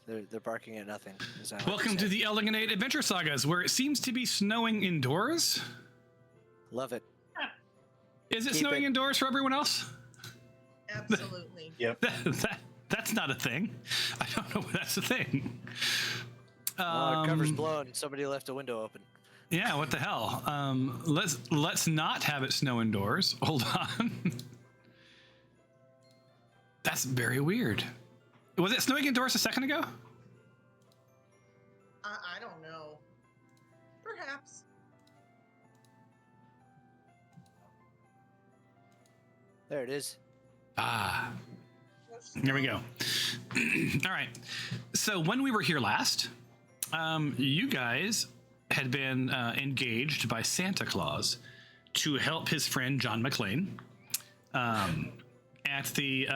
They're barking at nothing. Welcome to the Elginate Adventure Sagas, where it seems to be snowing indoors. Love it. Is it snowing indoors for everyone else? Absolutely. Yep. That's not a thing. I don't know if that's a thing. Cover's blown. Somebody left a window open. Yeah, what the hell? Let's not have it snow indoors. Hold on. That's very weird. Was it snowing indoors a second ago? I don't know. Perhaps. There it is. Ah. Here we go. All right. So when we were here last, you guys had been engaged by Santa Claus to help his friend John McLane at the...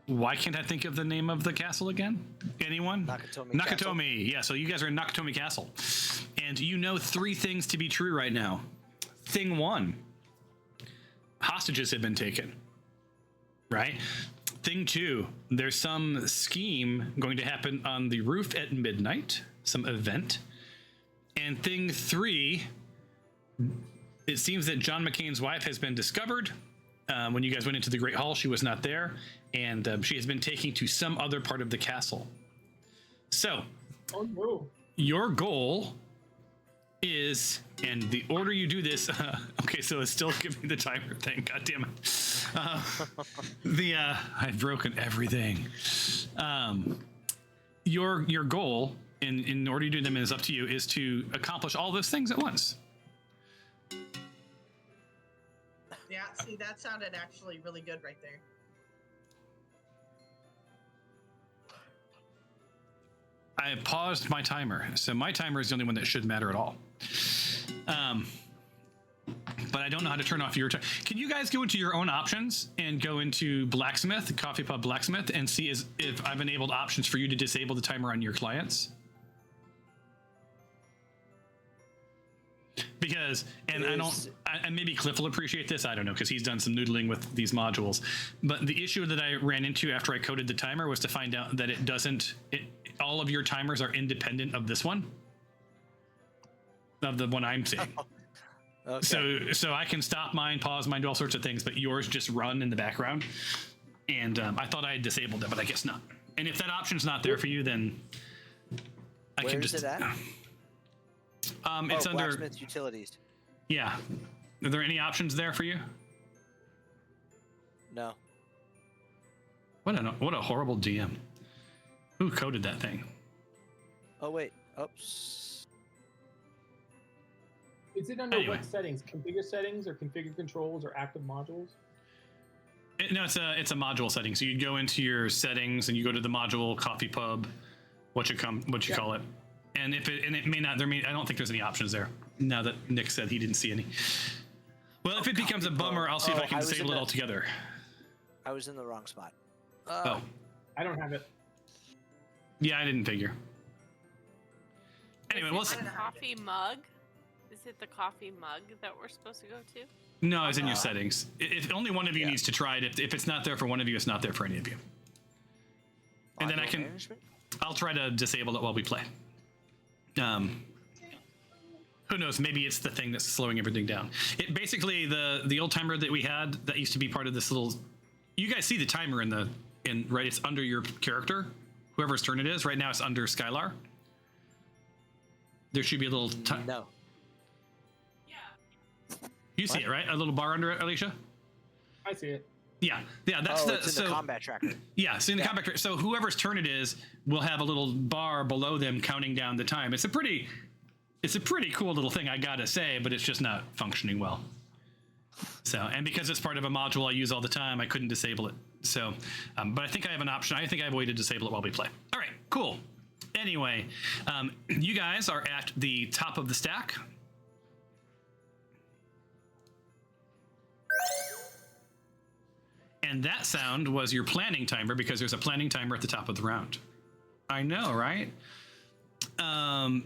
why can't I think of the name of the castle again? Anyone? Nakatomi Castle. Yeah, so you guys are in Nakatomi Castle. And you know 3 things to be true right now. Thing 1, hostages have been taken. Right? Thing 2, there's some scheme going to happen on the roof at midnight, some event. And thing 3, it seems that John McCain's wife has been discovered. When you guys went into the Great Hall, she was not there, and she has been taken to some other part of the castle. So, your goal is, and the order you do this, okay, so it's still giving the timer thing, god damn it. I've broken everything. Your goal, in order to do them, is up to you, is to accomplish all those things at once. Yeah, see, that sounded actually really good right there. I have paused my timer, so my timer is the only one that should matter at all. But I don't know how to turn off your timer. Can you guys go into your own options and go into Blacksmith, Coffee Pub Blacksmith, and see if I've enabled options for you to disable the timer on your clients? Because, and maybe Cliff will appreciate this, I don't know, because he's done some noodling with these modules. But the issue that I ran into after I coded the timer was to find out that all of your timers are independent of this one, of the one I'm seeing. Okay. So I can stop mine, pause mine, do all sorts of things, but yours just run in the background. And I thought I had disabled it, but I guess not. And if that option's not there for you, then I can just... Where is it at? It's under Blacksmith Utilities. Yeah. Are there any options there for you? No. What a horrible DM. Who coded that thing? Oh wait. Oops. Is it under what settings? Configure settings or configure controls or active modules? No, it's a module setting. So you go into your settings and you go to the module coffee pub, what you call it. And it may not, I don't think there's any options there. Now that Nick said he didn't see any. Well, if it becomes a bummer, I'll see if I can disable it altogether. I was in the wrong spot. I don't have it. Yeah, I didn't figure. Anyway, is it the coffee mug? Is it the coffee mug that we're supposed to go to? No, it's in your settings. If only one of you needs to try it. If it's not there for one of you, it's not there for any of you. And then I'll try to disable it while we play. Who knows? Maybe it's the thing that's slowing everything down. It basically the old timer that we had that used to be part of this little. You guys see the timer right? It's under your character, whoever's turn it is. Right now, it's under Skylar. There should be a little. No. You see it, right? A little bar under it, Alicia. I see it. Yeah. That's it's in the combat tracker. Yeah, so in the combat tracker. So whoever's turn it is will have a little bar below them counting down the time. It's a pretty cool little thing, I gotta say, but it's just not functioning well. So, and because it's part of a module I use all the time, I couldn't disable it. So, but I think I have an option. I think I have a way to disable it while we play. All right, cool. Anyway, you guys are at the top of the stack. And that sound was your planning timer, because there's a planning timer at the top of the round. I know, right? None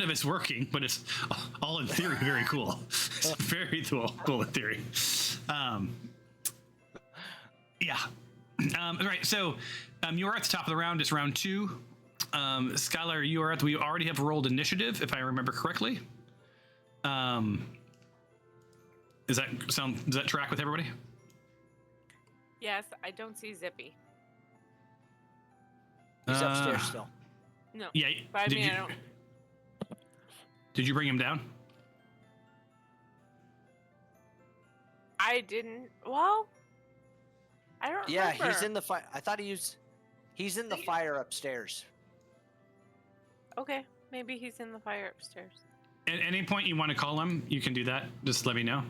of it's working, but it's all in theory very cool. It's very cool in theory. Yeah. All right, so you are at the top of the round. It's round 2. Skylar, you are at. We already have rolled initiative, if I remember correctly. Does that track with everybody? Yes, I don't see Zippy. He's upstairs still. No. Yeah. But I mean, I don't. Did you bring him down? I didn't. Well, I don't Yeah, remember. he's in the fire. I thought he's in the fire upstairs. Okay, maybe he's in the fire upstairs. At any point you want to call him, you can do that. Just let me know.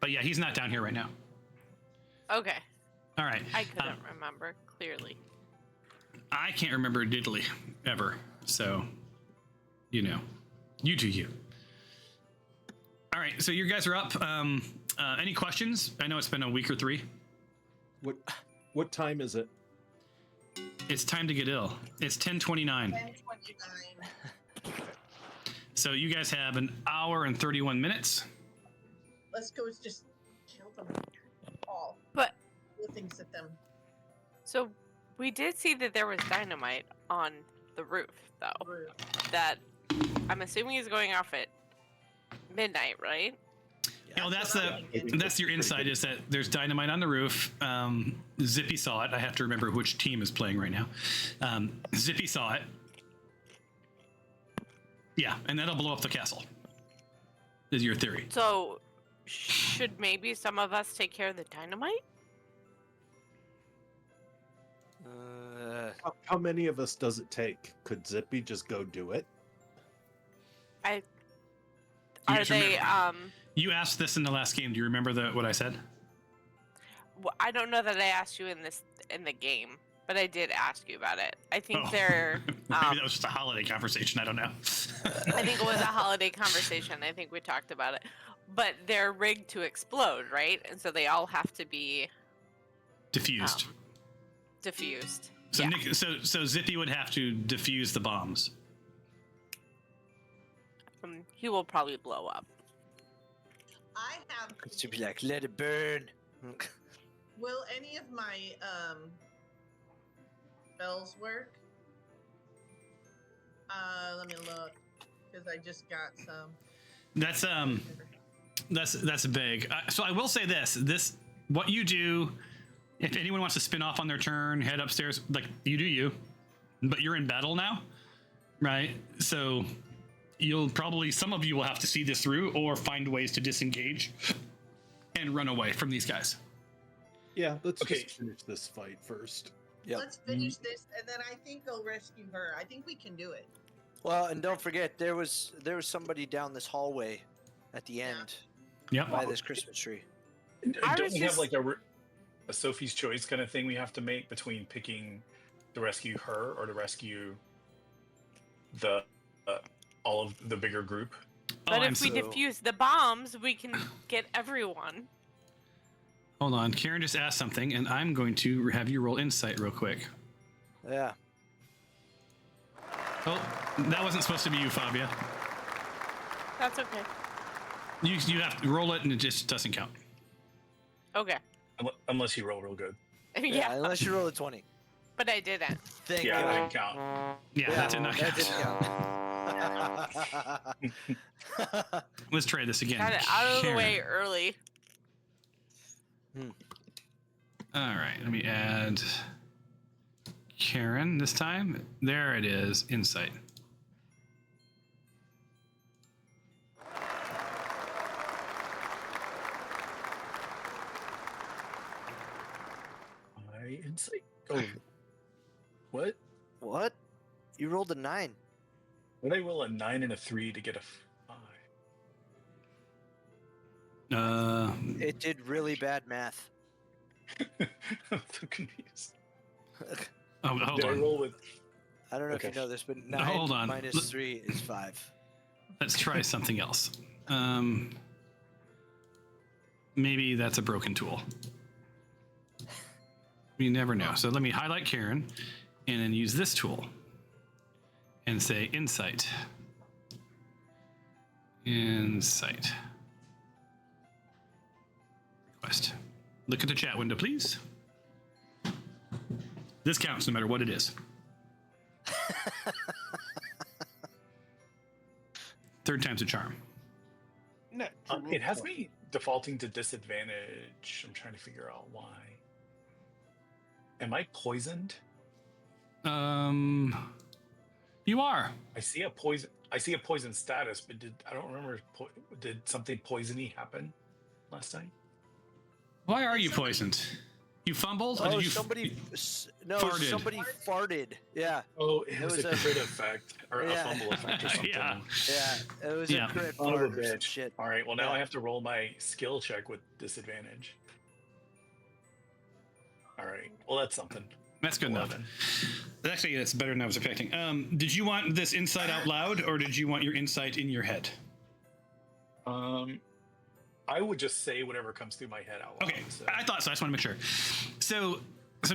But yeah, he's not down here right now. Okay. All right. I couldn't remember clearly. I can't remember diddly ever. So, you know, you do you. All right. So you guys are up. Any questions? I know it's been a week or 3. What time is it? It's time to get ill. It's 10:29. 10:29. So you guys have an hour and 31 minutes. Let's go just kill them all. But Throw things at them. so we did see that there was dynamite on the roof, though. Rude. That I'm assuming is going off at midnight, right? You know, that's your insight, is that there's dynamite on the roof. Zippy saw it. I have to remember which team is playing right now. Zippy saw it. Yeah, and that'll blow up the castle. Is your theory? So should maybe some of us take care of the dynamite? How many of us does it take? Could Zippy just go do it? You Are guys they? remember- You asked this in the last game. Do you remember what I said? I don't know that I asked you in the game, but I did ask you about it. I think Oh. they're. Maybe that was just a holiday conversation. I don't know. I think it was a holiday conversation. I think we talked about it, but they're rigged to explode, right? And so they all have to be Diffused. diffused. So Yeah. Nick, so Zippy would have to defuse the bombs. He will probably blow up. I have. To be like, let it burn. Will any of my spells work? Let me look, because I just got some. That's vague. So I will say this: what you do, if anyone wants to spin off on their turn, head upstairs, like you do you, but you're in battle now, right? So some of you will have to see this through or find ways to disengage and run away from these guys. Yeah, let's Okay. just finish this fight first. Yep. Let's finish this, and then I think I'll rescue her. I think we can do it. Well, and don't forget, there was somebody down this hallway at the end Yep. by this Christmas tree. I Don't was we have just- like a Sophie's Choice kind of thing we have to make between picking to rescue her or to rescue the all of the bigger group? But I'm if we so- defuse the bombs, we can get everyone. Hold on. Karen just asked something, and I'm going to have you roll insight real quick. Yeah. Oh, that wasn't supposed to be you, Fabia. That's okay. You have to roll it, and it just doesn't count. Okay. Unless you roll real good. Yeah, Unless you roll a 20. but I didn't. Thank Yeah, God. that can count. Yeah, that did not that count. didn't count. Let's try this again. Got it out of the Karen. way early. All right, let me add Karen this time. There it is, insight. My insight. Oh, what? What? You rolled a 9. Would I roll a 9 and a 3 to get a 5? It did really bad math. I'm so confused. Oh, hold Did I on. roll with? I don't know if you Okay. know this, but 9 hold on. minus Look- 3 is 5. Let's try something else. Maybe that's a broken tool. You never know. So let me highlight Karen and then use this tool and say insight. Insight. Request. Look at the chat window, please. This counts no matter what it is. Third time's a charm. It has me defaulting to disadvantage. I'm trying to figure out why. Am I poisoned? You are. I see a poison status, but I don't remember. Did something poisony happen last time? Why are you poisoned? You fumbled? Or Oh, did you farted? somebody farted. Yeah, Oh, it was was a a- crit effect or Yeah. a fumble effect or something. Yeah. yeah, it was Yeah. a crit Son of a fart or some bitch. shit. All right, well now Yeah. I have to roll my skill check with disadvantage. All right, well that's something. That's good enough. 11. Actually, that's better than I was expecting. Did you want this insight out loud, or did you want your insight in your head? I would just say whatever comes through my head out loud. Okay, So. I thought so. I just want to make sure. So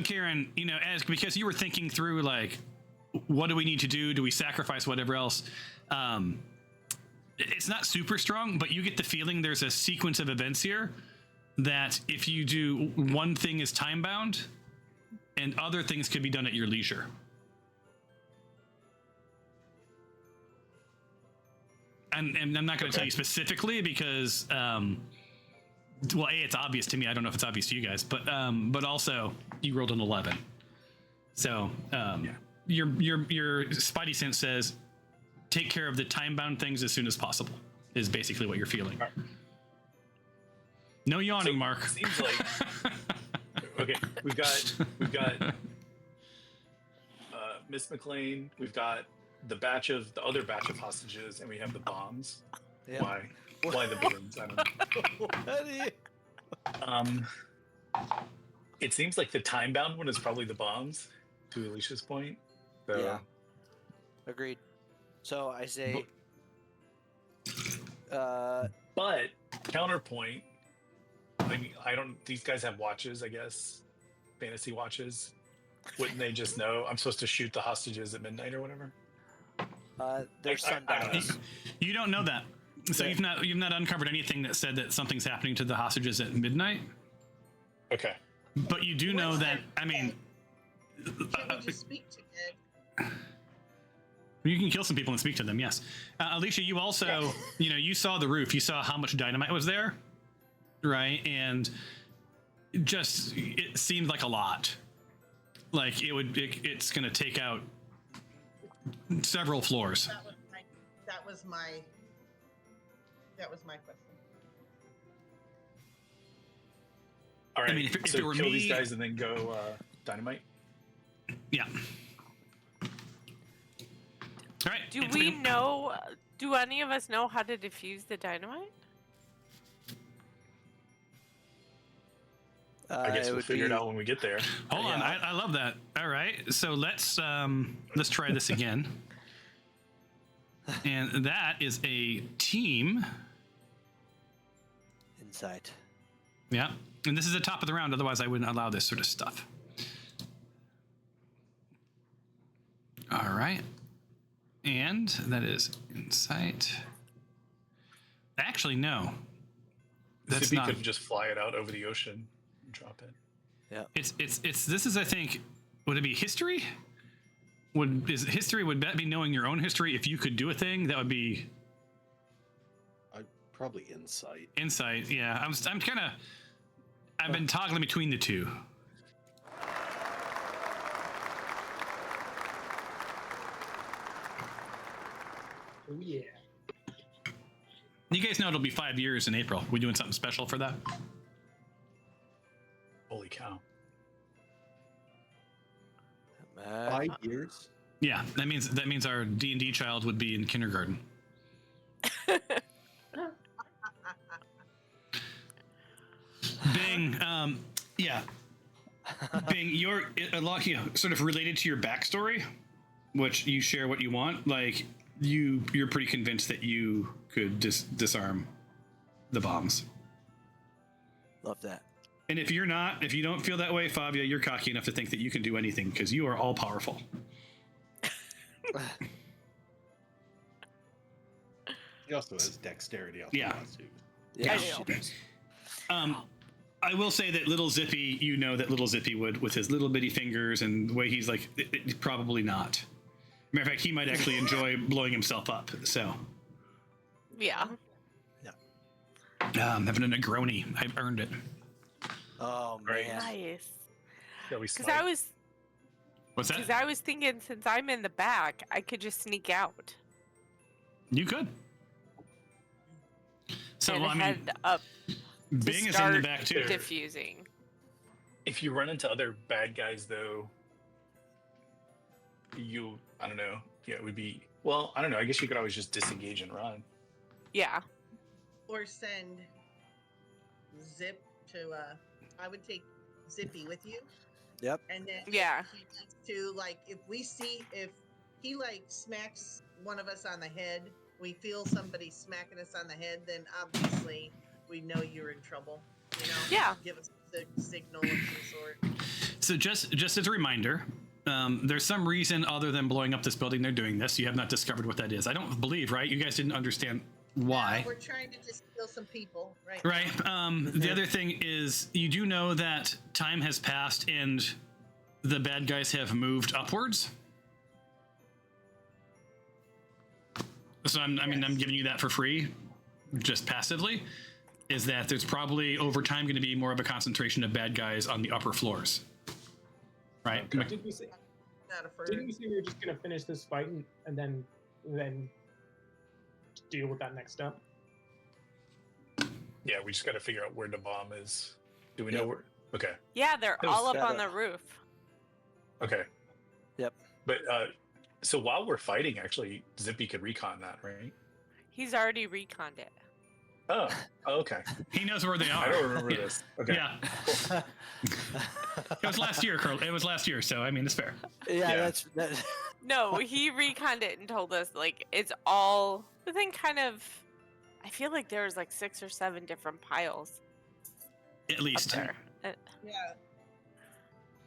Karen, you know, because you were thinking through like, what do we need to do? Do we sacrifice whatever else? It's not super strong, but you get the feeling there's a sequence of events here that if you do one thing is time bound, and other things could be done at your leisure. And I'm not going to tell you specifically because, well, A, it's obvious to me. I don't know if it's obvious to you guys, but also you rolled an 11. So your spidey sense says take care of the time-bound things as soon as possible is basically what you're feeling. Right. No yawning, So, Mark. Seems like okay. We've got Miss McLane. We've got the other batch of hostages, and we have the bombs. Yeah. Why the balloons? I don't know. What do you- It seems like the time bound one is probably the bombs, to Alicia's point. So, Yeah. Agreed. So I say, But counterpoint. I mean, these guys have watches, I guess, fantasy watches. Wouldn't they just know I'm supposed to shoot the hostages at midnight or whatever? there's I don't know. sundials. You don't know that. So Yeah. you've not uncovered anything that said that something's happening to the hostages at midnight. Okay. But you do know that. I mean, Can we just speak to Ed? you can kill some people and speak to them. Yes, Alicia, you also, you know, you saw the roof. You saw how much dynamite was there, right? And it seemed like a lot. Like it's going to take out several floors. That was my question. All right. I mean, if so it were kill me- these guys and then go dynamite. Yeah. All right. Do it's we gonna- know? Do any of us know how to defuse the dynamite? I guess it we'll would figure it be- out when we get there. Hold on, Yeah. I love that. All right, so let's try this again. And that is a team. Insight. Yeah, and this is the top of the round. Otherwise, I wouldn't allow this sort of stuff. All right, and that is insight. Actually, no. That's Zippy not. could just fly it out over the ocean and drop it. It's this is, I think, would it be history? Would that be knowing your own history? If you could do a thing, that would be Probably insight. insight. Yeah, I'm kind of, I've been toggling between the two. Oh yeah. You guys know it'll be 5 years in April. We doing something special for that? Holy cow. 5 years? Yeah, that means our D&D child would be in kindergarten. Bing, yeah. Bing, you're a lot, you know, sort of related to your backstory, which you share what you want. Like you're pretty convinced that you could disarm the bombs. Love that. And if you don't feel that way, Fabia, you're cocky enough to think that you can do anything because you are all powerful. He also has dexterity. Yeah. Yeah, I she know. does. I will say that little Zippy, you know that little Zippy would, with his little bitty fingers and the way he's like, probably not. Matter of fact, he might actually enjoy blowing himself up. So, Yeah. I'm having a Negroni. I've earned it. Oh Right. man. Nice. Shall we Because smite? What's that? I was thinking, since I'm in the back, I could just sneak out You could. So, and well, I mean, head up to Bing is in start the back too. diffusing. If you run into other bad guys, though, I don't know. Yeah, it would be. Well, I don't know. I guess you could always just disengage and run. Yeah. Or send Zip to. I would take Zippy with you. Yep. And then Yeah. he needs to, like, if he like smacks one of us on the head, we feel somebody smacking us on the head, then obviously we know you're in trouble. You know. Yeah. Give us a signal of some sort. So just as a reminder, there's some reason other than blowing up this building they're doing this. You have not discovered what that is. I don't believe, right? You guys didn't understand why. We're trying to just kill some people, right? Right. The other thing is you do know that time has passed and the bad guys have moved upwards. So I'm giving you that for free, just passively. Is that there's probably over time going to be more of a concentration of bad guys on the upper floors. Right. Didn't we say Not a fur. we were just gonna finish this fight and then deal with that next step? Yeah, we just got to figure out where the bomb is. Do we know where? Okay. Yeah, they're It was all up set on up. the roof. Okay. Yep. But so while we're fighting, actually, Zippy could recon that, right? He's already reconned it. Oh, okay. He knows where they are. I don't remember Yeah. this. Okay. Yeah. It was last year, Carl. It was last year, so I mean it's fair. Yeah, Yeah. No, he reconned it and told us, like, it's all within kind of. I feel like there was like 6 or 7 different piles At up least. there. Yeah.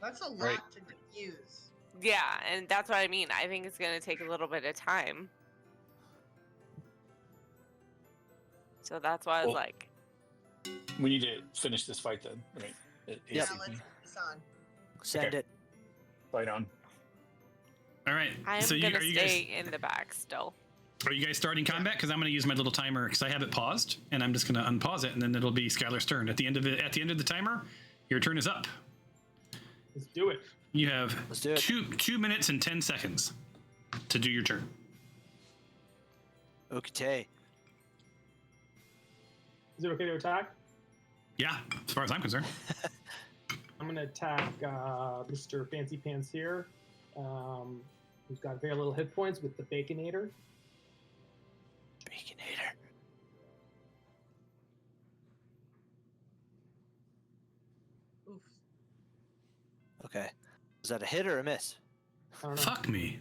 That's a lot Right. to diffuse. Yeah, and that's what I mean. I think it's going to take a little bit of time. So that's why I was Well- like, We need to finish this fight then, right? Yeah, ACP. let's put this on. Send Okay. it. Fight on. All right. I am so going to are you stay guys in the back still. are you guys starting combat? Because I'm going to use my little timer because I have it paused, and I'm just going to unpause it, and then it'll be Skylar's turn. At the end of the timer, your turn is up. Let's do it. You have Let's do it. 2 minutes and 10 seconds to do your turn. Okay. Is it okay to attack? Yeah, as far as I'm concerned. I'm gonna attack Mr. Fancy Pants here, who's got very little hit points with the Baconator. Baconator. Oof. Okay. Is that a hit or a miss? I don't know. Fuck me.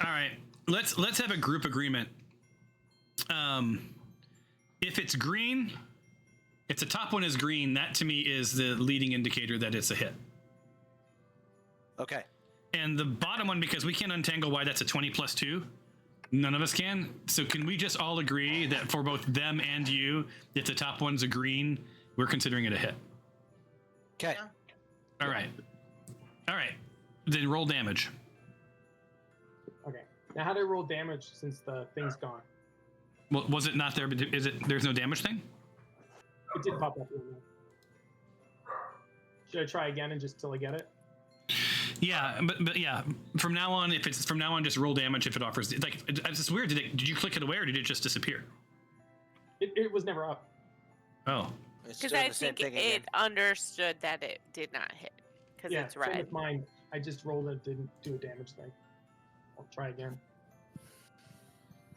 All right, let's have a group agreement. If it's green, if the top one is green, that to me is the leading indicator that it's a hit. Okay. And the bottom one, because we can't untangle why that's a 20 plus 2. None of us can. So can we just all agree that for both them and you, if the top one's a green, we're considering it a hit? Okay. Yeah. All right. All right. Then roll damage. Okay. Now, how do I roll damage since the thing's gone? Well, was it not there? But is it? There's no damage thing? It did pop up. Should I try again and just till I get it? Yeah, but yeah. From now on, just roll damage if it offers. Like, it's just weird. Did you click it away or did it just disappear? It was never up. Oh. It's Because doing I the same think thing again. it understood that it did not hit. Because Yeah, it's same red. with mine. I just rolled it, didn't do a damage thing. I'll try again.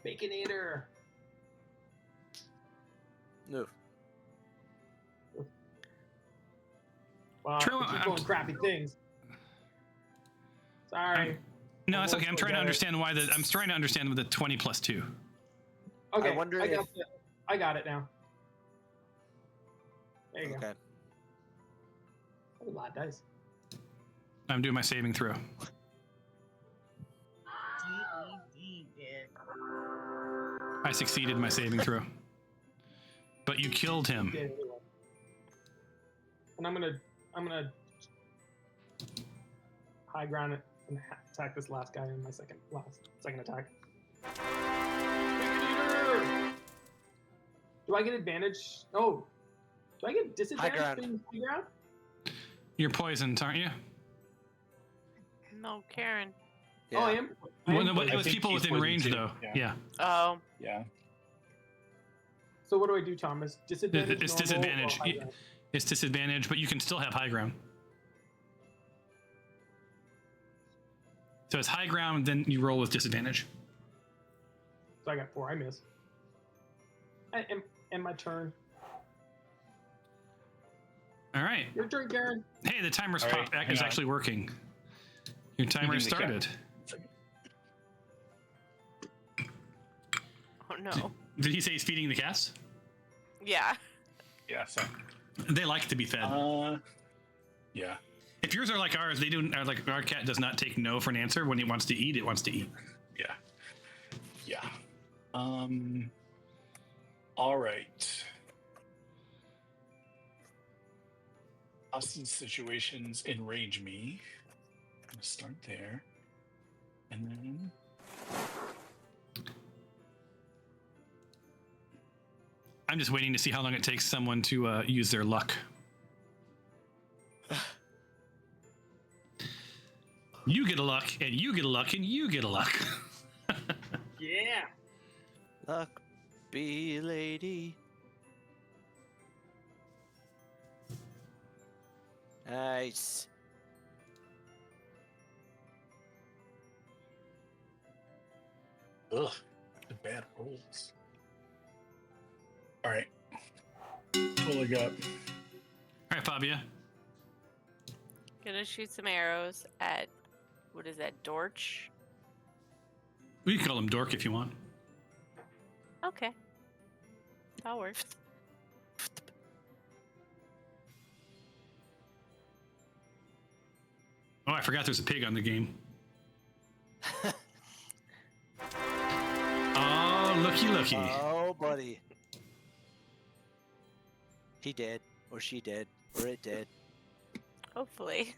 Baconator. No. Wow, True, I keep I'm- going crappy things. Sorry. No, that's okay. I'm Almost trying to forgot it. understand why I'm trying to understand with the 20 plus 2. Okay, wonder I got it now. There you go. Okay. That's a lot of dice. I'm doing my saving throw. GED did. I succeeded my saving throw. But you killed him. Did it anyway. and I'm gonna high ground it and attack this last guy in my second attack. Do I get advantage? Oh, do I get disadvantage? ground. Being high ground? You're poisoned, aren't you? No, Karen. Yeah. Oh, I am. Well, no, but I it was think people she's within poisoned range, too. though. Yeah. Yeah. Oh. Yeah. So what do I do, Thomas? Disadvantage. It's normal, disadvantage. or high ground? It's disadvantage, but you can still have high ground. So it's high ground, then you roll with disadvantage. So I got 4. I miss. And my turn. All right. Your turn, Karen. Hey, the timer's All right, back hang is on. actually working. Your timer Feeding the cat. started. Oh no. Did he say he's feeding the cats? Yeah. Yeah. So. They like to be fed. Yeah. If yours are like ours, they do. Like our cat does not take no for an answer. When it wants to eat, it wants to eat. Yeah. Yeah. All right. Hostage situations enrage me. I'm gonna start there, and then I'm just waiting to see how long it takes someone to use their luck. You get a luck, and you get a luck, and you get a luck. Yeah. Luck be lady. Nice. ugh, the bad rolls. All right. Totally got. All right, Fabia. Gonna shoot some arrows at, what is that, Dorch? We can call him Dork if you want. Okay. That works. Oh, I forgot there's a pig on the game. Oh, looky. Oh, buddy. He did, or she did, or it did. Hopefully.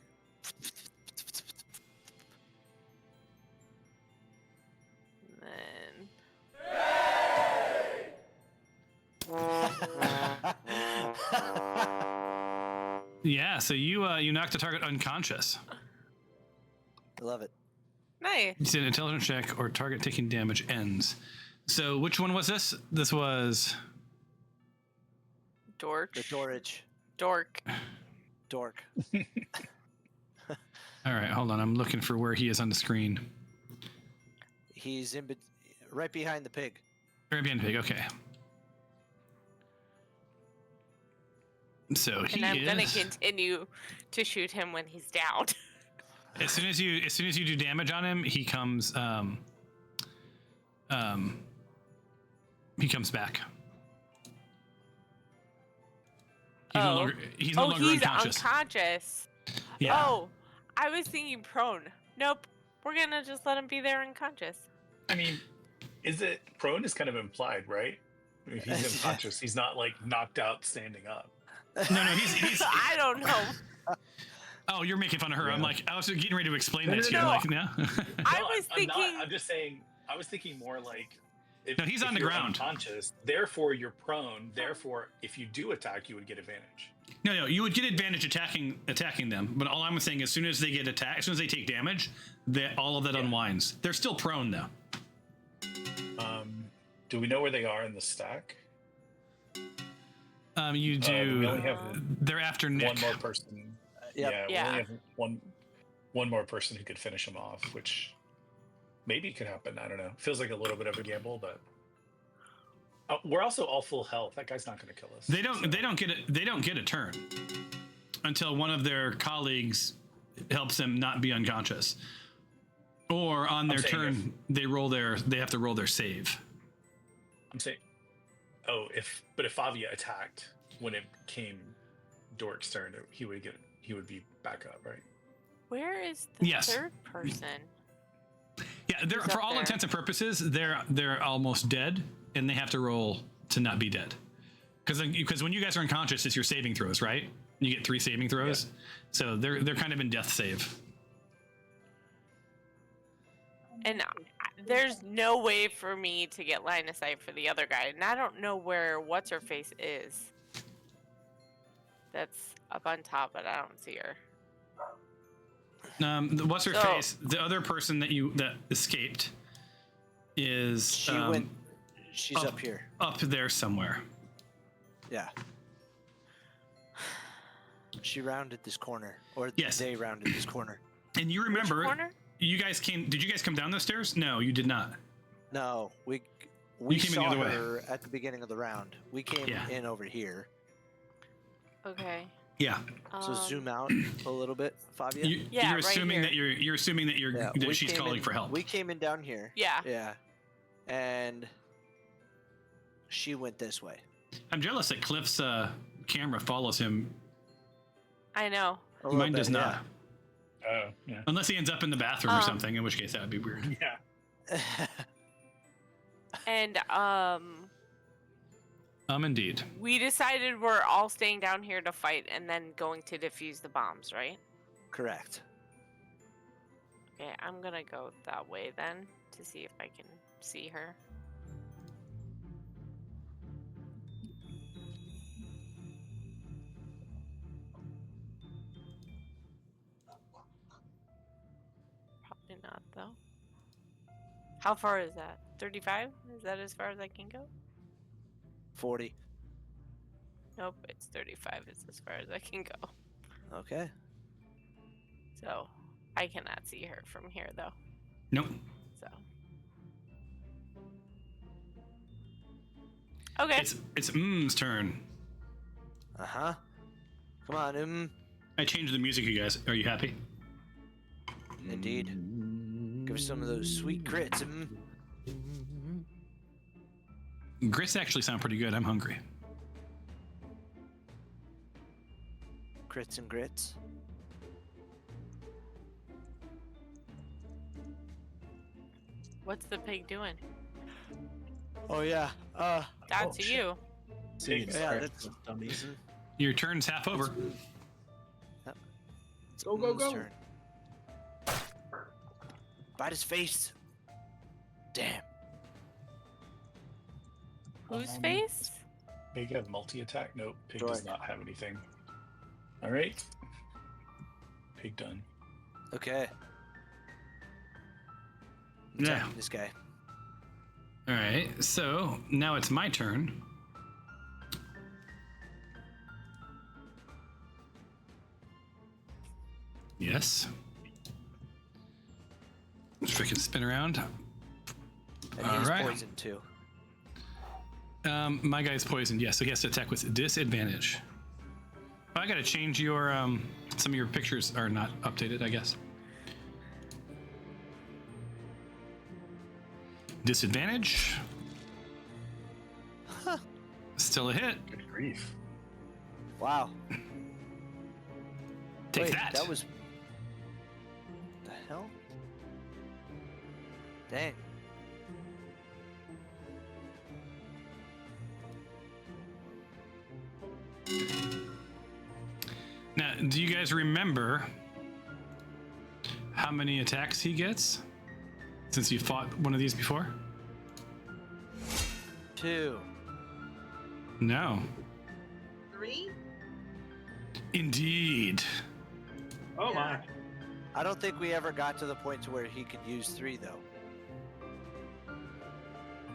And Yeah, so you knocked the target unconscious. I love it. nice. You said an intelligence check or target taking damage ends. So which one was this? This was Dorch. The Dorage. Dork. Dork. all right. Hold on, I'm looking for where he is on the screen. He's right behind the pig. Right behind the pig. Okay. So he And I'm is. gonna continue to shoot him when he's down. As soon as you do damage on him, he comes back. He's no Oh. longer He's unconscious. unconscious. Yeah. Oh, I was thinking prone. Nope. We're gonna just let him be there unconscious. I mean, is it prone is kind of implied, right? If he's unconscious, he's not like knocked out standing up. No, he's I don't know. oh, you're making fun of her. I'm Yeah. like, I was getting ready to explain No, that to you. no, I'm no. like, no. I No, was I'm not. thinking. I'm just saying. I was thinking more like. No, he's if on the you're ground. Unconscious. Therefore, you're prone. Therefore, if you do attack, you would get advantage. No, you would get advantage attacking them. But all I'm saying, as soon as they get attacked, as soon as they take damage, all of that unwinds. They're still prone though. Do we know where they are in the stack? You do. We only have They're after Nick. one more person. Yep. We Yeah. only have one more person who could finish him off, which maybe could happen. I don't know. Feels like a little bit of a gamble, but we're also all full health. That guy's not going to kill us. They don't get a turn until one of their colleagues helps them not be unconscious, or on their saying turn they have to roll their save. I'm saying, if Favia attacked when it came Dork's turn, he would be back up, right? Where is the Yes. third person? Yeah, they're Who's for up all there? intents and purposes they're almost dead, and they have to roll to not be dead. Because when you guys are unconscious, it's your saving throws, right? You get 3 saving throws, so they're kind of in death save. And there's no way for me to get line of sight for the other guy, and I don't know where what's her face is. That's up on top, but I don't see her. What's her face? The other person that escaped is She's up here. Up there somewhere. Yeah. She rounded this corner, or Yes. they rounded this corner. And you remember, Which corner? did you guys come down those stairs? No, you did not. No, we came in the saw other way. her at the beginning of the round. We came Yeah. in over here. Okay. Yeah. So zoom out a little bit, Fabia. Yeah, You're right assuming here. you're assuming that Yeah, that we she's came calling in- for help. We came in down here. Yeah. Yeah. And she went this way. I'm jealous that Cliff's camera follows him. I know. A little Mine does bit, not. Oh, yeah. Unless he ends up in the bathroom or something, in which case that would be weird. Yeah. Yeah. And Indeed. we decided we're all staying down here to fight and then going to defuse the bombs, right? Correct. Okay, I'm gonna go that way then to see if I can see her. Probably not though. How far is that? 35? Is that as far as I can go? 40. Nope, it's 35. It's as far as I can go. Okay. So I cannot see her from here though. Nope. So okay. It's M's turn. Uh-huh. Come on, I changed the music, you guys. Are you happy? Indeed. Give us some of those sweet grits, Grits actually sound pretty good. I'm hungry. Crits and grits. What's the pig doing? Oh, yeah. That's shit. you. Singing Yeah, script that's- with dummies. Your turn's half over. It's Go, go, Moon's go. turn. Bite his face. Damn. Whose face? Pig have multi-attack? Nope. Pig Droid. does not have anything. All right. Pig done. Okay. Yeah. Attacking this guy. All right. So now it's my turn. Yes. Freaking spin around. And All he's right. poisoned too. My guy's poisoned. Yes, so he has to attack with disadvantage. Oh, I gotta change your some of your pictures are not updated, I guess. Disadvantage. Huh. Still a hit. Good grief. Wow. Take Wait, that. That was. The hell? Dang. Now, do you guys remember how many attacks he gets since you fought one of these before? 2. No. 3? Indeed. Oh Yeah. my. I don't think we ever got to the point to where he could use 3 though.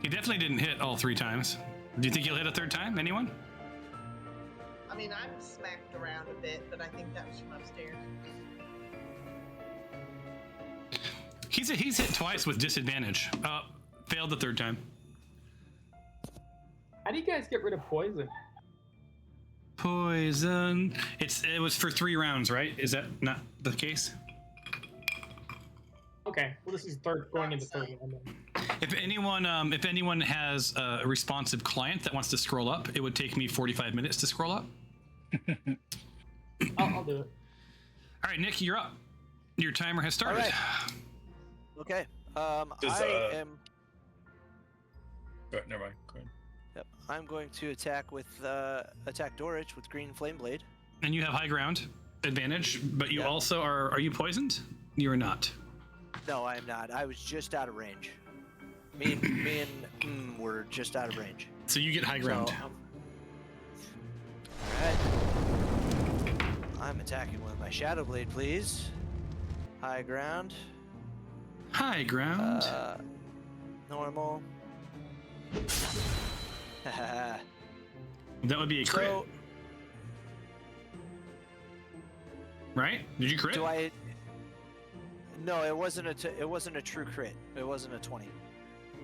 He definitely didn't hit all 3 times. Do you think he'll hit a 3rd time? Anyone? I mean, I'm smacked around a bit, but I think that was from upstairs. He's hit twice with disadvantage. Failed the 3rd time. How do you guys get rid of poison? Poison. It was for 3 rounds, right? Is that not the case? Okay, well this is going into third round then. If anyone has a responsive client that wants to scroll up, it would take me 45 minutes to scroll up. I'll do it. All right, Nick, you're up. Your timer has started. Alright. Okay. Does, I am. But never mind. Go ahead. Yep. I'm going to attack with attack Dorich with green flame blade. And you have high ground advantage, but you Yep. also are you poisoned? You are not. No, I am not. I was just out of range. Me and were just out of range. So you get high ground. So, alright. I'm attacking with my Shadow Blade, please. High ground. High ground. Normal. That would be a crit, So, right? Did you crit? do I? No, it wasn't it wasn't a true crit. It wasn't a 20.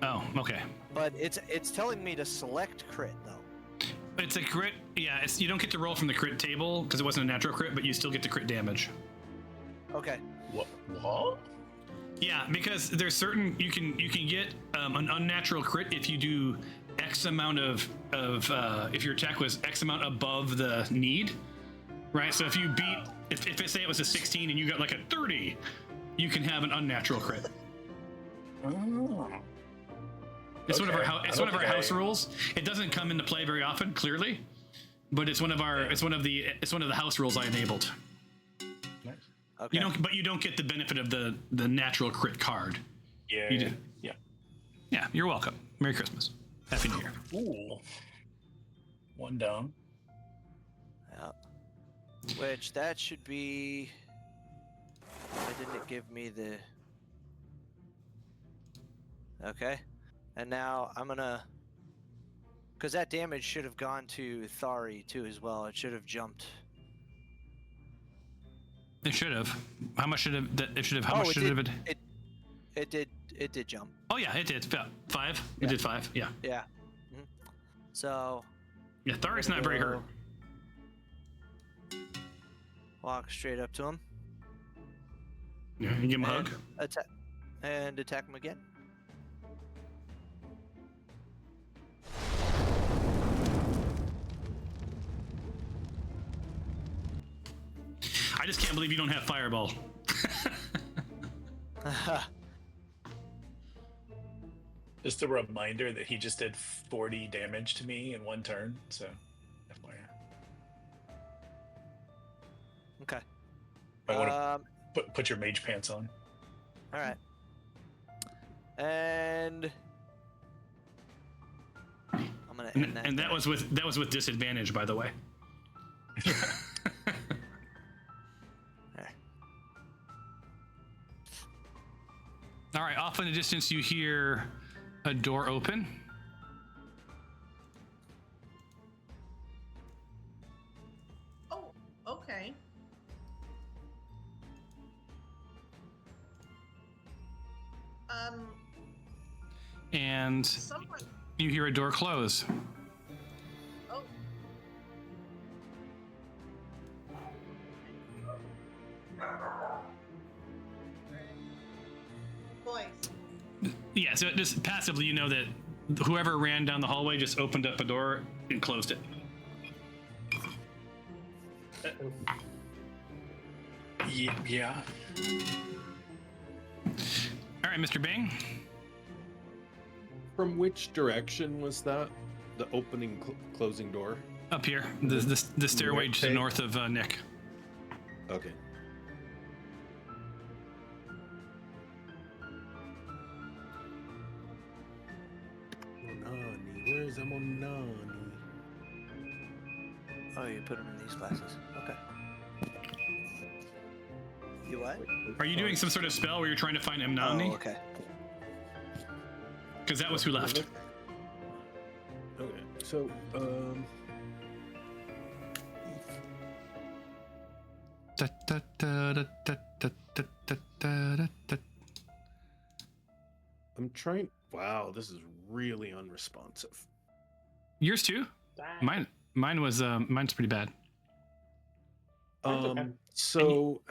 Oh, okay. But it's telling me to select crit though. It's a crit. Yeah, you don't get to roll from the crit table because it wasn't a natural crit, but you still get to crit damage. Okay. What? Yeah, because there's certain you can get an unnatural crit if you do X amount of if your attack was X amount above the need, right? So if you beat if it say it was a 16 and you got like a 30, you can have an unnatural crit. Oh. It's one of our Okay. it's I one of don't our think house rules. It doesn't come into play very often, clearly, but it's one of the house rules I enabled. Nice. Okay. You don't get the benefit of the natural crit card. Yeah. You do. Yeah. Yeah, you're welcome. Merry Christmas. Happy New Year. Ooh. One down. Yeah. Which that should be. Why didn't it give me the? Okay. And now I'm gonna. Because that damage should have gone to Thari too as well. It should have jumped. It should have. How much should have? It should have. How much it should did, have? It did jump. Oh yeah, it did. 5. Yeah. It did 5. Yeah. Yeah. So. Yeah. Thari's gonna not very hurt. Walk straight up to him. Yeah, you give him a hug. Attack him again. I just can't believe you don't have fireball. Just a reminder that he just did 40 damage to me in one turn. So, FYI. Okay. I want to put your mage pants on. All right. And I'm gonna end that. And that was with disadvantage, by the way. There. All right. Off in the distance, you hear a door open. Oh, okay. And Someone. you hear a door close. Oh. Boys. Yeah, so just passively, you know that whoever ran down the hallway just opened up a door and closed it. Yeah. All right, Mr. Bing. From which direction was that? The opening, closing door? Up here, the stairway to the Okay. north of Nick. Okay. Monani, where's Monani? Oh, you put him in these glasses. Okay. You what? Are you doing some sort of spell where you're trying to find Mnani? Oh, okay. Because that was who left. Okay, so, I'm trying. Wow, this is really unresponsive. Yours too? Dang. Mine's pretty bad. Mine's okay. So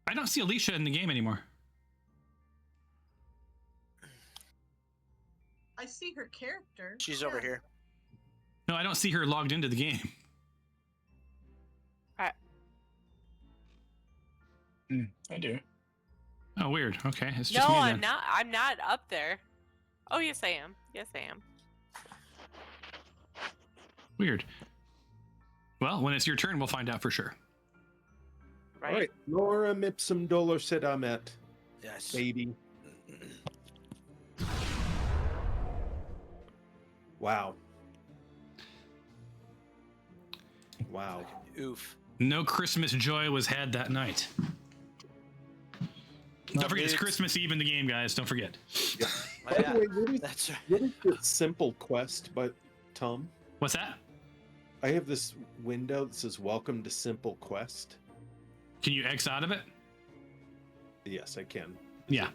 I don't see Alicia in the game anymore. I see her character. She's Yeah. over here. No, I don't see her logged into the game. I do. Oh, weird. Okay, it's No, just me I'm then. not. I'm not up there. Oh, yes, I am. Yes, I am. Weird. Well, when it's your turn, we'll find out for sure. Right? All right, Laura Mipsum Dolor Sedamet, Yes. baby. Wow. Wow. Oof. No Christmas joy was had that night. Don't forget, it's Christmas Eve in the game, guys. Don't forget. By the way, That's right. what is this simple quest, but Tom? What's that? I have this window that says "Welcome to Simple Quest." Can you X out of it? Yes, I can. Yeah.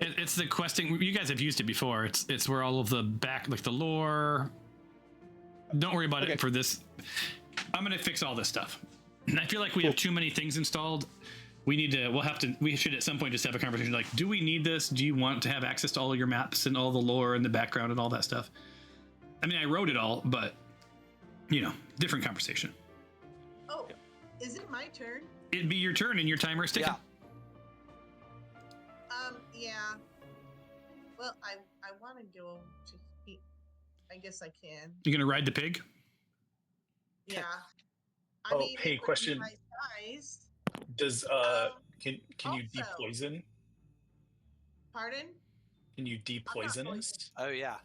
It's the questing. You guys have used it before. It's where all of the back, like the lore. Don't worry about it for this. I'm gonna fix all this stuff. And I feel like we have too many things installed. We should at some point just have a conversation like, do we need this? Do you want to have access to all your maps and all the lore and the background and all that stuff? I mean, I wrote it all, but different conversation. Oh, is it my turn? It'd be your turn and your timer is ticking. Yeah. Yeah. Well, I want to go to heat. I guess I can. You're gonna ride the pig? Yeah. Oh, it hey, would be question. my size. Does can you also- depoison? Pardon? Can you depoison us? poisoned. Oh yeah.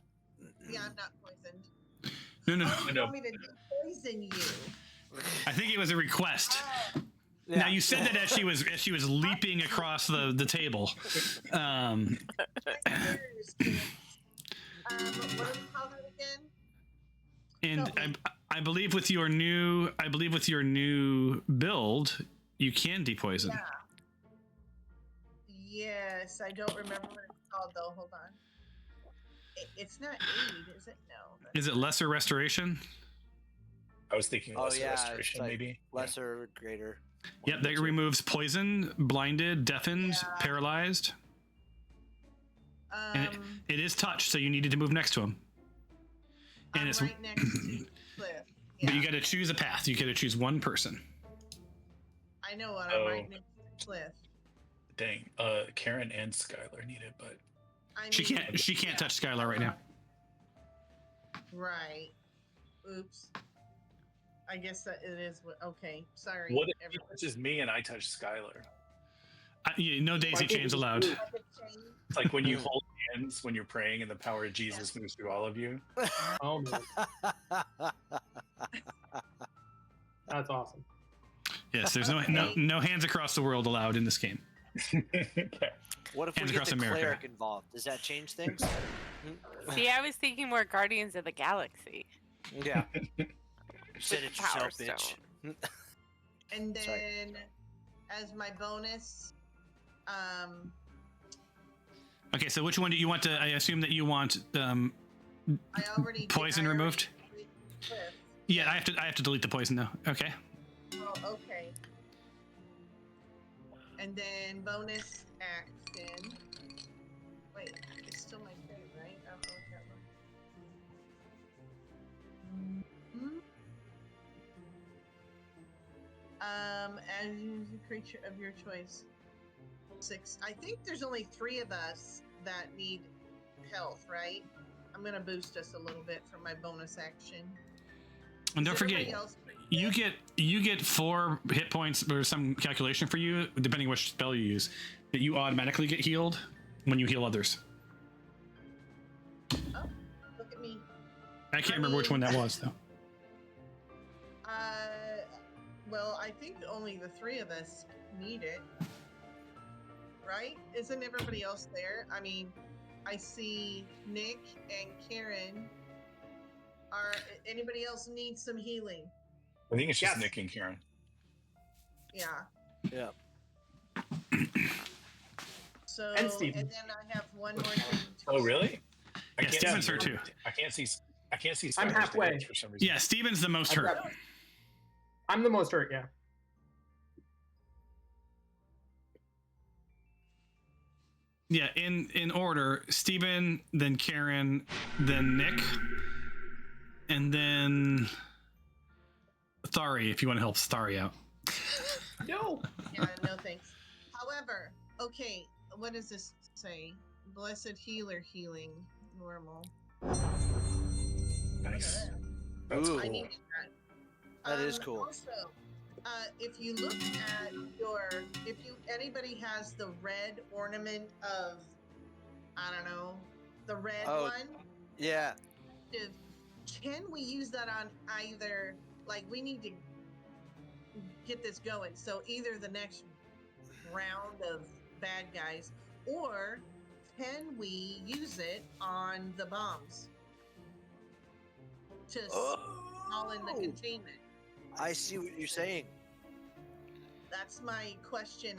Yeah, I'm not poisoned. No. Oh, you no. want me to poison you? I think it was a request. Oh, Now you said that as she was leaping across the table. my ears can't. What do we call that again? And Help me. I believe with your new build, you can depoison. Yeah. Yes, I don't remember what it's called though. Hold on. It's not aid, is it? No. Is it lesser restoration? I was thinking Oh lesser yeah. restoration, It's like maybe. lesser, greater. Yep, that removes poison, blinded, deafened, Yeah. paralyzed. And it is touched, so you needed to move next to him. And I'm it's right next to Cliff. Yeah. but you got to choose a path. You got to choose one person. I know what I'm right Oh. next to Cliff. Dang. Karen and Skylar need it, but I She mean, can't yeah. touch Skylar right now. Right. Oops. I guess that it is. Okay. Sorry. what if he everyone. touches me and I touch Skylar? No daisy chains allowed. I could change. It's like when you hold hands when you're praying and the power of Jesus moves through all of you. Oh man, that's awesome. Yes, there's no hands across the world allowed in this game. Okay. What if we Hands get across the America. cleric involved? Does that change things? See, I was thinking more Guardians of the Galaxy. Yeah. Said it Power yourself, bitch. And Sorry. then, as my bonus, Okay, so which one do you want to? I assume that you want. I already did- Poison I already removed? did Cliff. Yeah, I have to delete the poison though. Okay. Oh, okay. And then bonus action. Wait, it's still my turn, right? Oh, that one. And use a creature of your choice. 6. I think there's only 3 of us that need health, right? I'm gonna boost us a little bit for my bonus action. And don't Is everybody forget, else- you get 4 hit points or some calculation for you, depending which spell you use, that you automatically get healed when you heal others. Oh, look at me. I can't remember which one that was though. Well, I think only the 3 of us need it. Right? Isn't everybody else there? I mean, I see Nick and Karen. Anybody else need some healing? I think it's just Yes. Nick and Karen. Yeah. Yeah. So, And Steven. and then I have one more thing. To Oh, really? Yeah, Steven's her too. I can't see. I'm Skylar's halfway. damage for some reason. Yeah, Steven's the most I've hurt. got- I'm the most hurt. Yeah. Yeah, in order: Steven, then Karen, then Nick, and then Thari. If you want to help Thari out. No. Yeah, no thanks. However, okay, what does this say? Blessed healer healing normal. Nice. Ooh. I needed that. That is cool. Also, if you look at anybody has the red ornament of, I don't know, the red Oh. one. Yeah. Can we use that on either? Like, we need to get this going. So either the next round of bad guys, or can we use it on the bombs to stall in the containment? I see what you're saying. That's my question.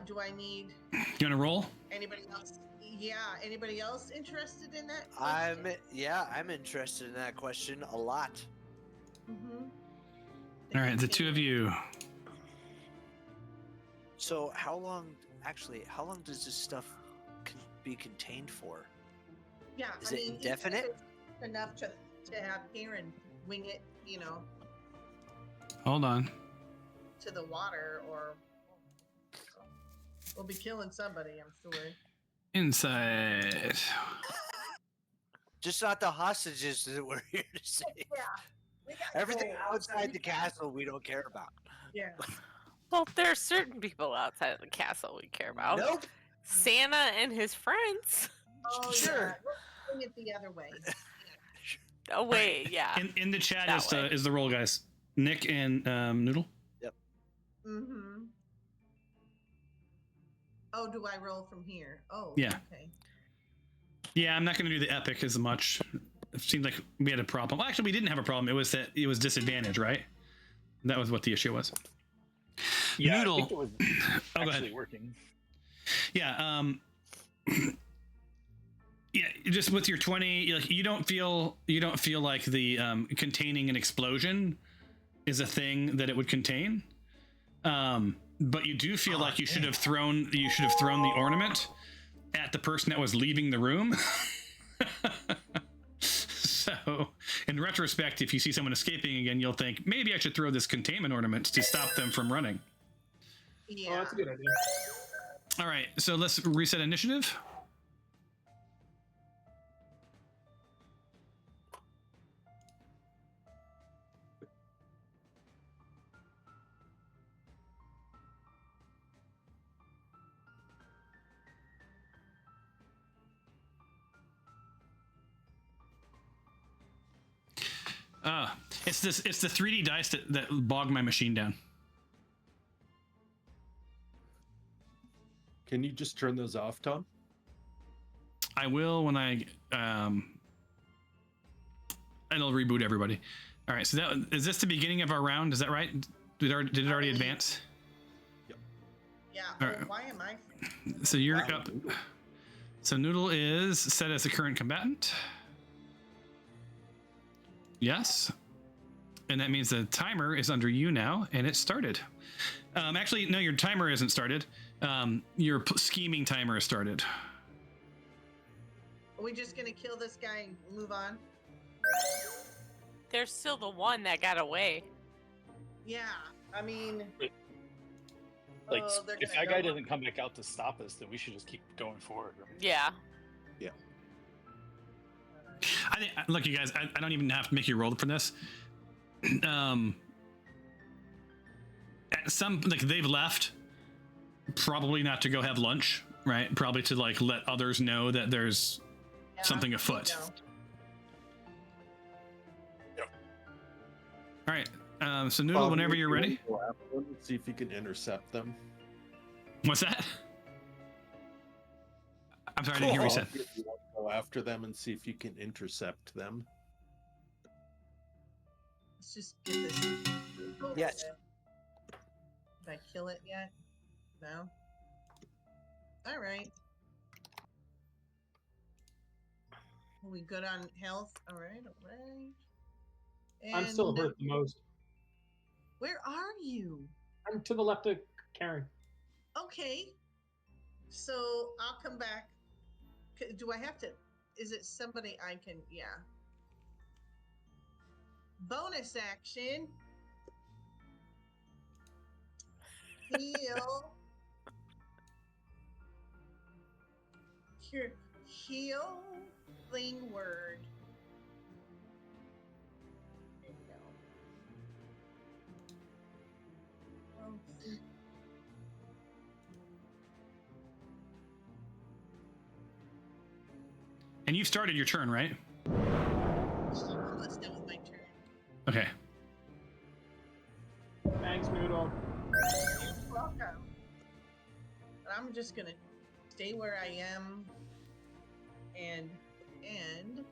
Do I need You want to roll? anybody else? Yeah, anybody else interested in that? I'm interested in that question a lot. Mm-hmm. All right, the two of you. So how long does this stuff be contained for? Yeah, Is it even if indefinite? it's enough to have Karen wing it, Hold on. to the water, or we'll be killing somebody, I'm sure. Inside. Just not the hostages that we're here to save. We got Everything gold. outside the castle we don't care about. Yeah. Well, there are certain people outside of the castle we care about. Nope. Santa and his friends. Oh, Sure. yeah. We'll swing it the other way. Oh wait, yeah. In the chat That is the roll, guys. Nick and Noodle. Mm-hmm. Oh, do I roll from here? Oh, Yeah. Okay. Yeah, I'm not going to do the epic as much. It seemed like we had a problem. Well, actually, we didn't have a problem. It was that it was disadvantage, right? That was what the issue was. Yeah, Noodle. I think it was go ahead. actually working. Yeah. Yeah, just with your 20, you don't feel like the containing an explosion is a thing that it would contain. But you do feel like you should have thrown the ornament at the person that was leaving the room. So, in retrospect, if you see someone escaping again, you'll think maybe I should throw this containment ornament to stop them from running. Yeah. Oh, that's a good idea. All right, so let's reset initiative. It's the 3D dice that bogged my machine down. Can you just turn those off, Tom? I will when and it'll reboot everybody. All right, so is this the beginning of our round? Is that right? Did it already advance? Yeah. All right. Why am I? So you're up. So Noodle is set as the current combatant. Yes. And that means the timer is under you now, and it started. Actually, no, your timer isn't started. Your scheming timer has started. Are we just gonna kill this guy and move on? There's still the one that got away. Yeah. I mean. Like, they're if gonna that guy go- doesn't come back out to stop us, then we should just keep going forward. Right? Yeah. I think, look, you guys, I don't even have to make you roll for this. Some, like, they've left, probably not to go have lunch, right? Probably to, like, let others know that there's Yeah, something we afoot. know. All right, so Noodle, whenever you're ready. Go after them and see if you can intercept them. What's that? I'm sorry, I didn't hear what you said. You want to go after them and see if you can intercept them. Let's just get this. over Yes. with. Did I kill it yet? No. All right. Are we good on health? All right. All right. I'm still And hurt the most. Where are you? I'm to the left of Karen. Okay. So I'll come back. Do I have to? Is it somebody I can? Yeah. Bonus action. Heal. Here. Healing word. There you go. And you've started your turn, right? Almost done with my turn. Okay. Thanks, Noodle. You're welcome. But I'm just gonna stay where I am and end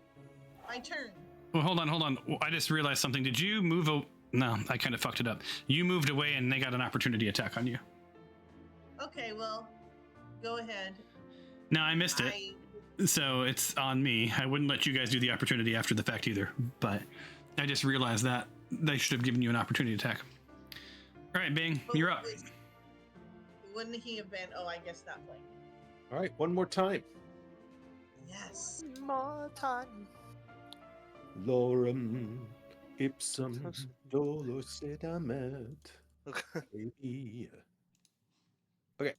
my turn. Well, hold on. I just realized something. Did you move? No, I kind of fucked it up. You moved away, and they got an opportunity attack on you. Okay, well, go ahead. No, I missed it. So it's on me. I wouldn't let you guys do the opportunity after the fact either, but I just realized that they should have given you an opportunity attack. All right, Bing, you're up. Wouldn't he have been? Oh, I guess not playing. All right, one more time. Yes. More time. Lorem ipsum dolorsit amet. Baby. Okay,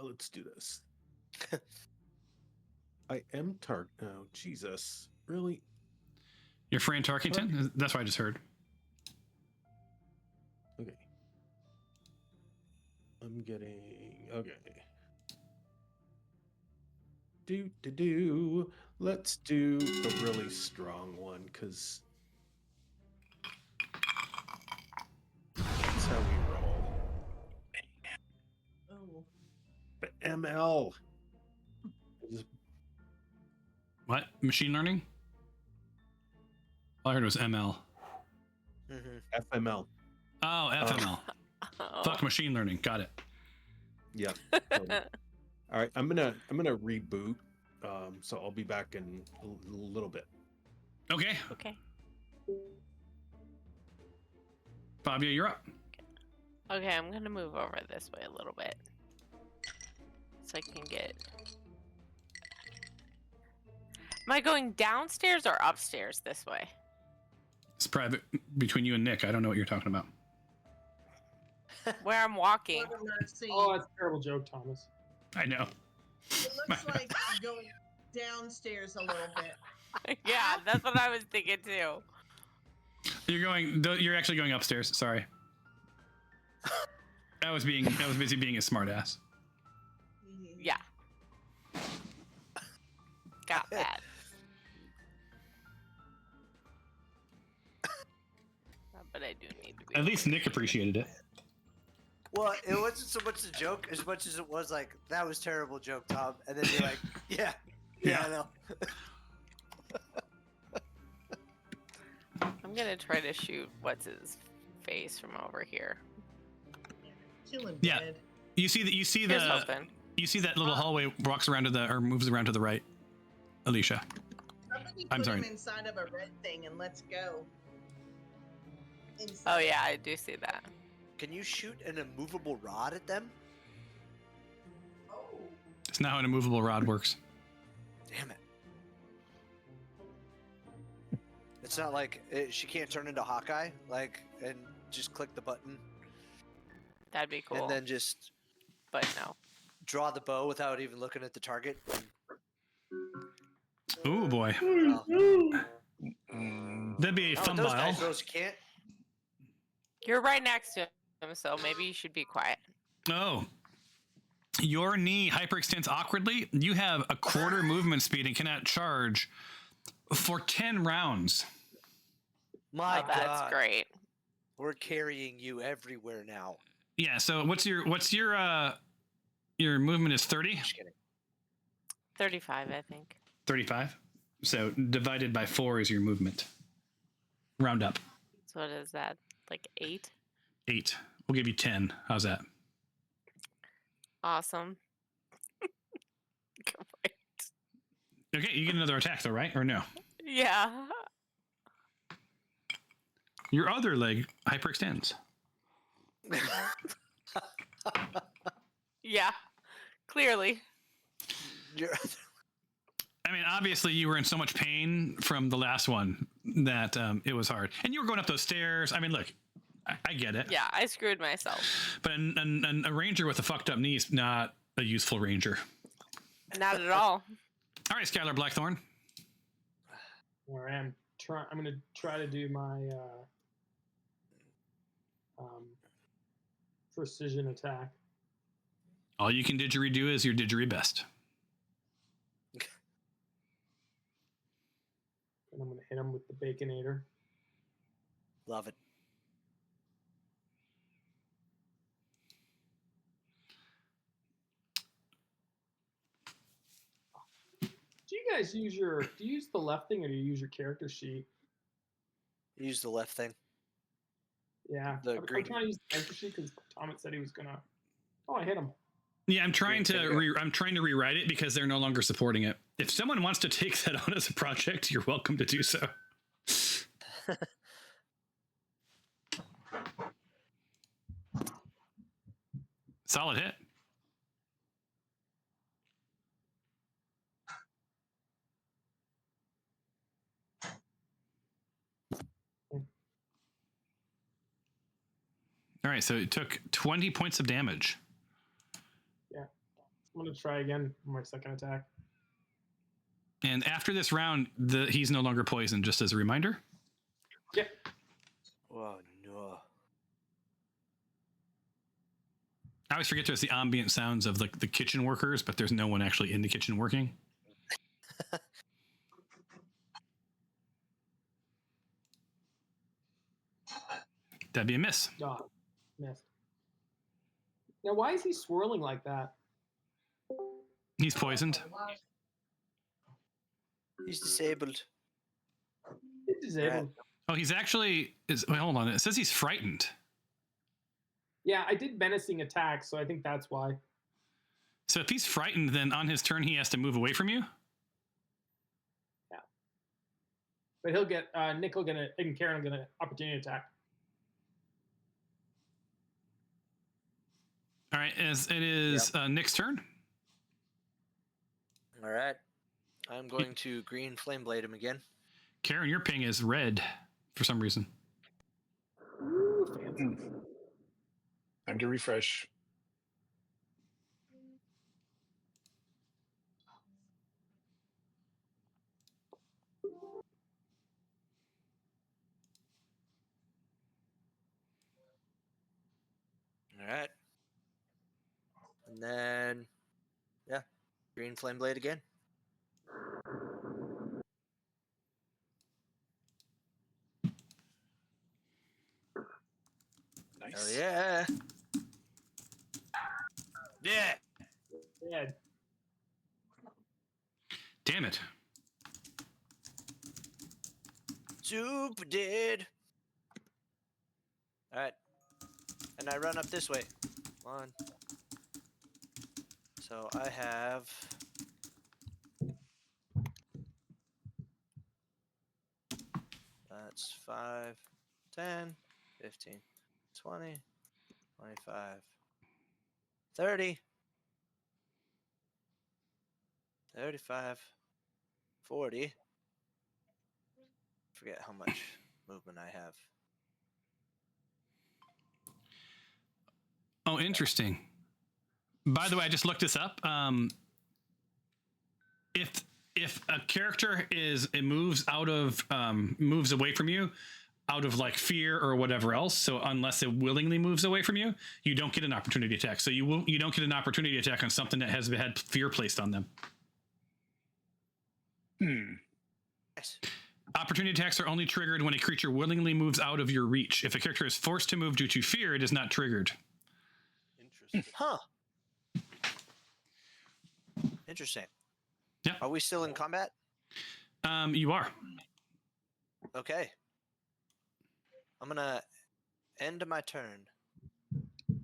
let's do this. I am oh, Jesus. Really? You're Fran Tarkington? That's what I just heard. Okay. I'm getting... Okay. Let's do a really strong one, because that's how we roll. Oh. But ML. What? Machine learning? All I heard was ML. FML. Oh, FML. Fuck machine learning. Got it. Yep. All right, I'm gonna reboot. So I'll be back in a little bit. Okay. Okay. Fabio, you're up. Okay, I'm gonna move over this way a little bit. So I can get... Am I going downstairs or upstairs this way? It's private between you and Nick. I don't know what you're talking about. Where I'm walking. What am I seeing? Oh, that's a terrible joke, Thomas. I know. It looks like I'm going downstairs a little bit. Yeah, that's what I was thinking too. You're actually going upstairs. Sorry. I was busy being a smartass. Yeah. Got that. But I do need to be. At least Nick appreciated it. Well, it wasn't so much a joke as much as it was like, that was terrible joke, Tom. And then you're like, yeah, I know. I'm gonna try to shoot what's his face from over here. Killing Yeah. dead. You see Here's hoping. you see that little hallway walks around moves around to the right. Alicia. Somebody I'm put sorry. him inside of a red thing and let's go. Oh Inside. yeah, I do see that. Can you shoot an immovable rod at them? Oh. It's not how an immovable rod works. Damn it. It's not like she can't turn into Hawkeye, and just click the button That'd be cool. and then just But no. draw the bow without even looking at the target. Ooh boy. Oh. That'd be a No, fun those guys bile. knows you can't. You're right next to him, so maybe you should be quiet. Oh. Your knee hyperextends awkwardly. You have a quarter movement speed and cannot charge for 10 rounds. My Oh, that's God. great. We're carrying you everywhere now. Yeah, so what's your movement is 30? Just kidding. 35, I think. 35. So divided by 4 is your movement. Round up. So what is that? Like 8? 8. We'll give you 10. How's that? Awesome. Great. Okay, you get another attack though, right? Or no? Yeah. Your other leg hyperextends. Yeah. Clearly. You're- I mean, obviously you were in so much pain from the last one that it was hard. And you were going up those stairs. I mean, look, I get it. Yeah, I screwed myself. But a ranger with a fucked up knee is not a useful ranger. Not at all. All right, Skylar Blackthorn. Where I am I'm going to try to do my precision attack. All you can didgeridoo is your didgeridoo best. And I'm going to hit him with the Baconator. Love it. Do you guys use do you use the left thing or do you use your character sheet? Use the left thing. Yeah. The I'm green. trying to use the character sheet because Thomas said he was going to. Oh, I hit him. Yeah, I'm trying Green to finger. I'm trying to rewrite it because they're no longer supporting it. If someone wants to take that on as a project, you're welcome to do so. Solid hit. All right, so it took 20 points of damage. I'm going to try again for my second attack. And after this round, he's no longer poisoned, just as a reminder. Yep. Oh, no. I always forget there's the ambient sounds of like the kitchen workers, but there's no one actually in the kitchen working. That'd be a miss. Oh, missed. Now, why is he swirling like that? He's poisoned. He's disabled. He's disabled. Oh, he's actually wait, hold on. It says he's frightened. Yeah, I did menacing attack, so I think that's why. So if he's frightened, then on his turn he has to move away from you. Yeah. But he'll get Nick will get and Karen will get an opportunity attack. All right, it is Nick's turn. All right. I'm going to green flame blade him again. Karen, your ping is red for some reason. Ooh, fancy. Time to refresh. All right. And then, yeah, green flame blade again. Nice. Oh, yeah. Yeah. Dead. Damn it. Super dead. All right. And I run up this way. Come on. So I have... That's 5, 10, 15, 20, 25, 30, 35, 40. Forget how much movement I have. Oh, interesting. By the way, I just looked this up. If a character moves away from you out of like fear or whatever else, so unless it willingly moves away from you, you don't get an opportunity attack. So you don't get an opportunity attack on something that has had fear placed on them. Yes. Opportunity attacks are only triggered when a creature willingly moves out of your reach. If a character is forced to move due to fear, it is not triggered. Interesting. Huh. Interesting. Yeah. Are we still in combat? You are. Okay. I'm gonna end my turn.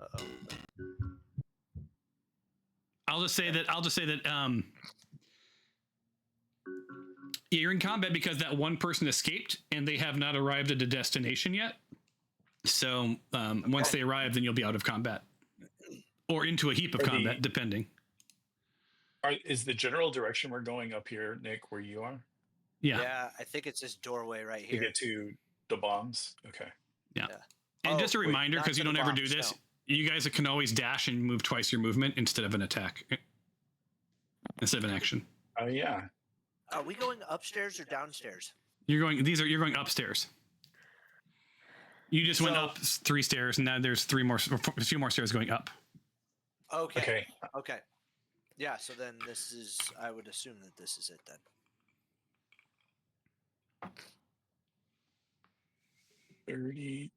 Uh-oh. I'll just say that you're in combat because that one person escaped and they have not arrived at a destination yet. So once they arrive, then you'll be out of combat or into a heap of combat, depending. Is the general direction we're going up here, Nick, where you are? Yeah. Yeah, I think it's this doorway right To here. get to the bombs? Okay. Yeah. Yeah. And just a Oh, wait, reminder, not because you to the don't ever do bombs, this, no. you guys can always dash and move twice your movement instead of an attack. Instead of an action. Oh, yeah. Are we going upstairs or downstairs? You're going upstairs. You just went So- up 3 stairs, and now there's a few more stairs going up. Okay. Okay. Okay. Yeah, so then this is, I would assume that this is it then. 30,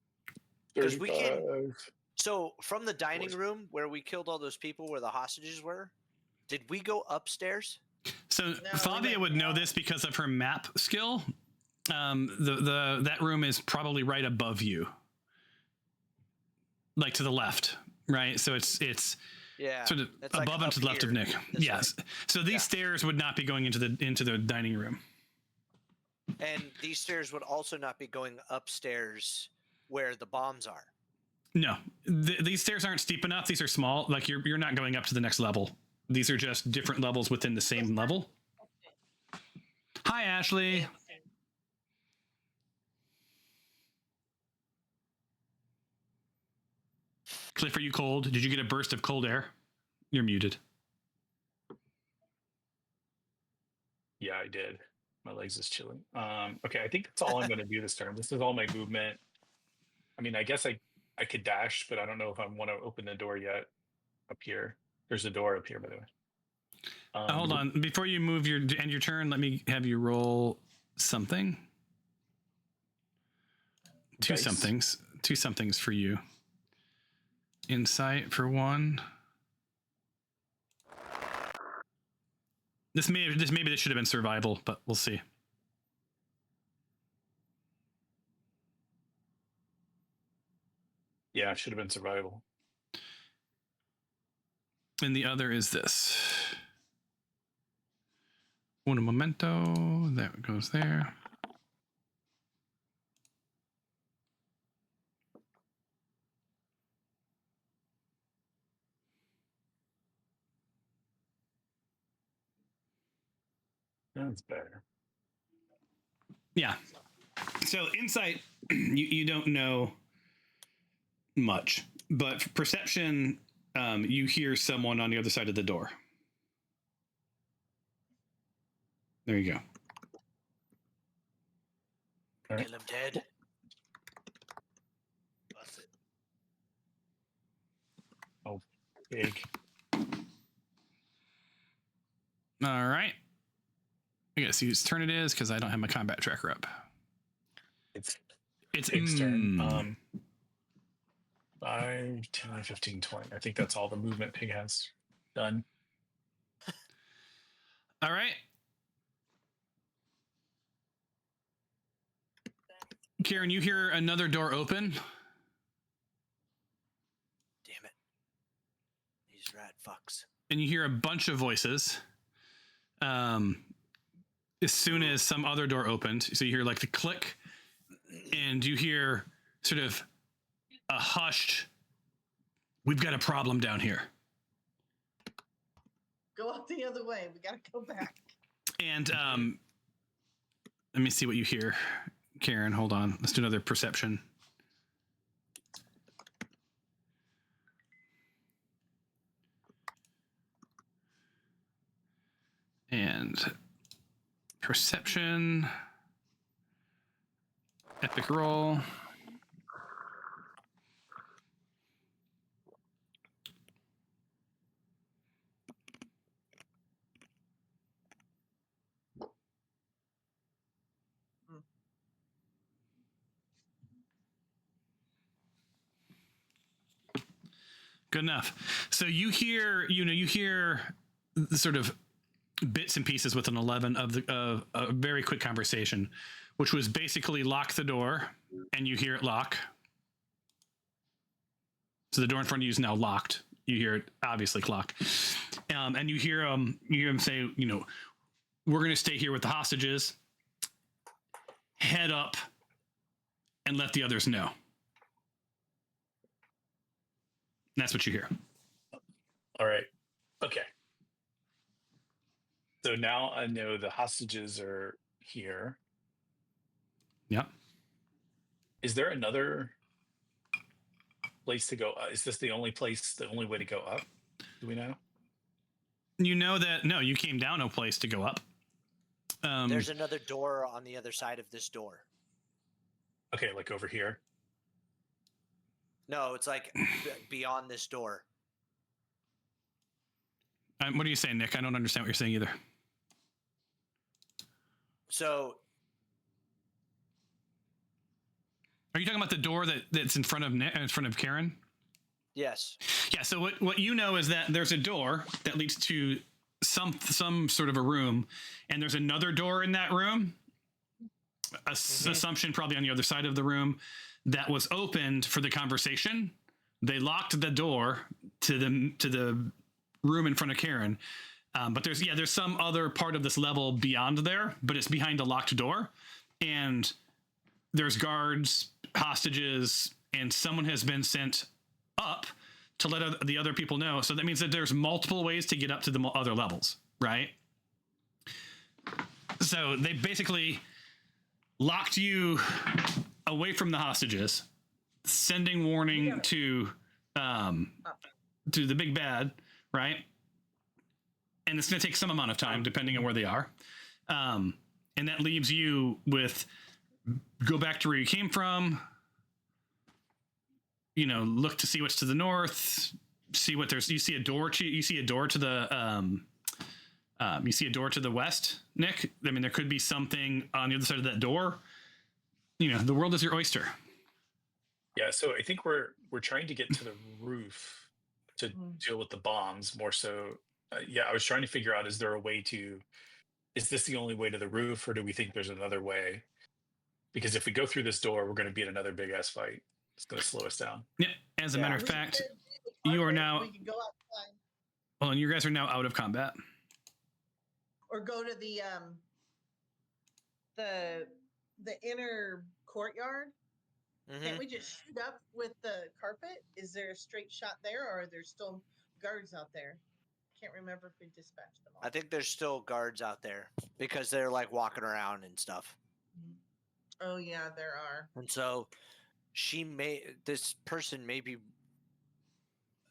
'Cause we can- 35. So from the dining Force- room where we killed all those people, where the hostages were, did we go upstairs? So we Flavia went would know down. this because of her map skill. That room is probably right above you, like to the left, right? So it's Yeah. sort of It's like above and up to the left of here, Nick. this Yes. So these Yeah. stairs would not be going into the dining room. And these stairs would also not be going upstairs where the bombs are. No, these stairs aren't steep enough. These are small. Like you're not going up to the next level. These are just different levels within the same level. Hi, Ashley. Cliff, are you cold? Did you get a burst of cold air? You're muted. Yeah, I did. My legs is chilling. Okay, I think that's all I'm going to do this turn. This is all my movement. I mean, I guess I could dash, but I don't know if I want to open the door yet. Up here, there's a door up here, by the way. Hold on, before you move your end your turn, let me have you roll something. Two Dice. somethings for you. Insight for one. Maybe this should have been survival, but we'll see. Yeah, it should have been survival. And the other is this. Un momento. That goes there. That's better. Yeah. So insight, you don't know much, but perception, you hear someone on the other side of the door. There you go. All right. Kill him dead. Bust it. Big. All right. I gotta see whose turn it is because I don't have my combat tracker up. It's It's Pig's turn. 5, 10, 15, 20. I think that's all the movement Pig has done. All right. Karen, you hear another door open. Damn it. These rat fucks. And you hear a bunch of voices. As soon as some other door opened, so you hear like the click, and you hear sort of a hushed, "We've got a problem down here." Go out the other way. We gotta go back. And let me see what you hear, Karen. Hold on. Let's do another perception. And perception. Epic roll. Good enough. So you hear the sort of bits and pieces with an 11 of a very quick conversation, which was basically lock the door, and you hear it lock. So the door in front of you is now locked. You hear it obviously clock, and you hear him say, "We're going to stay here with the hostages. Head up, and let the others know." That's what you hear. All right. Okay. So now I know the hostages are here. Yep. Is there another place to go? Is this the only way to go up? Do we know? You know that, no, you came down no place to go up. There's another door on the other side of this door. Okay, like over here. No, it's like beyond this door. What are you saying, Nick? I don't understand what you're saying either. So Are you talking about the door that's in front of Karen? Yes. Yeah. So what you know is that there's a door that leads to some sort of a room, and there's another door in that room. Assumption probably on the other side of the room that was opened for the conversation. They locked the door to the room in front of Karen. But there's some other part of this level beyond there, but it's behind a locked door, and there's guards, hostages, and someone has been sent up to let the other people know. So that means that there's multiple ways to get up to the other levels, right? So they basically locked you away from the hostages, sending warning to the big bad, right? And it's going to take some amount of time depending on where they are. And that leaves you with go back to where you came from, look to see what's to the north, see what you see a door to the west, Nick. I mean, there could be something on the other side of that door. The world is your oyster. Yeah, so I think we're trying to get to the roof to deal with the bombs more so. I was trying to figure out, is this the only way to the roof, or do we think there's another way? Because if we go through this door, we're going to be in another big ass fight. It's going to slow us down. Yeah. As a matter of fact, you are now. We can go outside. Well, and you guys are now out of combat. Or go to the inner courtyard. Can't we just shoot up with the carpet? Is there a straight shot there, or are there still guards out there? Can't remember if we dispatched them all. I think there's still guards out there because they're like walking around and stuff. Oh yeah, there are. And so this person may be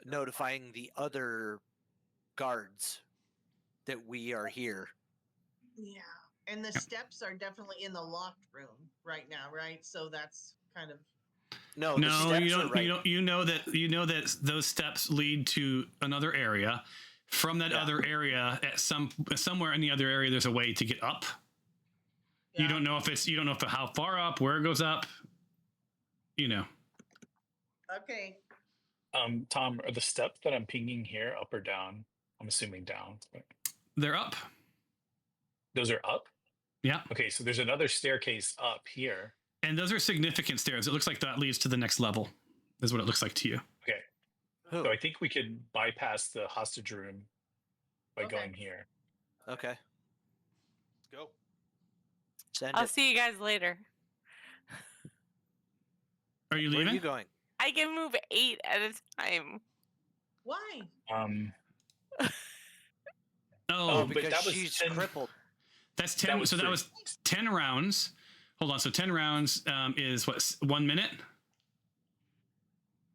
notifying the other guards that we are here. Yeah. And the steps are definitely in the locked room right now, right? So that's kind of No, you don't. You know that those steps lead to another area. From that other area, at somewhere in the other area, there's a way to get up. Yeah. You don't know how far up, where it goes up. Okay. Tom, are the steps that I'm pinging here up or down? I'm assuming down. But... They're up. Those are up? Yeah. Okay, so there's another staircase up here. And those are significant stairs. It looks like that leads to the next level, is what it looks like to you. Okay. So I think we could bypass the hostage room by going here. Okay. Go. I'll see you guys later. Are you leaving? Where are you going? I can move 8 at a time. Why? Because she's crippled. That's 10. So that was 10 rounds. Hold on. So 10 rounds is what, 1 minute?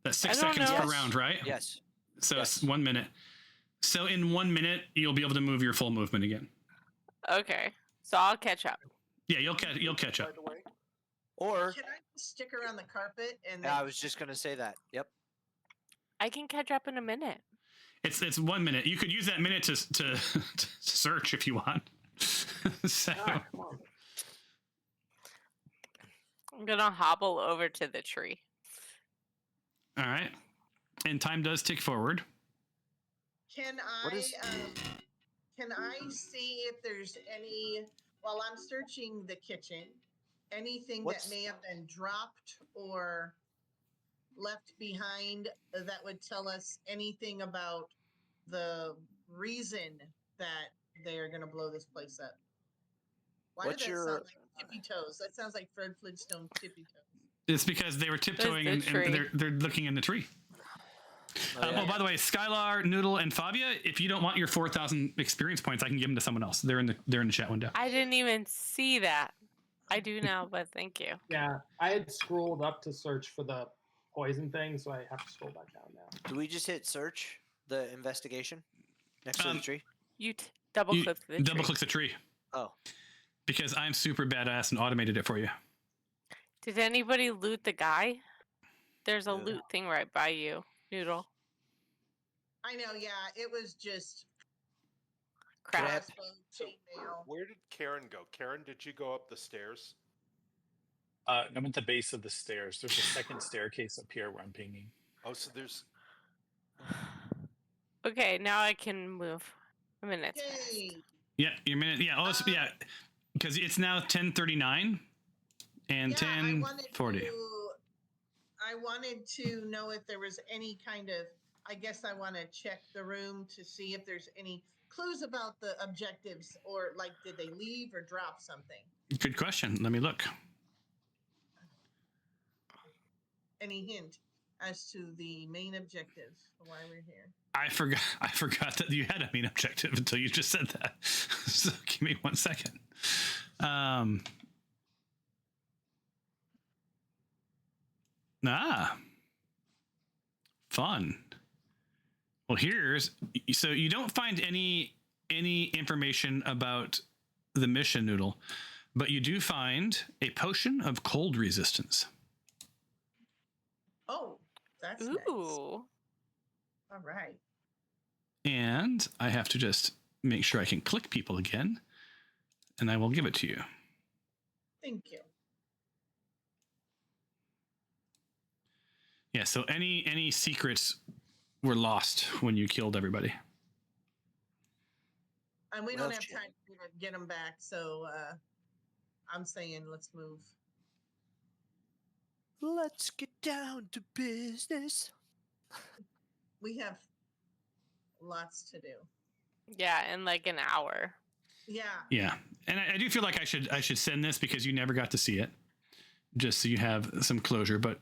That's 6 seconds per round, right? Yes. So it's 1 minute. So in 1 minute, you'll be able to move your full movement again. Okay. So I'll catch up. Yeah, you'll catch up. Or can I just stick around the carpet and? I was just gonna say that. Yep. I can catch up in a minute. It's 1 minute. You could use that minute to search if you want. So. I'm gonna hobble over to the tree. All right. And time does tick forward. Can I see if there's any, while I'm searching the kitchen, anything that may have been dropped or left behind that would tell us anything about the reason that they are going to blow this place up? Why did that sound like tippy toes? That sounds like Fred Flintstone tippy toes. It's because they were tiptoeing and they're looking in the tree. By the way, Skylar, Noodle, and Fabia, if you don't want your 4,000 experience points, I can give them to someone else. They're in the chat window. I didn't even see that. I do now, but thank you. Yeah, I had scrolled up to search for the poison thing, so I have to scroll back down now. Do we just hit search the investigation next to the tree? You double click the tree. Double click the tree. Oh. Because I'm super badass and automated it for you. Did anybody loot the guy? There's a loot thing right by you, Noodle. I know, yeah. It was just crap. So where did Karen go? Karen, did you go up the stairs? I'm at the base of the stairs. There's a second staircase up here where I'm pinging. Oh, so there's. Okay, now I can move. A minute's passed. Yay! Yeah, your minute. Yeah, yeah, because it's now 10:39 and Yeah, I wanted 10:40. I wanted to know if there was any kind of. I guess I want to check the room to see if there's any clues about the objectives, or like, did they leave or drop something? Good question. Let me look. Any hint as to the main objective, why we're here? I forgot that you had a main objective until you just said that. So give me 1 second. Fun. Well, so you don't find any information about the mission, Noodle, but you do find a potion of cold resistance. Oh, that's Ooh. nice. All right. And I have to just make sure I can click people again, and I will give it to you. Thank you. Yeah, so any secrets were lost when you killed everybody. And we Well, don't have shit. time to get them back, so I'm saying let's move. Let's get down to business. We have lots to do. Yeah, in like an hour. Yeah. Yeah, and I do feel like I should send this because you never got to see it, just so you have some closure. But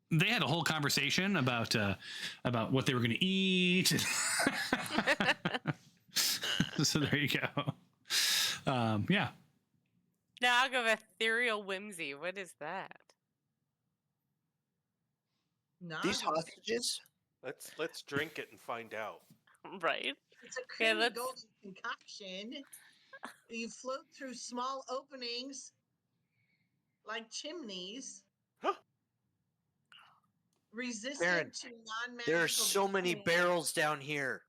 they had a whole conversation about what they were going to eat. So there you go. Yeah. Dog of ethereal whimsy. What is that? These Nice. hostages? Let's drink it and find out. Right? It's a Yeah, creamy let's- golden concoction. You float through small openings like chimneys. Huh. Resistant Baron, to non-magical. There are so many damage. barrels down here.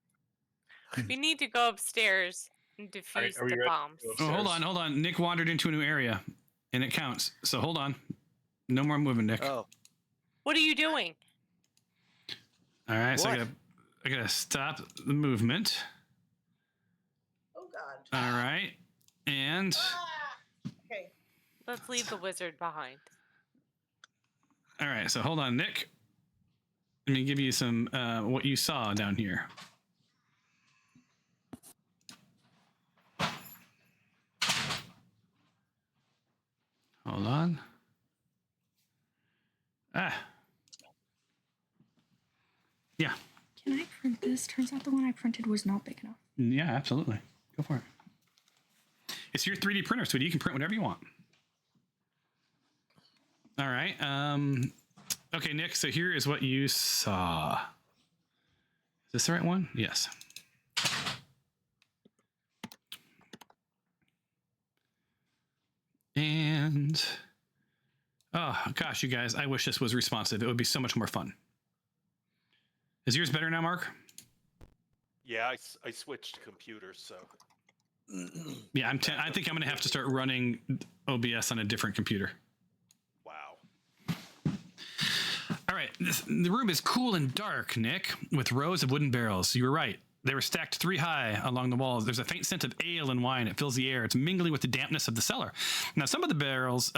We need to go upstairs and defuse are we the ready? bombs. Go Oh, hold upstairs. on. Nick wandered into a new area, and it counts. So hold on. No more moving, Nick. Oh, What are you doing? All right, so What? I gotta stop the movement. Oh God. All right, and Ah! Okay. Let's leave the wizard behind. all right. So hold on, Nick. Let me give you some what you saw down here. Hold on. Yeah. Can I print this? Turns out the one I printed was not big enough. Yeah, absolutely. Go for it. It's your 3D printer, sweetie. You can print whatever you want. All right. Okay, Nick. So here is what you saw. Is this the right one? Yes. And oh gosh, you guys, I wish this was responsive. It would be so much more fun. Is yours better now, Mark? Yeah, I switched computers, so. Yeah, I think I'm gonna have to start running OBS on a different computer. Wow. All right, the room is cool and dark, Nick, with rows of wooden barrels. You were right. They were stacked 3 high along the walls. There's a faint scent of ale and wine. It fills the air. It's mingling with the dampness of the cellar. Now, some of the barrels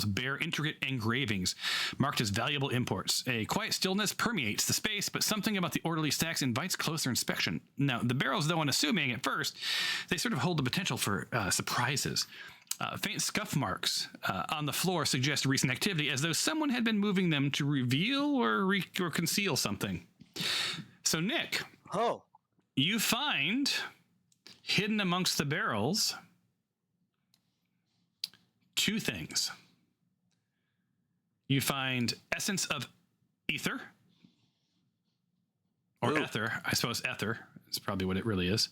bear intricate engravings marked as valuable imports. A quiet stillness permeates the space, but something about the orderly stacks invites closer inspection. Now, the barrels, though unassuming at first, they sort of hold the potential for surprises. Faint scuff marks on the floor suggest recent activity, as though someone had been moving them to reveal or conceal something. So, Nick, oh, you find hidden amongst the barrels 2 things. You find essence of ether, or Ooh. ether. I suppose ether is probably what it really is.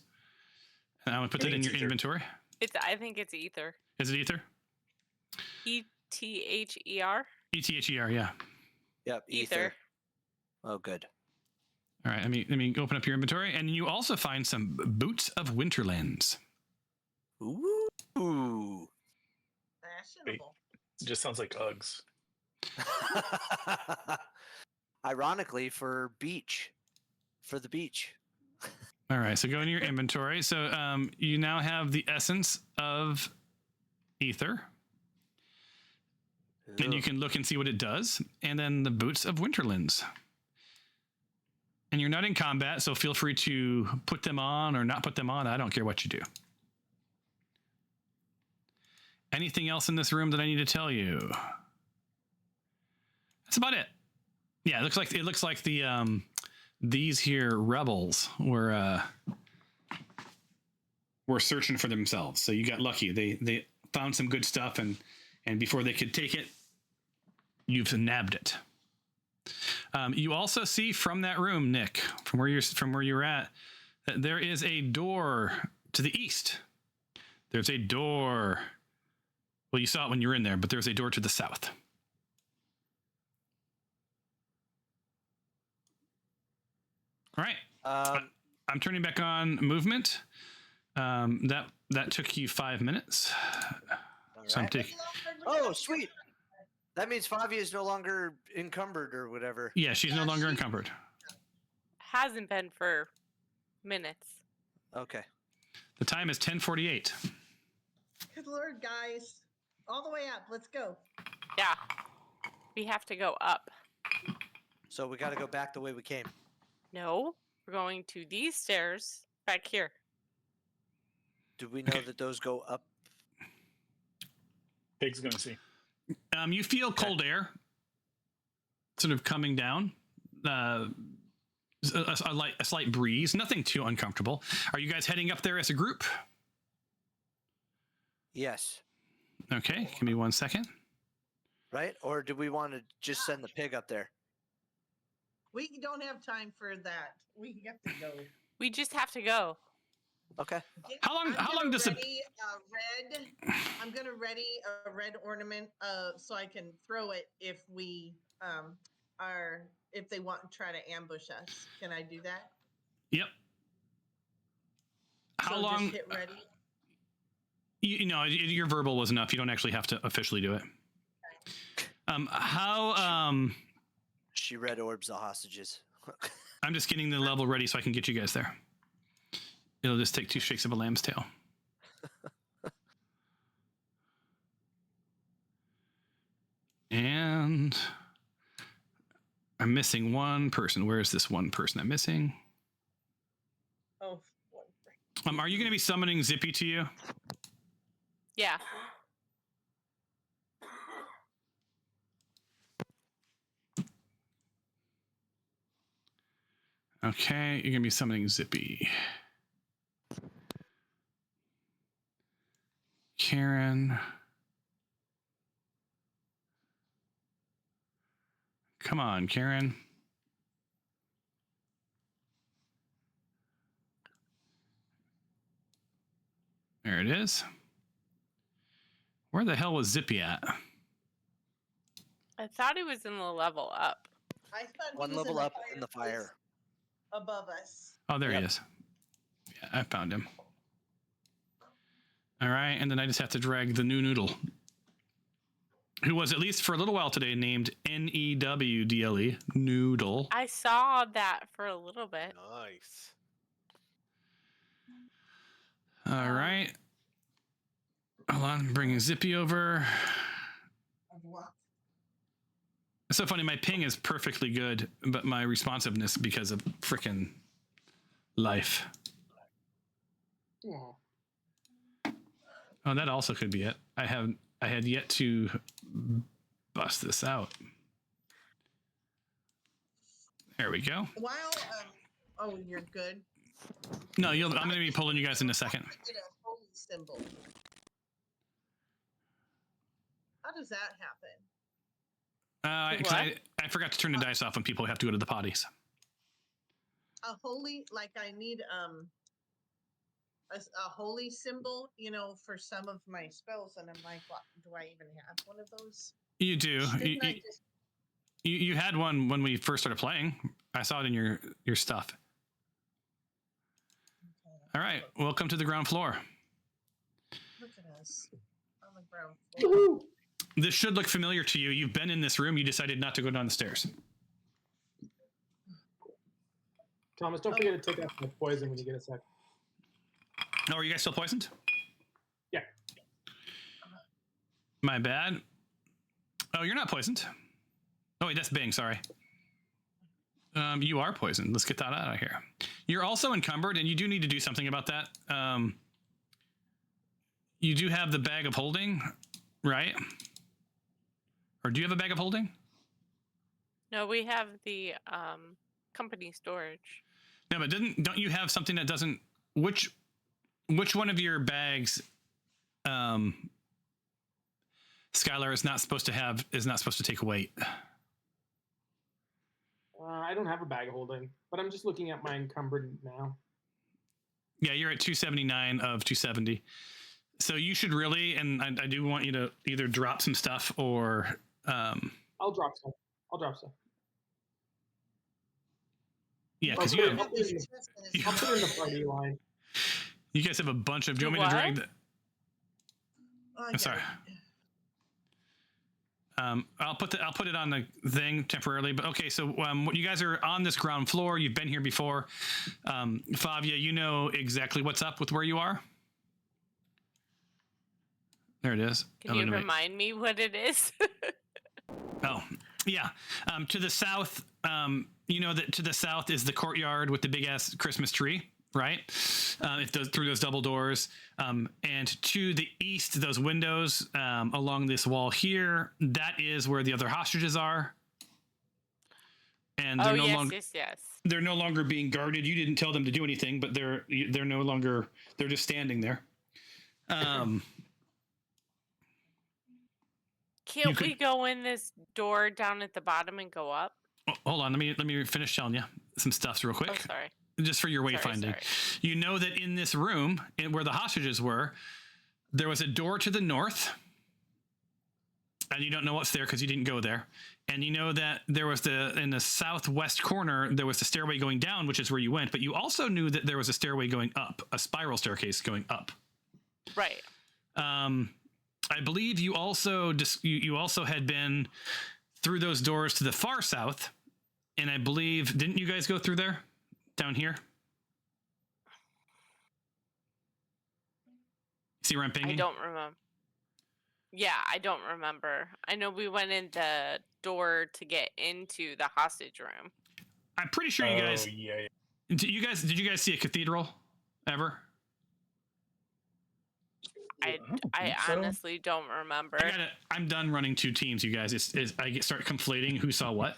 And I'm gonna put I that think in it's your ether. inventory. I think it's ether. Is it ether? ETHER? ETHER, yeah. yep, ether. Oh, good. All right, let me open up your inventory, and you also find some boots of Winterlands. Ooh. Fashionable. It just sounds like Uggs. Ironically, for the beach. All right, so go into your inventory. So you now have the essence of ether, and you Ugh. can look and see what it does. And then the boots of Winterlands. And you're not in combat, so feel free to put them on or not put them on. I don't care what you do. Anything else in this room that I need to tell you? That's about it. Yeah, it looks like the these here rebels were searching for themselves. So you got lucky. They found some good stuff, and before they could take it, you've nabbed it. You also see from that room, Nick, from where you're at, that there is a door to the east. There's a door. Well, you saw it when you were in there, but there's a door to the south. All right. I'm turning back on movement. That took you 5 minutes. So I'm taking. Oh, sweet. That means Favia is no longer encumbered or whatever. Yeah, she's no longer encumbered. Hasn't been for minutes. Okay. The time is 10:48. Good Lord, guys. All the way up. Let's go. Yeah. We have to go up. So we got to go back the way we came. No, we're going to these stairs back here. Do we know that those go up? Pig's gonna see. You feel cold air sort of coming down. A slight breeze. Nothing too uncomfortable. Are you guys heading up there as a group? Yes. Okay, give me 1 second. Right? Or do we want to just send the pig up there? We don't have time for that. We have to go. We just have to go. Okay. How long does it? I'm gonna ready a red ornament so I can throw it if we if they want to try to ambush us. Can I do that? Yep. How So long? Just hit ready. You know, your verbal was enough. You don't actually have to officially do it. She red orbs the hostages. I'm just getting the level ready so I can get you guys there. It'll just take 2 shakes of a lamb's tail. And I'm missing one person. Where is this one person I'm missing? Oh. Are you going to be summoning Zippy to you? Yeah. Okay, you're going to be summoning Zippy. Karen. Come on, Karen. There it is. Where the hell was Zippy at? I thought he was in the level up. I thought One he was level in up in the fire. above us. Oh, there he is. Yeah, I found him. All right, and then I just have to drag the new noodle, who was at least for a little while today named Newdle. Noodle. I saw that for a little bit. Nice. All right. Hold on, I'm bringing Zippy over. It's so funny, my ping is perfectly good, but my responsiveness because of frickin' life. Aw. Oh, that also could be it. I had yet to bust this out. There we go. While oh, you're good. No, I'm going to be pulling you guys in a second. I did a holy symbol. How does that happen? I forgot to turn the dice off when people have to go to the potties. A holy, like I need a holy symbol, you know, for some of my spells, and I'm like, what, do I even have one of those? You do. You had one when we first started playing. I saw it in your stuff. Okay. All right, welcome to the ground floor. Look at us. Oh my ground floor. This should look familiar to you. You've been in this room. You decided not to go down the stairs. Thomas, don't forget to take out the poison when you get a sec. Oh, are you guys still poisoned? Yeah. My bad. Oh, you're not poisoned. Oh, wait, that's Bing. Sorry. You are poisoned. Let's get that out of here. You're also encumbered, and you do need to do something about that. You do have the bag of holding, right? Or do you have a bag of holding? No, we have the company storage. No, but don't you have something that doesn't? Which one of your bags, Skylar, is not supposed to take weight? I don't have a bag of holding, but I'm just looking at my encumbered now. Yeah, you're at 279 of 270. So you should really, and I do want you to either drop some stuff or. I'll drop some. Yeah, because I'll put it in the party line. You guys have a bunch of. Do you want me to drag the? I'm sorry. I'll put it on the thing temporarily, but okay. So you guys are on this ground floor. You've been here before. Favia, you know exactly what's up with where you are. There it is. Can you remind me what it is? Oh, yeah. To the south, you know that to the south is the courtyard with the big ass Christmas tree, right? Through those double doors. And to the east, those windows along this wall here, that is where the other hostages are. And they're yes. They're no longer being guarded. You didn't tell them to do anything, but they're no longer. They're just standing there. Can't we go in this door down at the bottom and go up? Oh, hold on, let me finish telling you some stuff real quick. Oh, sorry. Just for your wayfinding. Sorry. You know that in this room, where the hostages were, there was a door to the north, and you don't know what's there because you didn't go there. And you know that there was in the southwest corner, there was the stairway going down, which is where you went. But you also knew that there was a stairway going up, a spiral staircase going up. Right. I believe you also had been through those doors to the far south, and I believe, didn't you guys go through there down here? See where I'm pinging? I don't remember. Yeah, I don't remember. I know we went in the door to get into the hostage room. I'm pretty sure you guys. Yeah. Did you guys see a cathedral ever? I honestly don't remember. I'm done running two teams, you guys. I start conflating who saw what.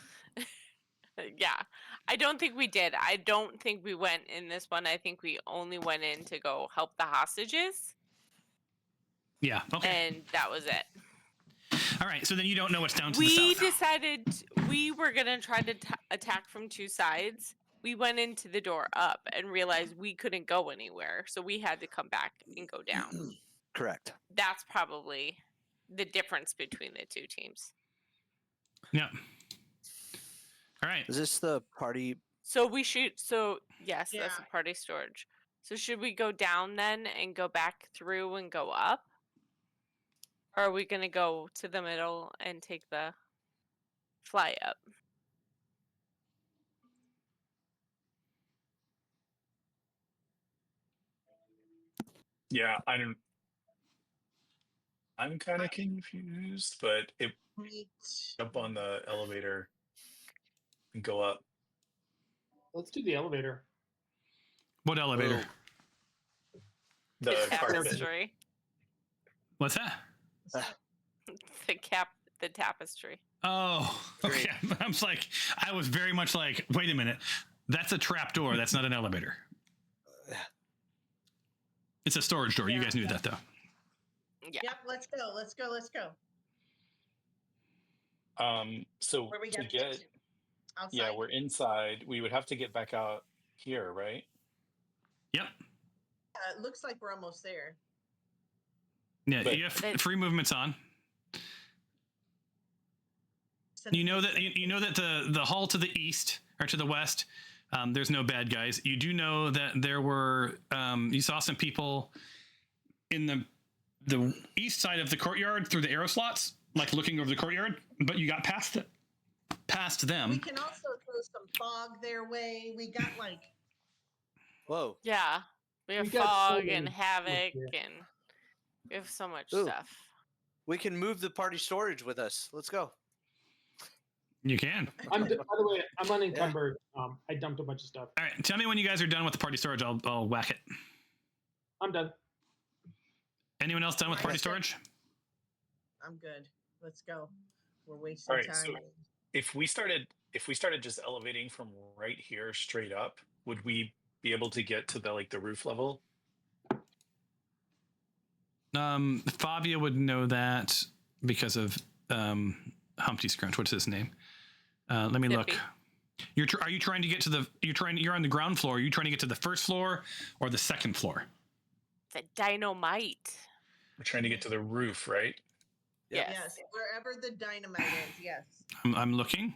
Yeah, I don't think we did. I don't think we went in this one. I think we only went in to go help the hostages. Yeah. Okay. And that was it. All right. So then you don't know what's down to the south. We decided we were gonna try to attack from two sides. We went into the door up and realized we couldn't go anywhere, so we had to come back and go down. Correct. That's probably the difference between the two teams. Yeah. All right. Is this the party? So yes, that's the party storage. So should we go down then and go back through and go up? Or are we going to go to the middle and take the fly up? Yeah, I'm kind of confused, but jump on the elevator and go up. Let's do the elevator. What elevator? The carpet. Tapestry. What's that? The tapestry. Oh, okay. I was very much like, wait a minute. That's a trap door. That's not an elevator. It's a storage door. You guys knew that, though. Yeah. Yep, let's go. So Where we to got get, outside. yeah, we're inside. We would have to get back out here, right? Yep. It looks like we're almost there. Yeah, you have free movements on. You know that the hall to the east or to the west, there's no bad guys. You do know that there were you saw some people in the the east side of the courtyard through the arrow slots, like looking over the courtyard, but you got past it, past them. We can also throw some fog their way. We got like Whoa. Yeah. We have We got so fog many and tools havoc here. and we have so much Ooh. stuff. We can move the party storage with us. Let's go. You can. By the way, I'm unencumbered. I dumped a bunch of stuff. All right, tell me when you guys are done with the party storage. I'll whack it. I'm done. Anyone else done with party storage? I'm good. Let's go. We're wasting All right, time. so if we started just elevating from right here straight up, would we be able to get to the roof level? Fabia would know that because of Humpty Scrunch. What's his name? Let me look. Are you trying to get to the? You're on the ground floor. Are you trying to get to the first floor or the second floor? The dynamite. We're trying to get to the roof, right? Yes. Yes, wherever the dynamite is. Yes. I'm looking.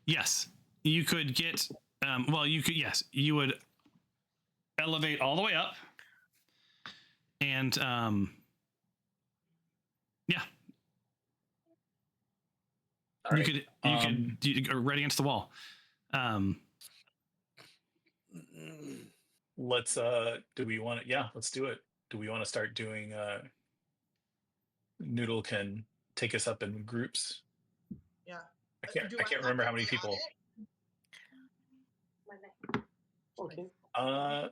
Yes, you could get. Well, you could. Yes, you would elevate all the way up, and yeah, All you right. could you go right against the wall. Let's do we want to? Yeah, let's do it. Do we want to start doing? Noodle can take us up in groups. Yeah. I can't Do remember have how to many be on people. it? Okay. I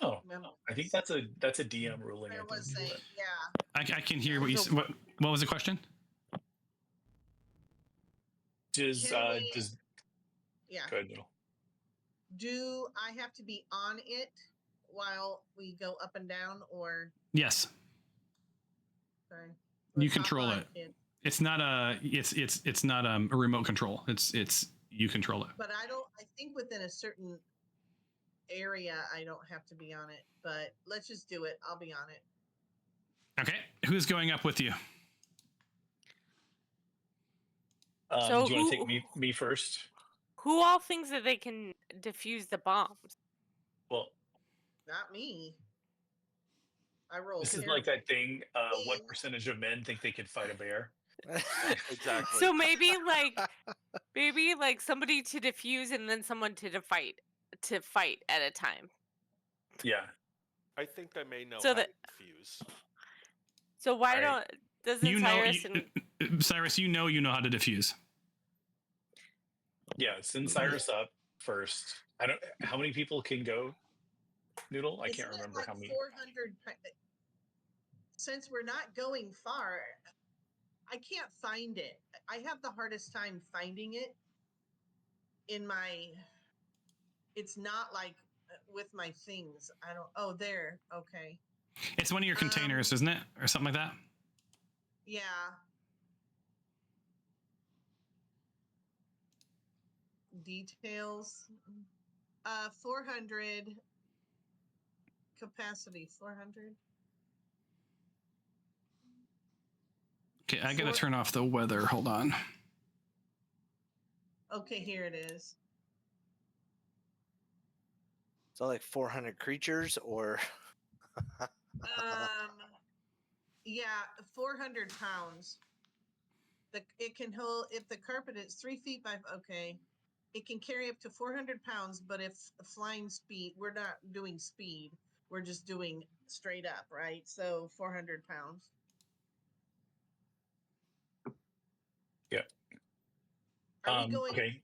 don't know. Remember- I think that's a DM ruling. I There was think. a yeah. I can hear what you. What was the question? Does Can we- does Yeah. go ahead, Noodle. Do I have to be on it while we go up and down, or Yes, sorry? you Let's hop control on it. It's not a. It's not a remote control. It's you control it. But I think within a certain area, I don't have to be on it. But let's just do it. I'll be on it. Okay, who's going up with you? So do you want to who- take me first? Who all thinks that they can defuse the bombs? Well, Not me. I roll. this is like that thing. What percentage of men think they could fight a bear? Exactly. So maybe like somebody to defuse and then someone to fight at a time. Yeah. I think I may know So how that- to defuse. So why Alright. doesn't You know, Cyrus and Cyrus. You know how to defuse. Yeah. Send Cyrus up first. I don't. How many people can go? Noodle. I Isn't can't it remember like how many. 400. Since we're not going far, I can't find it. I have the hardest time finding it in my. It's not like with my things. I don't. Oh, there. Okay. It's one of your containers, isn't it, or something like that? Yeah. Details. 400 capacity. 400. Okay, I gotta Four- turn off the weather. Hold on. Okay, here it is. So like 400 creatures, or Yeah, 400 pounds. It can hold if the carpet is 3 feet by. Okay, it can carry up to 400 pounds. But if flying speed, we're not doing speed. We're just doing straight up, right? So 400 pounds. Yeah. Are we going? Okay.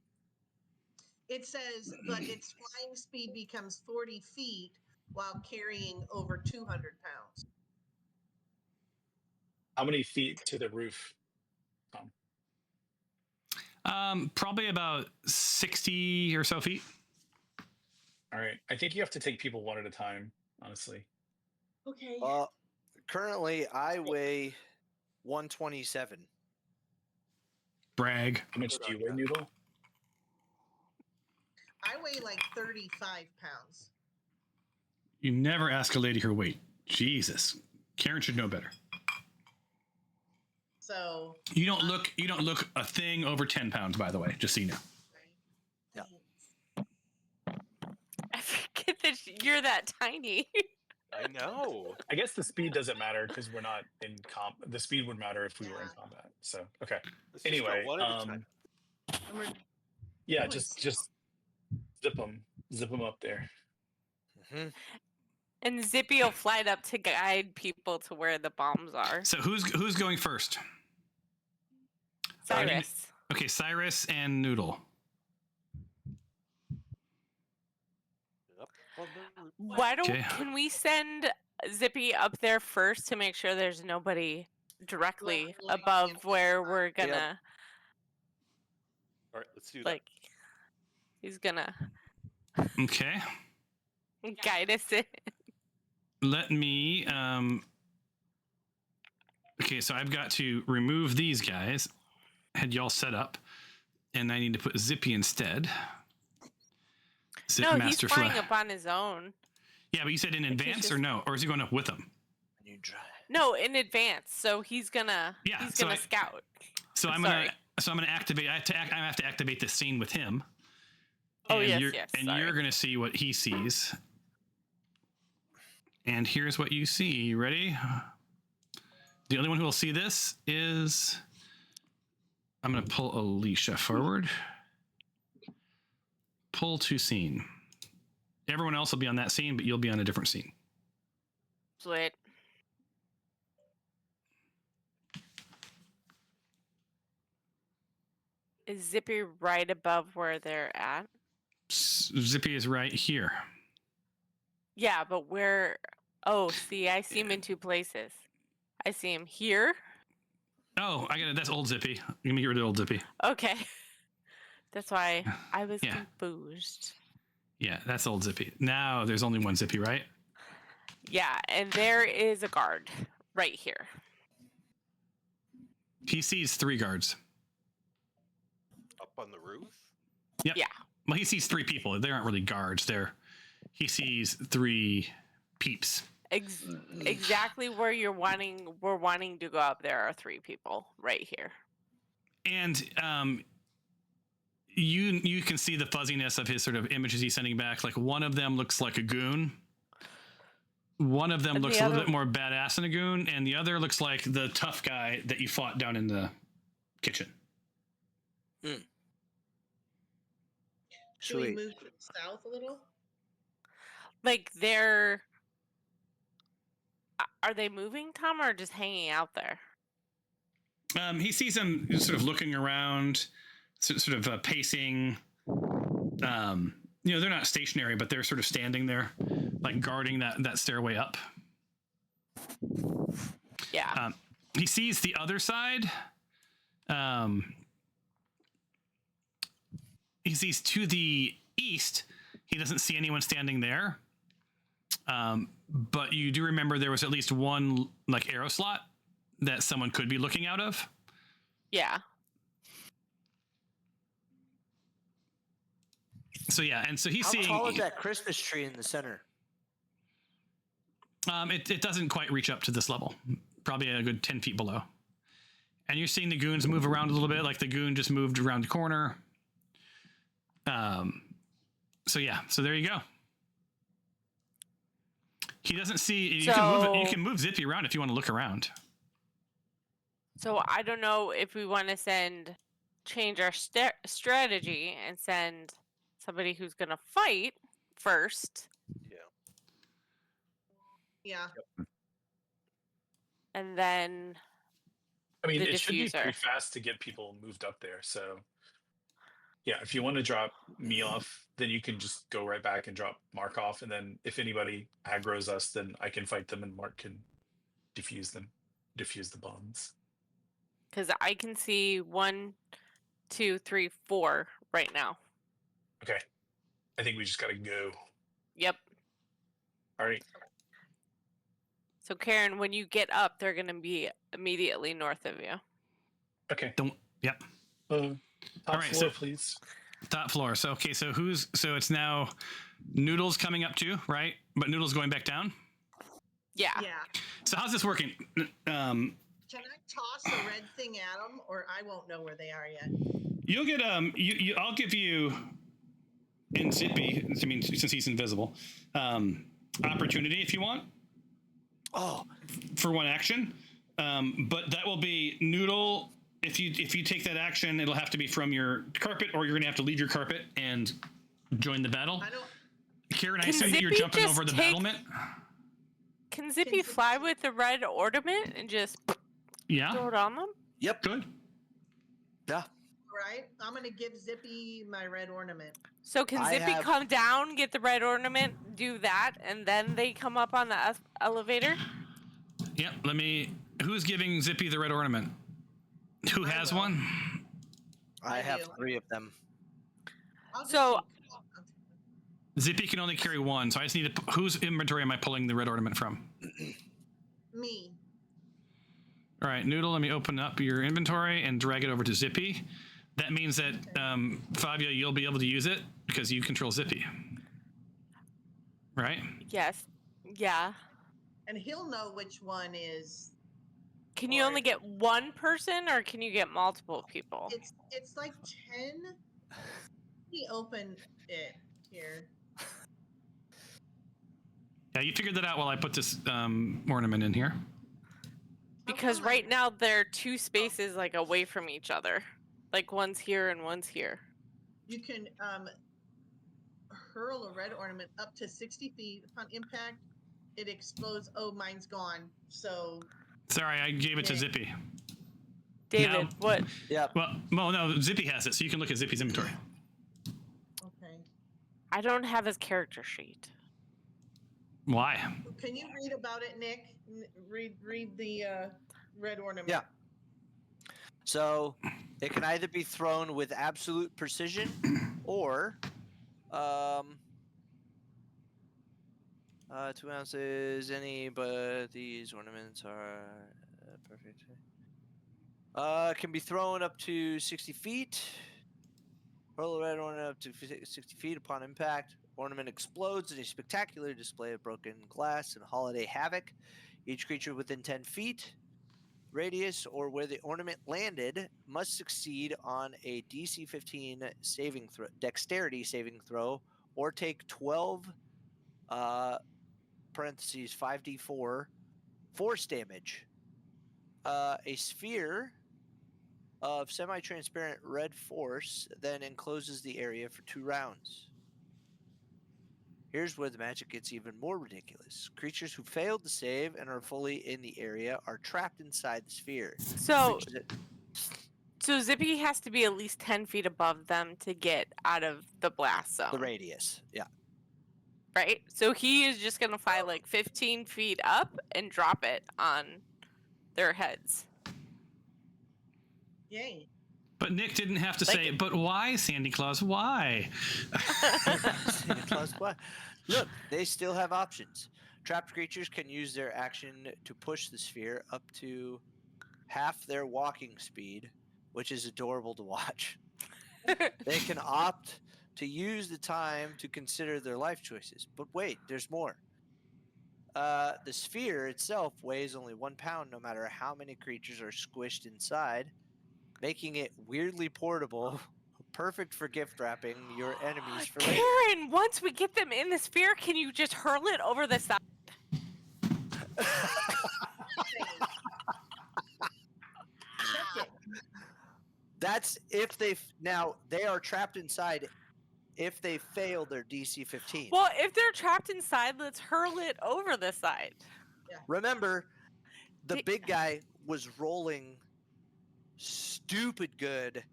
It says, but its flying speed becomes 40 feet while carrying over 200 pounds. How many feet to the roof? Probably about 60 or so feet. All right. I think you have to take people one at a time. Honestly. Okay. currently I weigh 127. Brag. How much do you weigh, Noodle? I weigh like 35 pounds. You never ask a lady her weight. Jesus, Karen should know better. So You don't look a thing over 10 pounds, by the way, just so you know. Yeah. I forget forget that you're that tiny. I know. I guess the speed doesn't matter because we're not in comp. The speed would matter if we were in Yeah. combat. So okay. Let's just go Anyway, one at a time. And we're yeah, going just south. zip them up there. Hmm. And Zippy will fly up to guide people to where the bombs are. So who's going first? Cyrus. Okay, Cyrus and Noodle. Up on the roof. Why don't Okay. can we send Zippy up there first to make sure there's nobody directly Well, above yeah. where we're gonna All right, let's do like he's gonna Okay. guide us in. Let me okay, so I've got to remove these guys. Had y'all set up, and I need to put Zippy instead. Zip No, Master he's flying Fly. up on his own. Yeah, but you said in advance just- or no? Or is he going up with them? You try. No, in advance. So he's gonna Yeah, he's so gonna I- scout. So I'm gonna activate. I have to activate the scene with him. Oh, And yes, you're, yes, And sorry. you're gonna see what he sees. And here's what you see. You ready? The only one who will see this is. I'm gonna pull Alicia forward. Pull to scene. Everyone else will be on that scene, but you'll be on a different scene. Sweet. Is Zippy right above where they're at? Zippy is right here. Yeah, but where? Oh, see, I see him in two places. I see him here. Oh, I got it. That's old Zippy. Let me get rid of old Zippy. Okay. That's why I was Yeah. confused. Yeah, that's old Zippy. Now there's only one Zippy, right? Yeah, and there is a guard right here. He sees 3 guards. Up on the roof. Yep. Yeah. Well, he sees 3 people. They aren't really guards. He sees 3 peeps. Exactly where we're wanting to go up. There are 3 people right here. And you can see the fuzziness of his sort of images he's sending back. Like one of them looks like a goon. One of them And looks the a little other- bit more badass than a goon, and the other looks like the tough guy that you fought down in the kitchen. Should we Sweet. move south a little? Like are they moving, Tom, or just hanging out there? He sees them sort of looking around, sort of pacing. They're not stationary, but they're sort of standing there, like guarding that stairway up. Yeah. He sees the other side. He sees to the east. He doesn't see anyone standing there. But you do remember there was at least one like arrow slot that someone could be looking out of. Yeah. So yeah, and so he's How seeing. tall is that Christmas tree in the center? It doesn't quite reach up to this level. Probably a good 10 feet below. And you're seeing the goons move around a little bit, like the goon just moved around the corner. So yeah, so there you go. He doesn't see. You can move Zippy around if you want to look around. So I don't know if we want to change our strategy and send somebody who's gonna fight first, Yeah. and then I mean, the it should be diffuser. pretty fast to get people moved up there. So, yeah, if you want to drop me off, then you can just go right back and drop Mark off. And then if anybody aggroes us, then I can fight them and Mark can defuse the bombs. Because I can see 1, 2, 3, 4 right now. Okay. I think we just got to go. Yep. All right. So Karen, when you get up, they're gonna be immediately north of you. Okay. Yep. Top All right, floor, so- please. Top floor. So okay, so it's now Noodle's coming up too, right? But Noodle's going back down. Yeah. Yeah. So how's this working? Can I toss a red thing at them, or I won't know where they are yet? You'll get I'll give you and Zippy, I mean, since he's invisible, opportunity if you want. Oh, for one action, but that will be Noodle. If you take that action, it'll have to be from your carpet, or you're gonna have to leave your carpet and join the battle. I don't. Karen, I Can assume that you're Zippy jumping just over the take- battlement. Can Zippy fly with the red ornament and just Yeah. throw it on them? yep. Good. Yeah. Right? I'm gonna give Zippy my red ornament. So can I Zippy have- come down, get the red ornament, do that, and then they come up on the elevator? Yep. Who's giving Zippy the red ornament? Who I has will. one? I I have do. 3 of them. I'll just So- take- Zippy can only carry one, so I just need to. Whose inventory am I pulling the red ornament from? me. All right, Noodle. Let me open up your inventory and drag it over to Zippy. That means that Fabio, you'll be able to use it because you control Zippy. Right? Yes. Yeah. And he'll know which one is. Can you Or- only get one person, or can you get multiple people? It's like 10. Let me open it here. Yeah, you figured that out while I put this ornament in here. Because right now they're 2 spaces like away from each other. Like one's here and one's here. You can hurl a red ornament up to 60 feet. Upon impact, it explodes. Oh, mine's gone. So Sorry, I gave it to Yeah. Zippy. David, Now- what? Yep. Well, no, Zippy has it, so you can look at Zippy's inventory. okay. I don't have his character sheet. Why? Can you read about it, Nick? Read the red ornament. Yeah. So it can either be thrown with absolute precision, or 2 ounces. Any but these ornaments are perfect. Can be thrown up to 60 feet. Hurl a red ornament up to 60 feet upon impact. Ornament explodes in a spectacular display of broken glass and holiday havoc. Each creature within 10 feet radius or where the ornament landed must succeed on a DC 15 dexterity saving throw, or take 12 parentheses 5d4 force damage. A sphere of semi-transparent red force then encloses the area for 2 rounds. Here's where the magic gets even more ridiculous. Creatures who failed to save and are fully in the area are trapped inside the sphere. So Zippy has to be at least 10 feet above them to get out of the blast zone. The radius, yeah. Right? So he is just going to fly like 15 feet up and drop it on their heads. Yay. But Nick didn't have to Like say, it. but why, Sandy Claus, why? Plus one. Look, they still have options. Trapped creatures can use their action to push the sphere up to half their walking speed, which is adorable to watch. They can opt to use the time to consider their life choices. But wait, there's more. The sphere itself weighs only 1 pound no matter how many creatures are squished inside, making it weirdly portable, perfect for gift wrapping your enemies for later. Karen, once we get them in the sphere, can you just hurl it over the side? Check it. That's if now they are trapped inside if they fail their DC 15. Well, if they're trapped inside, let's hurl it over the side. Remember, the Di- big guy was rolling stupid good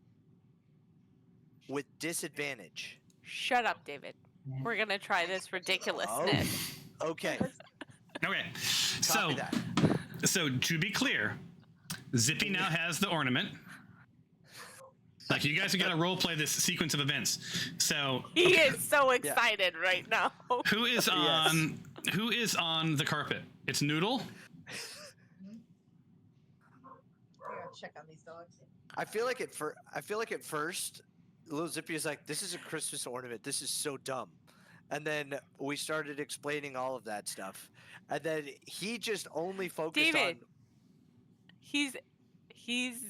with disadvantage. Shut up, David. We're going to try this ridiculousness. Okay, Okay, copy that. so to be clear, Zippy now has the ornament. Like, you guys are gonna role play this sequence of events. So He is so excited right now. who is on the carpet? It's Noodle. I gotta check on these dogs. I feel like at first, little Zippy is like, "This is a Christmas ornament. This is so dumb," and then we started explaining all of that stuff, and then he just only focused David. on.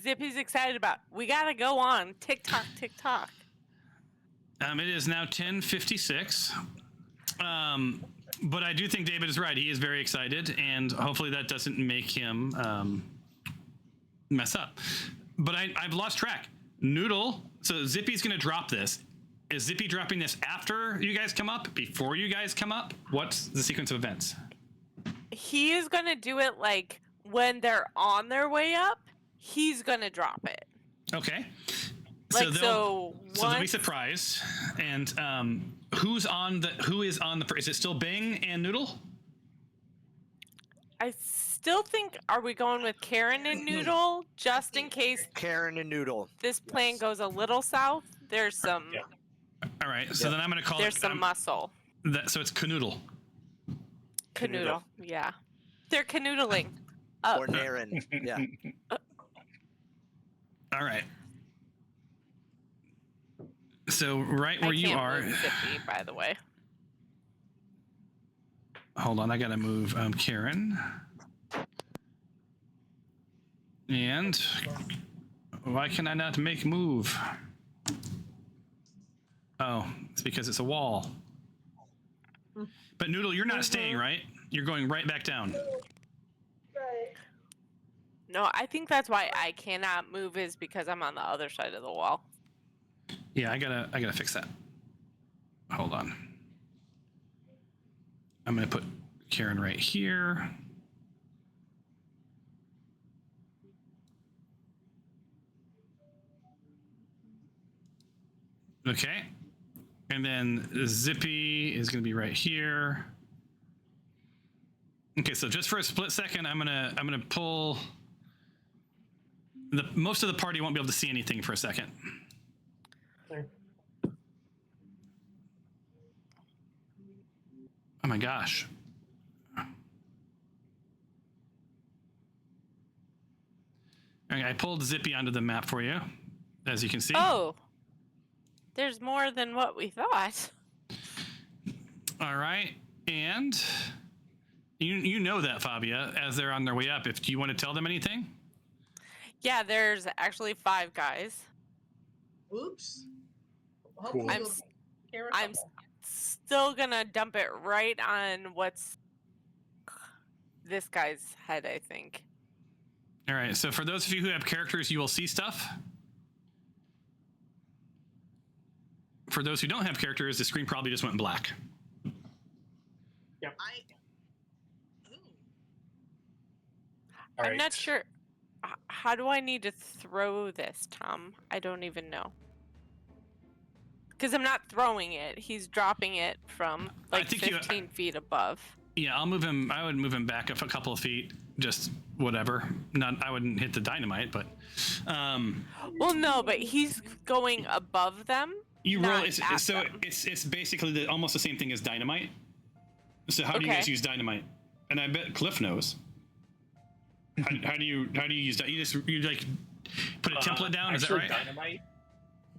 Zippy's excited about. We gotta go on TikTok. It is now 10:56. But I do think David is right. He is very excited, and hopefully that doesn't make him mess up. But I've lost track. Noodle. So Zippy's going to drop this. Is Zippy dropping this after you guys come up? Before you guys come up? What's the sequence of events? He is going to do it like when they're on their way up. He's going to drop it. Okay. Like, so they'll be surprised. And who is on the is it still Bing and Noodle? I still think, are we going with Karen and Noodle just in case Karen and Noodle. this plan goes a little south? There's some. Yeah. All right. So then I'm going to call There's it. some muscle. So it's Canoodle. Canoodle. Yeah. They're canoodling. Up. Or Naren. Yeah. All right. So right where you are. Move Zippy, by the way. Hold on, I gotta move Karen. And why can I not make move? Oh, it's because it's a wall. But Noodle, you're not staying, right? You're going right back down. No, I think that's why I cannot move is because I'm on the other side of the wall. Yeah, I gotta fix that. Hold on. I'm gonna put Karen right here. Okay. And then Zippy is gonna be right here. Okay, so just for a split second, I'm gonna pull most of the party won't be able to see anything for a second. Okay. Oh my gosh. Okay, I pulled Zippy onto the map for you, as you can see. Oh, there's more than what we thought. All right, and you know that, Fabia, as they're on their way up. Do you want to tell them anything? Yeah, there's actually 5 guys. Oops. Cool. I'm still gonna dump it right on what's this guy's head, I think. All right, so for those of you who have characters, you will see stuff. For those who don't have characters, the screen probably just went black. Yep. I'm not sure. How do I need to throw this, Tom? I don't even know. Because I'm not throwing it. He's dropping it from like 15 feet above. Yeah, I'll move him. I would move him back up a couple of feet. Just whatever. I wouldn't hit the dynamite, but. Well, no, but he's going above them. You roll. It's basically almost the same thing as dynamite. So how do you guys use dynamite? And I bet Cliff knows. How do you use that? You like put a template down. Is that right?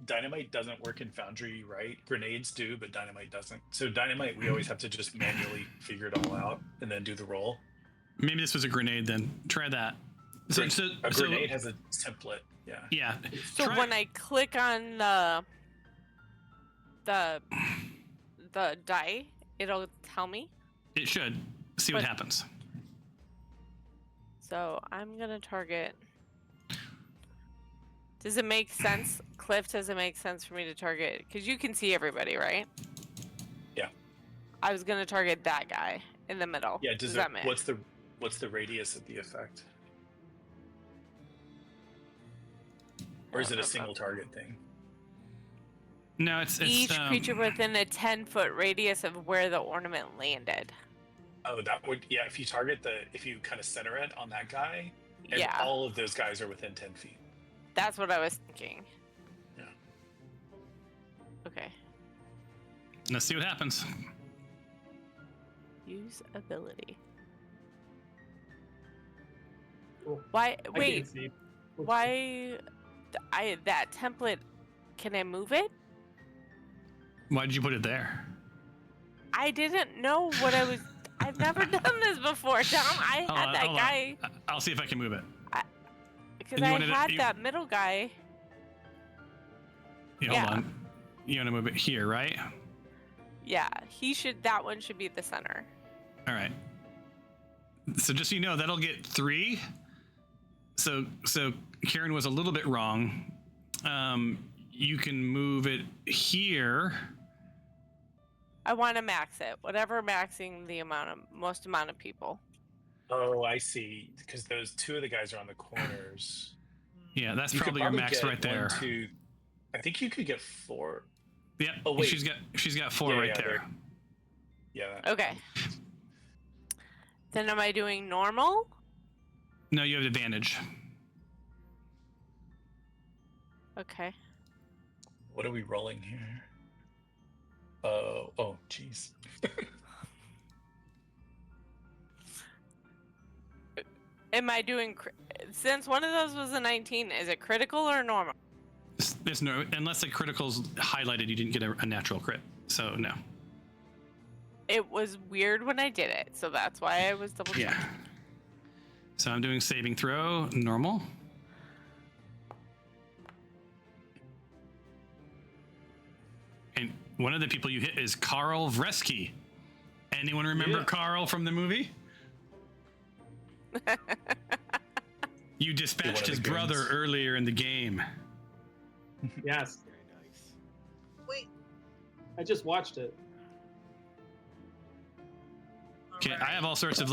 Dynamite doesn't work in Foundry, right? Grenades do, but dynamite doesn't. So dynamite, we always have to just manually figure it all out and then do the roll. Maybe this was a grenade then. Try that. A grenade has a template. Yeah. Yeah. So when I click on the die, it'll tell me. It should. See what happens. So I'm gonna target. Does it make sense, Cliff? Does it make sense for me to target? Because you can see everybody, right? Yeah. I was gonna target that guy in the middle. Yeah. Does that make? What's the radius of the effect? Or is it a single target thing? No, it's each creature within a 10-foot radius of where the ornament landed. Oh, that would, yeah, if you kind of center it on that guy, and yeah, all of those guys are within 10 feet. That's what I was thinking. Yeah. Okay. Let's see what happens. Use ability. Cool. Why? Wait. Why? That template. Can I move it? Why did you put it there? I didn't know what I was. I've never done this before, Tom. I had that guy. I'll see if I can move it. Because I had that middle guy. Yeah, hold on. you want to move it here, right? Yeah, that one should be the center. All right. So just so you know, that'll get 3. So Karen was a little bit wrong. You can move it here. I want to max it. Whatever maxing the most amount of people. Oh, I see. Because those 2 of the guys are on the corners. Yeah, that's You could probably your max get right there. 1, 2. I think you could get 4. Yep. Oh, wait. She's got 4 right there. Yeah. Okay. Then am I doing normal? No, you have advantage. Okay. What are we rolling here? Oh, jeez. Am I doing... Since one of those was a 19, is it critical or normal? There's no... Unless the critical's highlighted, you didn't get a natural crit. So, no. It was weird when I did it, so that's why I was double checking. Yeah. So I'm doing saving throw, normal. And one of the people you hit is Carl Vresky. Anyone remember Carl from the movie? You dispatched his brother earlier in the game. Yes. Very nice. Wait. I just watched it. Okay, I have all sorts of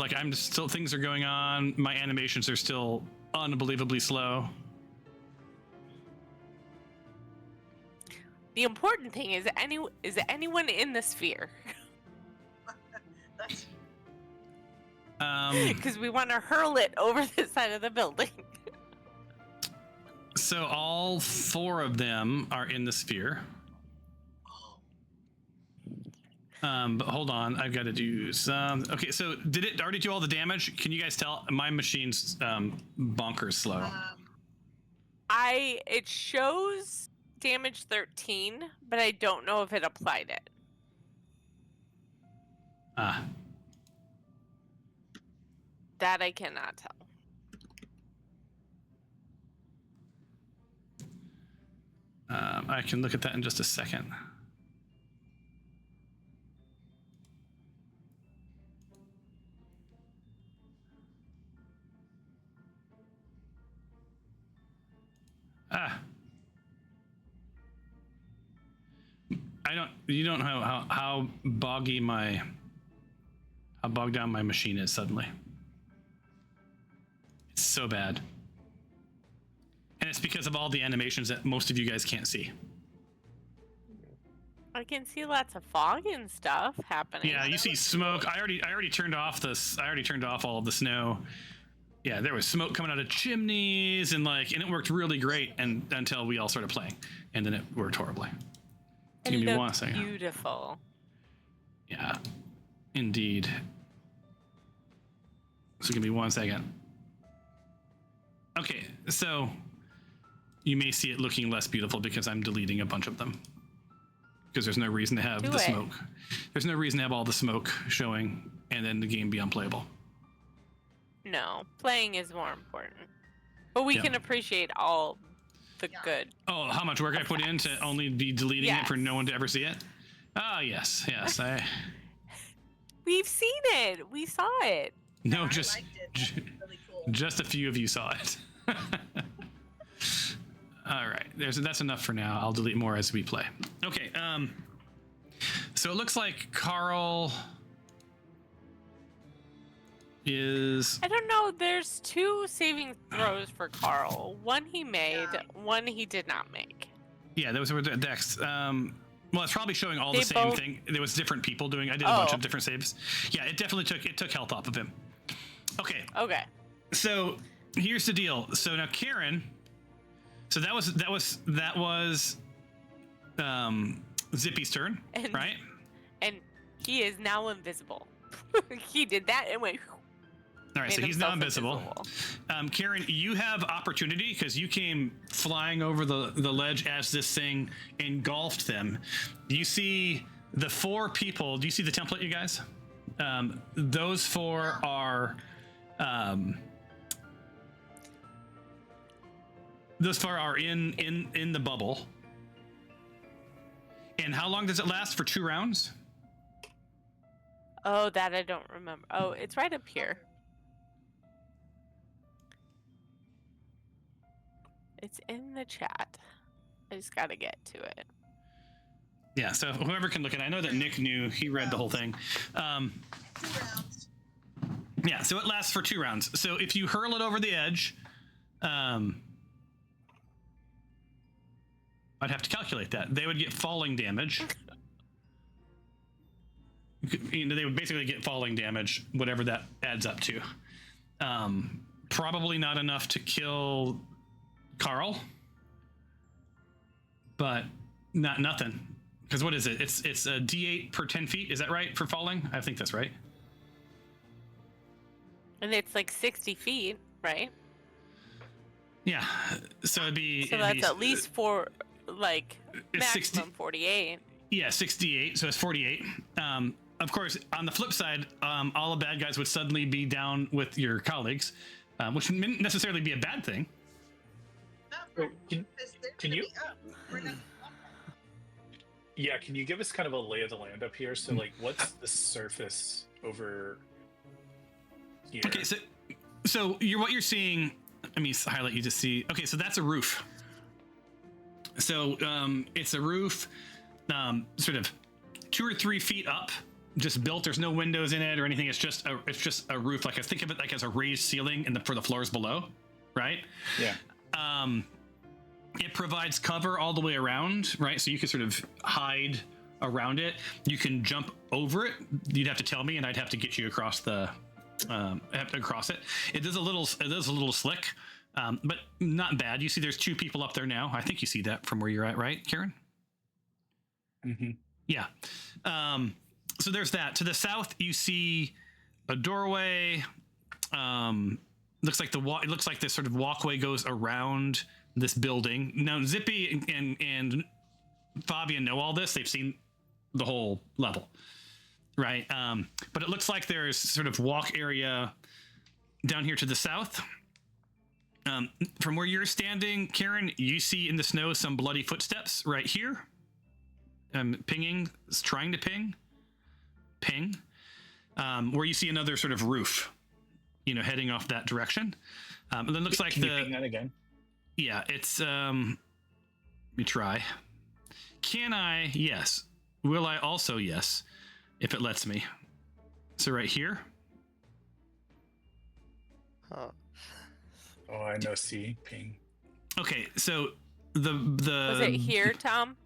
things are going on. My animations are still unbelievably slow. The important thing is anyone in the sphere? That's Because we want to hurl it over the side of the building. So all 4 of them are in the sphere. But hold on, I've got to do some. Okay, so did it already do all the damage? Can you guys tell? My machine's bonkers slow. It shows damage 13, but I don't know if it applied it. That I cannot tell. I can look at that in just a second. You don't know how bogged down my machine is suddenly. It's so bad. And it's because of all the animations that most of you guys can't see. I can see lots of fog and stuff happening. Yeah, you see smoke. I already turned off all of the snow. Yeah, there was smoke coming out of chimneys and it worked really great until we all started playing, and then it worked horribly. It Give me one looked second. beautiful. Yeah, indeed. So give me 1 second. Okay, so you may see it looking less beautiful because I'm deleting a bunch of them. Because there's no reason to have the smoke. There's no reason to have all the smoke showing and then the game be unplayable. No, playing is more important. But we can appreciate all the good. Oh, how much work I put in to only be deleting it for no one to ever see it? Oh, yes. We've seen it. We saw it. No, I just liked it. That's really cool. just a few of you saw it. All right, that's enough for now. I'll delete more as we play. Okay, so it looks like Carl is... I don't know. There's 2 saving throws for Carl. One he made, one he did not make. Yeah, those were the decks. Well, it's probably showing all the same thing. There was different people doing. I did a bunch of different saves. Yeah, it definitely took health off of him. Okay. Okay. So here's the deal. So now Karen. So that was Zippy's turn, right? And he is now invisible. He did that and went. All right, so he's now invisible. Karen, you have opportunity because you came flying over the ledge as this thing engulfed them. You see the 4 people. Do you see the template, you guys? Those 4 are. Those 4 are in the bubble. And how long does it last? For 2 rounds? Oh, that I don't remember. Oh, it's right up here. It's in the chat. I just gotta get to it. Yeah, so whoever can look at it. I know that Nick knew. He read the whole thing. 2 rounds. Yeah, so it lasts for 2 rounds. So if you hurl it over the edge, I'd have to calculate that. They would get falling damage. They would basically get falling damage, whatever that adds up to. Probably not enough to kill Carl, but not nothing. Because what is it? It's a D8 per 10 feet. Is that right for falling? I think that's right. And it's like 60 feet, right? Yeah. So it'd be. So that's at least like maximum 60, 48. Yeah, 68. So it's 48. Of course, on the flip side, all the bad guys would suddenly be down with your colleagues, which wouldn't necessarily be a bad thing. Can you? Yeah, can you give us kind of a lay of the land up here? So, like, what's the surface over here? Okay, so what you're seeing. Let me highlight. You just see. Okay, so that's a roof. So it's a roof, sort of 2 or 3 feet up, just built. There's no windows in it or anything. It's just a roof. Like, I think of it like as a raised ceiling for the floors below, right? Yeah. It provides cover all the way around, right? So you can sort of hide around it. You can jump over it. You'd have to tell me, and I'd have to get you across across it. It is a little slick, but not bad. You see, there's 2 people up there now. I think you see that from where you're at, right, Karen? Mm-hmm. Yeah. So there's that. To the south, you see a doorway. Looks like it looks like this sort of walkway goes around this building. Now, Zippy and Fabian know all this. They've seen the whole level, right? But it looks like there's sort of walk area down here to the south. From where you're standing, Karen, you see in the snow some bloody footsteps right here. Pinging, trying to ping. Where you see another sort of roof, heading off that direction. And then looks like Can you ping that again? Yeah, it's let me try. Can I? Yes. Will I also? Yes, if it lets me. So right here. Huh. Oh, I know. See, ping. Okay, so the Was it here, Tom?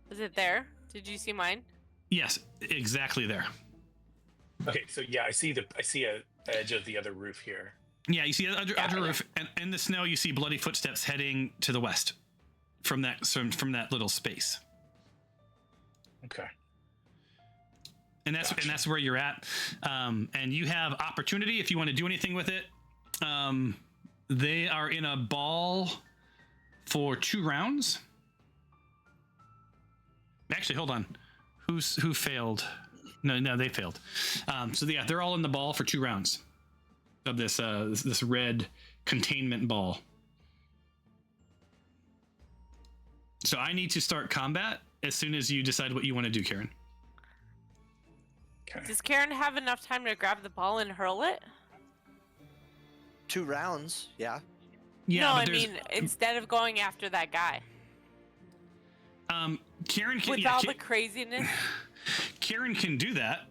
Was it there? Did you see mine? Yes, exactly there. Okay, so yeah, I see a edge of the other roof here. Yeah, you see the other roof, and in the snow you see bloody footsteps heading to the west from that little space. Okay. And that's where you're at. And you have opportunity if you want to do anything with it. They are in a ball for 2 rounds. Actually, hold on. Who failed? No, they failed. So yeah, they're all in the ball for 2 rounds of this red containment ball. So I need to start combat as soon as you decide what you want to do, Karen. Okay. Does Karen have enough time to grab the ball and hurl it? 2 rounds, yeah. Yeah, no, but I mean instead of going after that guy. Karen can, with all the craziness. Karen can do that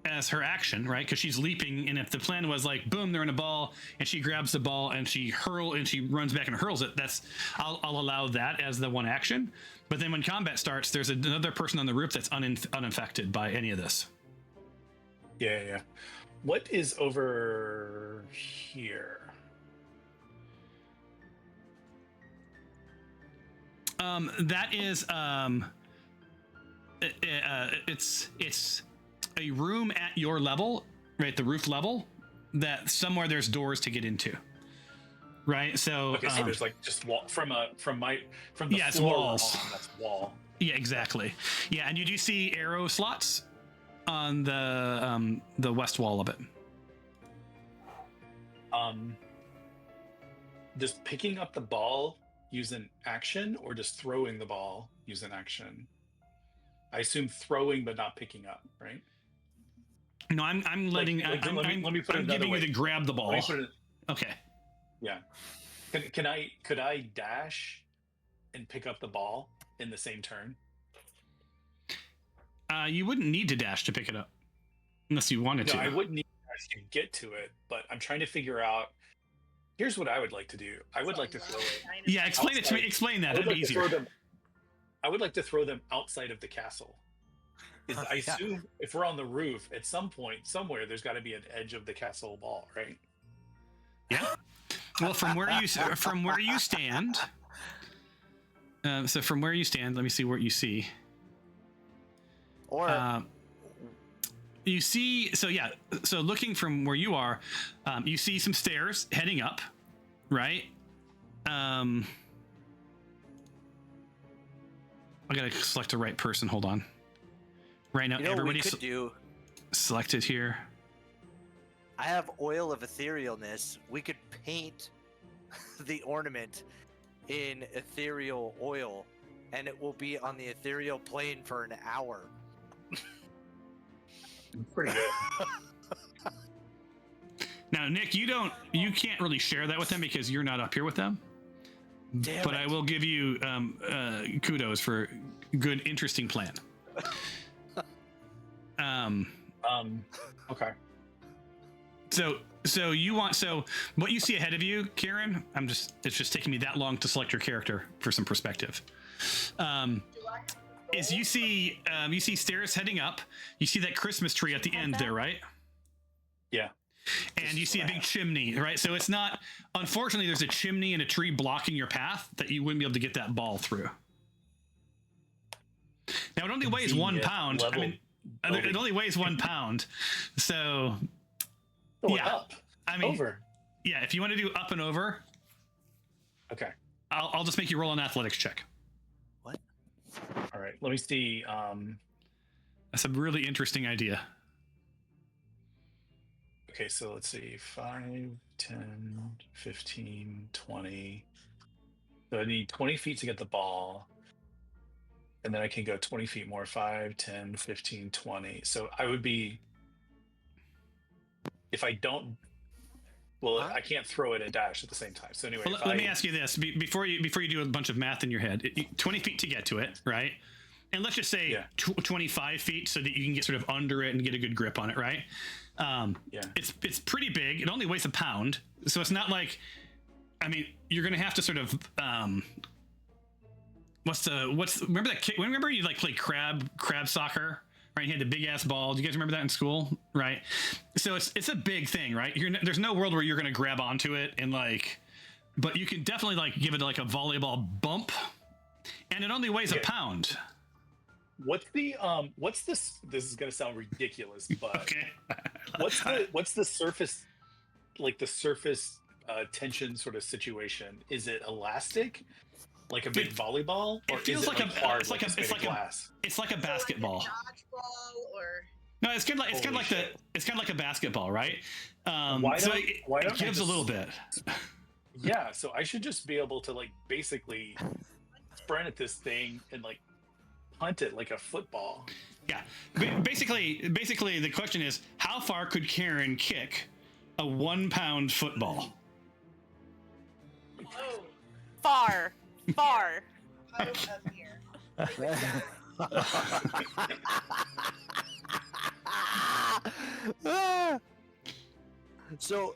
as her action, right? Because she's leaping, and if the plan was like, boom, they're in a ball, and she grabs the ball and she runs back and hurls it. I'll allow that as the one action. But then when combat starts, there's another person on the roof that's uninfected by any of this. Yeah. What is over here? That is it's a room at your level, right? The roof level. That somewhere there's doors to get into, right? So okay, so there's like just wall from the it's floor walls. That's wall. Yeah, exactly. Yeah, and you do see arrow slots on the west wall of it. Does picking up the ball use an action, or does throwing the ball use an action? I assume throwing, but not picking up, right? No, I'm letting. Let me put it I'm another giving way. you to grab the ball. Okay. Yeah. Could I dash and pick up the ball in the same turn? You wouldn't need to dash to pick it up, unless you wanted to. I wouldn't need to dash to get to it, but I'm trying to figure out. Here's what I would like to do. I would like to throw it. Yeah, explain it to me. Explain that. That'd be easier. I would like to throw them outside of the castle. I assume if we're on the roof, at some point, somewhere, there's got to be an edge of the castle wall, right? Yeah. Well, from where you stand. So from where you stand, let me see what you see. Or you see. So yeah. So looking from where you are, you see some stairs heading up, right? I gotta select the right person. Hold on. Right now, everybody's selected here. I have oil of etherealness. We could paint the ornament in ethereal oil, and it will be on the ethereal plane for an hour. Pretty good. Now, Nick, you can't really share that with them because you're not up here with them. But I will give you kudos for good, interesting plan. Okay. So what you see ahead of you, Karen, it's just taking me that long to select your character for some perspective. Is you see stairs heading up. You see that Christmas tree at the end there, right? Yeah. And you see a big chimney, right? So it's not, unfortunately, there's a chimney and a tree blocking your path that you wouldn't be able to get that ball through. Now it only weighs 1 pound. I mean, it only weighs 1 pound. So up. Over. Yeah, if you want to do up and over. Okay. I'll just make you roll an athletics check. What? All right. Let me see. That's a really interesting idea. Okay, so let's see. 5, 10, 15, 20. So I need 20 feet to get the ball. And then I can go 20 feet more. 5, 10, 15, 20. So I would be... If I don't... Well, I can't throw it and dash at the same time. So anyway... Well, let me ask you this. Before you do a bunch of math in your head. 20 feet to get to it, right? And let's just say 25 feet so that you can get sort of under it and get a good grip on it, right? It's pretty big. It only weighs 1 pound, so it's not like, I mean, you're gonna have to sort of remember that kid? Remember you like played crab soccer, right? You had the big ass ball. Do you guys remember that in school, right? So it's a big thing, right? There's no world where you're gonna grab onto it and like, but you can definitely like give it like a volleyball bump, and it only weighs 1 pound. What's this? This is gonna sound ridiculous, but okay. what's the surface, like the surface tension sort of situation? Is it elastic, like a big volleyball, or feels is it like hard, it's like a glass? It's like a basketball. Dodgeball or... No, it's kind of like a basketball, right? Why don't it gives a little bit. Yeah, so I should just be able to like basically sprint at this thing and like punt it like a football. Yeah. Basically, the question is, how far could Karen kick a 1 pound football? Whoa. Far. Up here. So,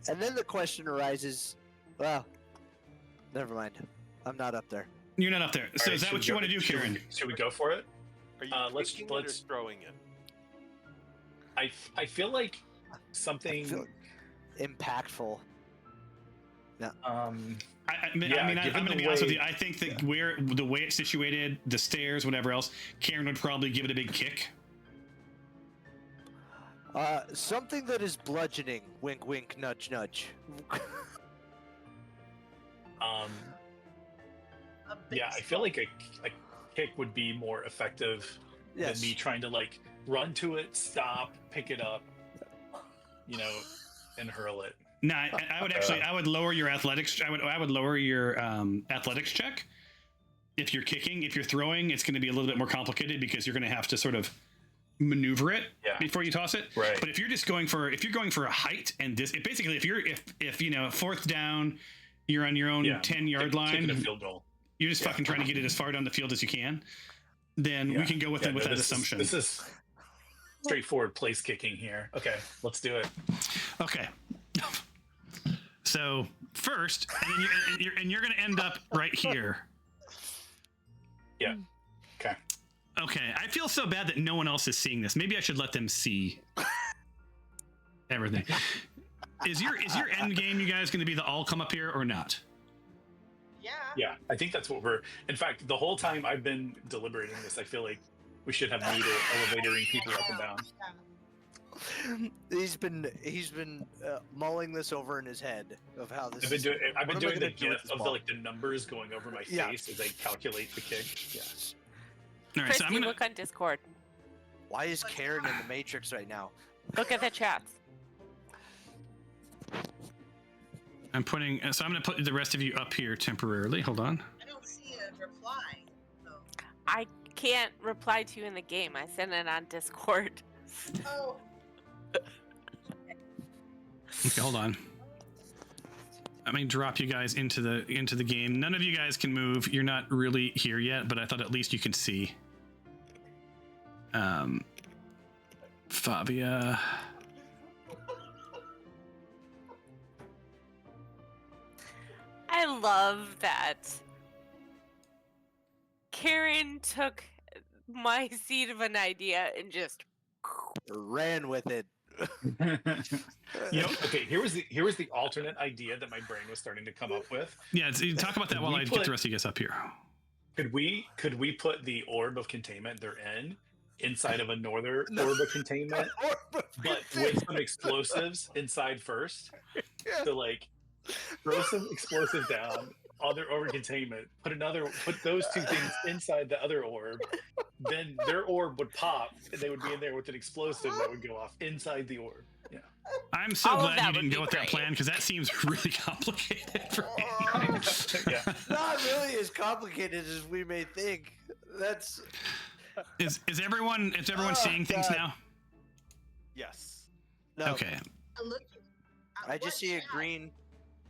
and then the question arises, well, never mind. I'm not up there. You're not up there. So All is right, that what you want to do, Karen? Should we go for it? Are you let's kicking it or throwing it? I feel like something impactful. Yeah. I'm gonna be honest with you. I think that the way it's situated, the stairs, whatever else, Karen would probably give it a big kick. Something that is bludgeoning. Wink, wink, nudge, nudge. Yeah, I feel like a kick would be more effective than me trying to like run to it, stop, pick it up. You know, and hurl it. No, I would actually. I would lower your athletics. I would lower your athletics check. If you're kicking, if you're throwing, it's going to be a little bit more complicated because you're going to have to sort of maneuver it before you toss it. Right. But if you're going for a height and basically if you know, fourth down, you're on your own 10-yard line. Kicking a field goal. You're just fucking trying to get it as far down the field as you can. Then we can go with that assumption. This is straightforward place kicking here. Okay, let's do it. Okay. So first, and you're going to end up right here. Yeah. Okay. Okay. I feel so bad that no one else is seeing this. Maybe I should let them see everything. Is your end game, you guys, going to be the all come up here or not? Yeah, I think that's what we're. In fact, the whole time I've been deliberating this, I feel like we should have meter elevatoring people up and down. He's been mulling this over in his head of how this. I've been doing the gif of the numbers going over my face as I calculate the kick. Yes. All right, Chris, so I'm you gonna look on Discord. Why is Karen in the Matrix right now? Look at the chats. I'm going to put the rest of you up here temporarily. Hold on. I don't see a reply. So. I can't reply to you in the game. I sent it on Discord. Oh. Okay, hold on. Let me drop you guys into the game. None of you guys can move. You're not really here yet, but I thought at least you can see. Fabia. I love that Karen took my seed of an idea and just ran with it. Okay, here was the alternate idea that my brain was starting to come up with. Yeah, talk about that while I get the rest of you guys up here. Could we put the orb of containment they're inside of another orb of containment, but with some explosives inside first? So like throw some explosive down, other orb of containment, put those two things inside the other orb, then their orb would pop and they would be in there with an explosive that would go off inside the orb. Yeah. I'm so glad you didn't go with that plan because that seems really complicated for me. Yeah. Not really as complicated as we may think. That's is everyone seeing things now? Yes. No. Okay. I just see a green.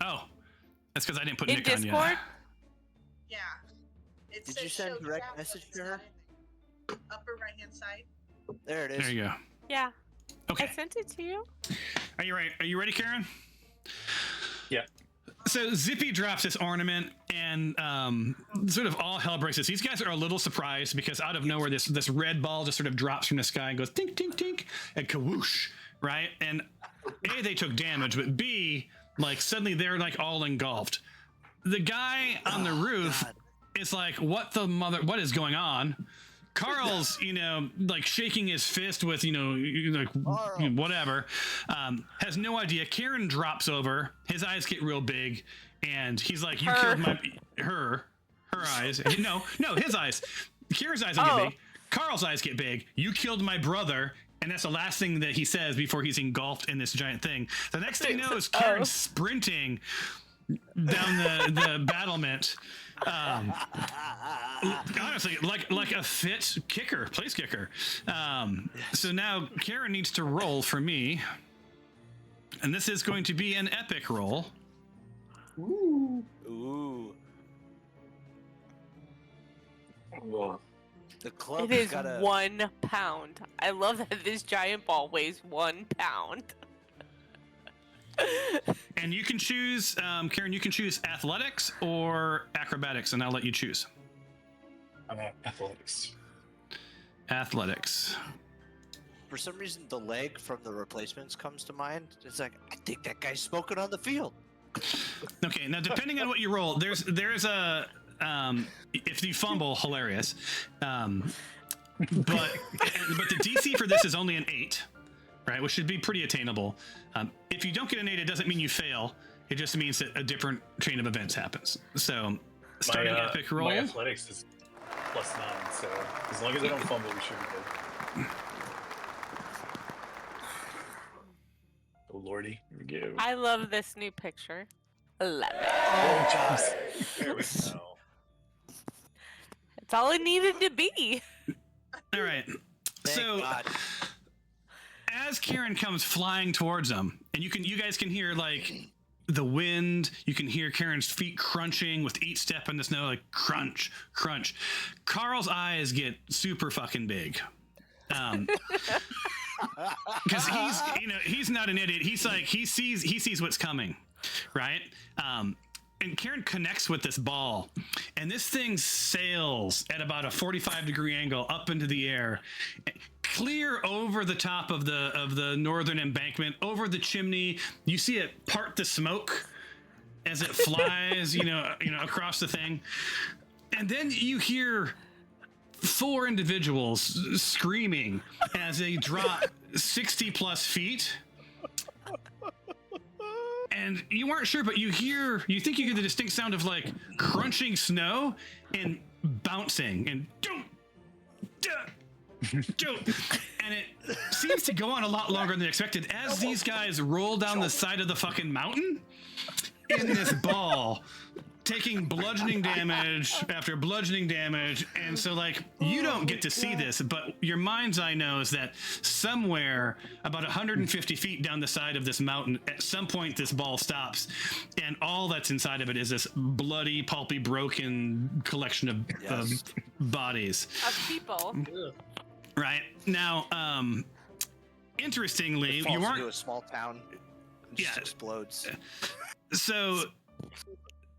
Oh, that's because I didn't put in Nick Discord? on yet. Yeah. It Did says you send show direct chat, message but to her? it's not upper right hand side. There it is. There you go. Yeah. Okay. I sent it to you. Are you ready? Are you ready, Karen? Yeah. So Zippy drops this ornament, and sort of all hell breaks loose. These guys are a little surprised because out of nowhere, this red ball just sort of drops from the sky and goes tink, tink, tink, and kawoosh, right? And A, they took damage, but B, like suddenly they're like all engulfed. The guy on the roof is like, what is going on? Carl's, like shaking his fist with, like whatever, has no idea. Karen drops over. His eyes get real big, and he's like, "You killed her eyes." No, his eyes. Karen's eyes don't get big. Carl's eyes get big. You killed my brother, and that's the last thing that he says before he's engulfed in this giant thing. The next thing you know is Karen sprinting down the battlement. Honestly, like a fit kicker, place kicker. So now Karen needs to roll for me, and this is going to be an epic roll. Ooh. The club It is got 1 pound. I love that this giant ball weighs 1 pound. And you can choose, Karen, you can choose athletics or acrobatics, and I'll let you choose. I'm at athletics. Athletics. For some reason, the leg from the replacements comes to mind. It's like, I think that guy's smoking on the field. Okay, now depending on what you roll, there's a if you fumble, hilarious. But the DC for this is only an 8, right? Which should be pretty attainable. If you don't get an 8, it doesn't mean you fail. It just means that a different chain of events happens. So, starting epic roll. My athletics is +9, so as long as I don't fumble, we should be good. Oh lordy. Here we go. I love this new picture. I love it. Oh, God. There we go. It's all it needed to be. All right. Thank So God. as Karen comes flying towards them, and you guys can hear like the wind, you can hear Karen's feet crunching with each step in the snow, like crunch, crunch. Carl's eyes get super fucking big. Because he's not an idiot. He's like, he sees what's coming, right? And Karen connects with this ball, and this thing sails at about a 45-degree angle up into the air, clear over the top of the northern embankment, over the chimney. You see it part the smoke as it flies, across the thing, and then you hear 4 individuals screaming as they drop 60 plus feet. And you weren't sure, but you think you hear the distinct sound of like crunching snow and bouncing and and it seems to go on a lot longer than expected as these guys roll down the side of the fucking mountain in this ball, taking bludgeoning damage after bludgeoning damage. And so like you don't get to see this, but your mind's eye knows that somewhere about 150 feet down the side of this mountain, at some point this ball stops, and all that's inside of it is this bloody, pulpy, broken collection of bodies. Of people. Right. Now, interestingly, It falls you weren't into a small town. And just explodes. So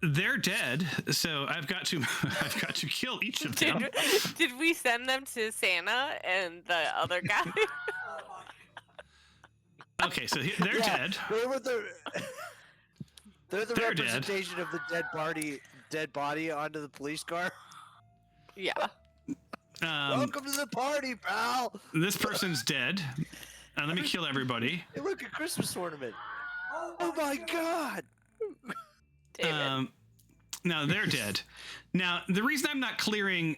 they're dead. So I've got to kill each of them. Did we send them to Santa and the other guy? Okay, so they're dead. They're the They're representation of the dead body onto the police car. Yeah. Welcome to the party, pal. This person's dead. Let me kill everybody. Hey, look, a Christmas ornament. Oh my God. David. No, they're dead. Now, the reason I'm not clearing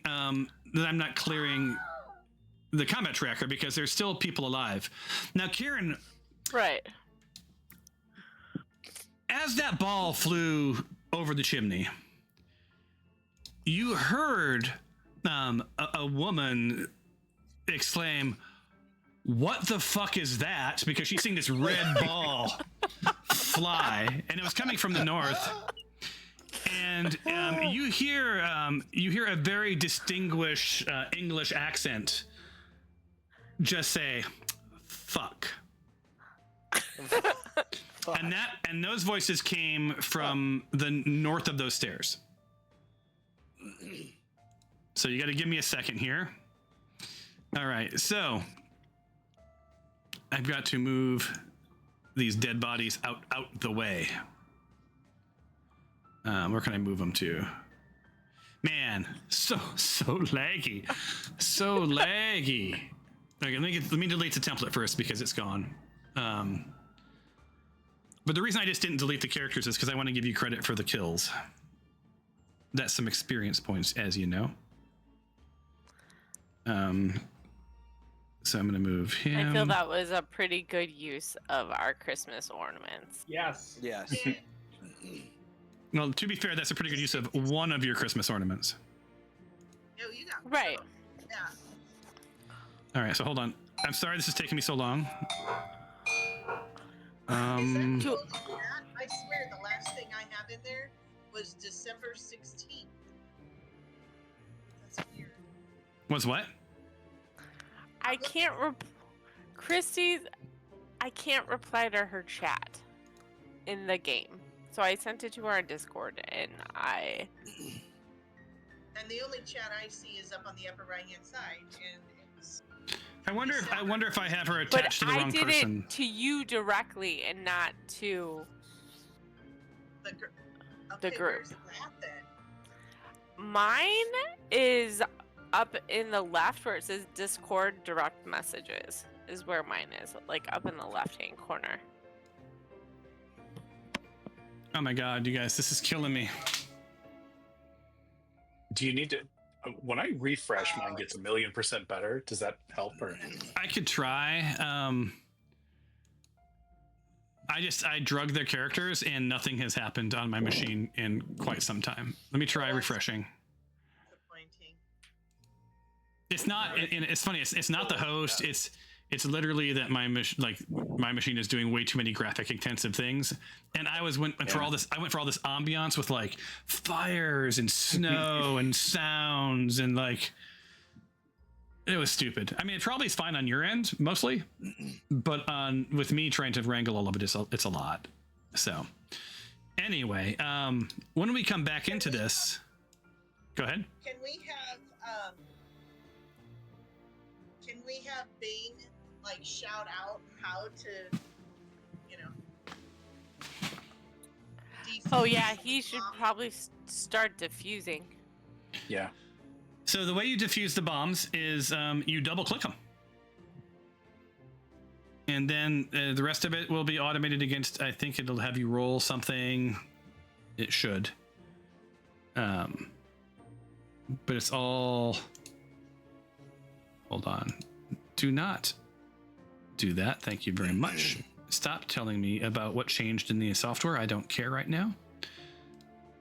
the combat tracker because there's still people alive. Now, Karen. Right. As that ball flew over the chimney, you heard a woman exclaim, "What the fuck is that?" Because she's seeing this red ball fly, and it was coming from the north. And you hear a very distinguished English accent just say, "Fuck." And those voices came from the north of those stairs. So you got to give me a second here. All right, so I've got to move these dead bodies out the way. Where can I move them to? Man, so laggy, so laggy. Okay, let me delete the template first because it's gone. But the reason I just didn't delete the characters is because I want to give you credit for the kills. That's some experience points, as you know. So I'm going to move him. I feel that was a pretty good use of our Christmas ornaments. Yes. Yes. Well, to be fair, that's a pretty good use of one of your Christmas ornaments. No, you got Right. Yeah. All right, so hold on. I'm sorry this is taking me so long. Is that To- totally bad? I swear the last thing I have in there was December 16th. That's weird. Was what? I can't Christy's I can't reply to her chat in the game. So I sent it to our Discord and And the only chat I see is up on the upper right hand side, and it's I wonder if I have her but attached to the I wrong did person. it to you directly and not to the group. The Okay, group. where's that then? Mine is up in the left where it says Discord direct messages is where mine is, like up in the left hand corner. Oh my god, you guys, this is killing me. Do you need to? When I refresh, mine gets 1,000,000% better. Does that help? Or I could try. I drug their characters and nothing has happened on my machine in quite some time. Let me try refreshing. Disappointing. It's not. It's funny. It's not the host. It's literally that my machine is doing way too many graphic intensive things, and I went for all this. I went for all this ambiance with like fires and snow and sounds and like. It was stupid. I mean, it probably is fine on your end mostly, but with me trying to wrangle all of it, it's a lot. So, anyway, when we come back into this, go ahead. Can we have Bane like shout out how to, you know? Oh yeah, he should probably start diffusing. Yeah. So the way you defuse the bombs is you double click them. And then the rest of it will be automated against, I think it'll have you roll something. It should. But it's all... Hold on. Do not do that. Thank you very much. Stop telling me about what changed in the software. I don't care right now.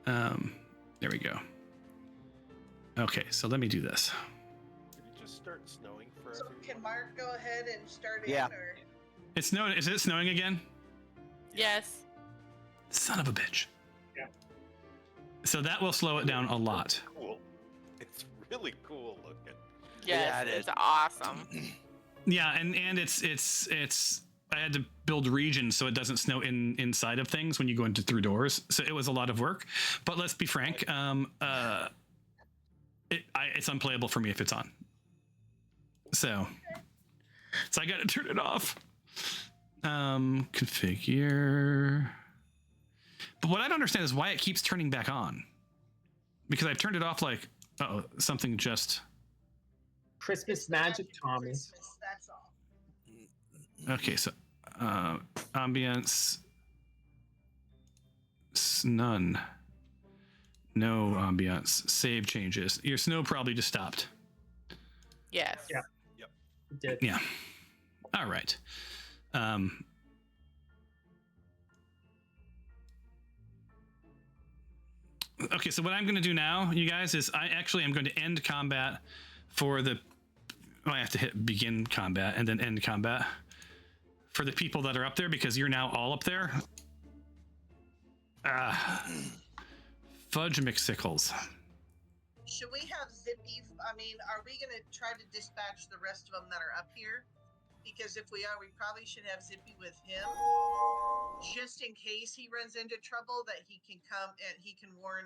There we go. Okay, so let me do this. Did it just start snowing for So everyone? can Mark go ahead and start Yeah. in? Or? It's snowing. Is it snowing again? Yes. Son of a bitch. Yeah. So that will slow it down a lot. Cool. It's really cool looking. Yes, Yeah, it it's is. awesome. Yeah, and it's I had to build regions so it doesn't snow inside of things when you go into through doors. So it was a lot of work. But let's be frank, it's unplayable for me if it's on. So I got to turn it off. Configure. But what I don't understand is why it keeps turning back on. Because I've turned it off like, something just... Christmas magic, Tommy. Christmas, that's all. Okay, so ambience, none. No ambience. Save changes. Your snow probably just stopped. Yes. Yeah. It did. Yeah. All right. Okay, so what I'm going to do now, you guys, is I actually am going to end combat for the... I have to hit begin combat and then end combat for the people that are up there because you're now all up there. Fudge McSickles. Should we have Zippy? I mean, are we going to try to dispatch the rest of them that are up here? Because if we are, we probably should have Zippy with him, just in case he runs into trouble, that he can come and he can warn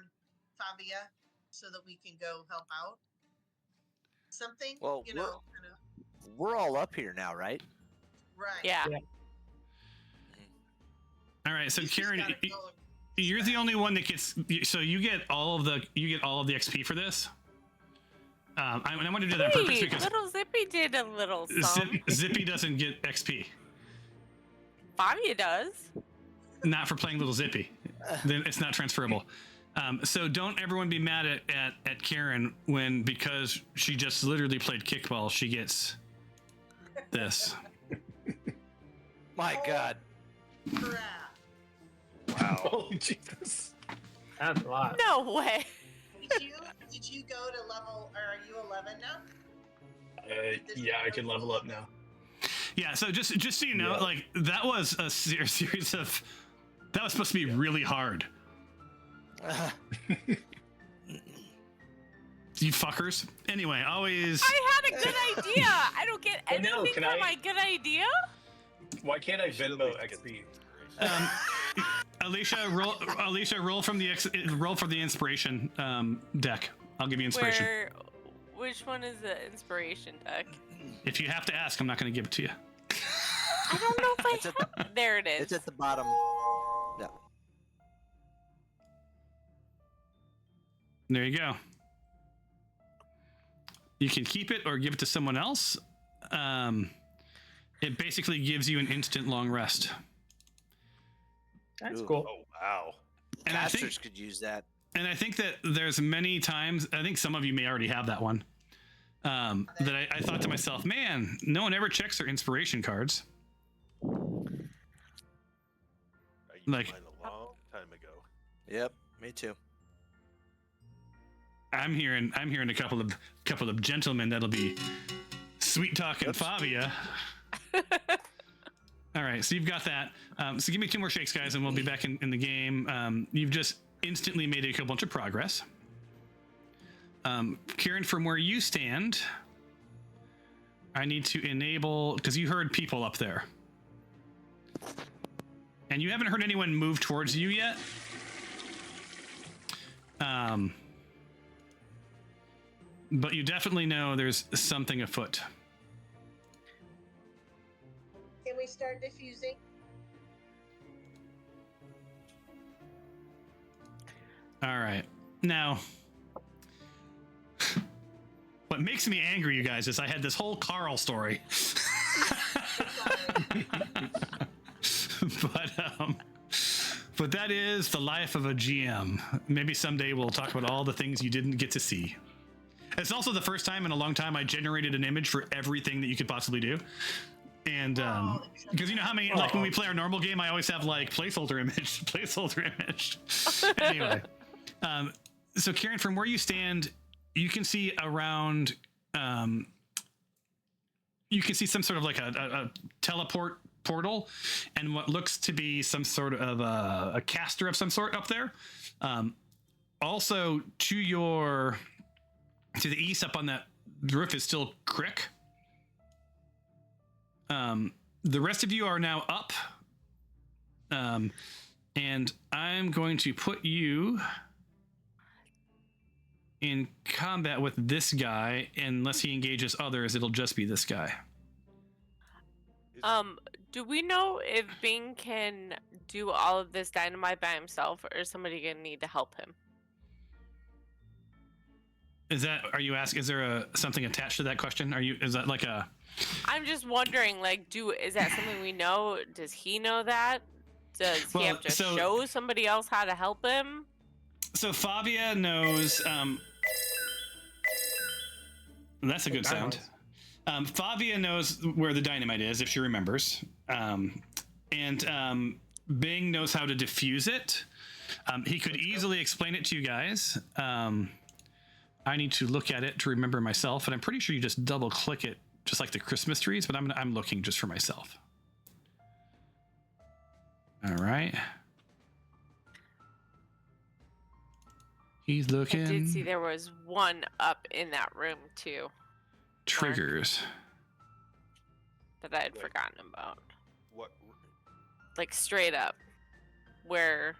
Fabia so that we can go help out. Something, Well, you know, kind of, We're all up here now, right? right. Yeah. All right, so He's just Karen, gotta go. you're the only one that gets. So you get all of the XP for this. I want to do that on purpose Hey, because little Zippy did a little some. Zippy doesn't get XP. Fabia does. Not for playing little Zippy. Then it's not transferable. So don't everyone be mad at Karen when because she just literally played kickball, she gets this. My God. Crap. Wow. Oh, Jesus. That's a lot. No way. Did you go to level? Or are you 11 now? Yeah, I can level up now. Yeah, so just so you know, Yeah. like that was a series of that was supposed to be really hard. You fuckers. Anyway, always. I had a good idea. I don't get I know, anything can for I- my good idea. Why can't I Should at Venmo least get the XP? inspiration. Alicia, roll from the roll for the inspiration deck. I'll give you inspiration. Which one is the inspiration deck? If you have to ask, I'm not going to give it to you. I don't know if I It's at have. There it is. It's at the bottom. No. There you go. You can keep it or give it to someone else. It basically gives you an instant long rest. That's Ooh. cool. Oh wow. And I think Casters could use that. And I think that there's many times, I think some of you may already have that one, that I thought to myself, man, no one ever checks their inspiration cards. Like, mine a long time ago. Yep, me too. I'm hearing a couple of gentlemen that'll be sweet talking Favia. All right, so you've got that. So give me 2 more shakes, guys, and we'll be back in the game. You've just instantly made a bunch of progress. Kieran, from where you stand, I need to enable, because you heard people up there. And you haven't heard anyone move towards you yet. But you definitely know there's something afoot. Can we start diffusing? All right. Now, what makes me angry, you guys, is I had this whole Carl story. But that is the life of a GM. Maybe someday we'll talk about all the things you didn't get to see. It's also the first time in a long time I generated an image for everything that you could possibly do. And because you know how many, like when we play our normal game, I always have like placeholder image. Anyway, so Kieran, from where you stand, you can see around, you can see some sort of like a teleport portal and what looks to be some sort of a caster of some sort up there. Also to the east up on that roof is still Crick. The rest of you are now up. And I'm going to put you in combat with this guy. Unless he engages others, it'll just be this guy. Do we know if Bing can do all of this dynamite by himself, or is somebody gonna need to help him? Are you asking, is there something attached to that question? Is that like a... I'm just wondering, like, is that something we know? Does he know that? Does he have to show somebody else how to help him? So Favia knows, that's a good sound. Favia knows where the dynamite is, if she remembers. And Bing knows how to defuse it. He could easily explain it to you guys. I need to look at it to remember myself, and I'm pretty sure you just double click it, just like the Christmas trees, but I'm looking just for myself. All right. He's looking. I did see there was one up in that room too. Triggers. That I had forgotten about. What? Like straight up, where,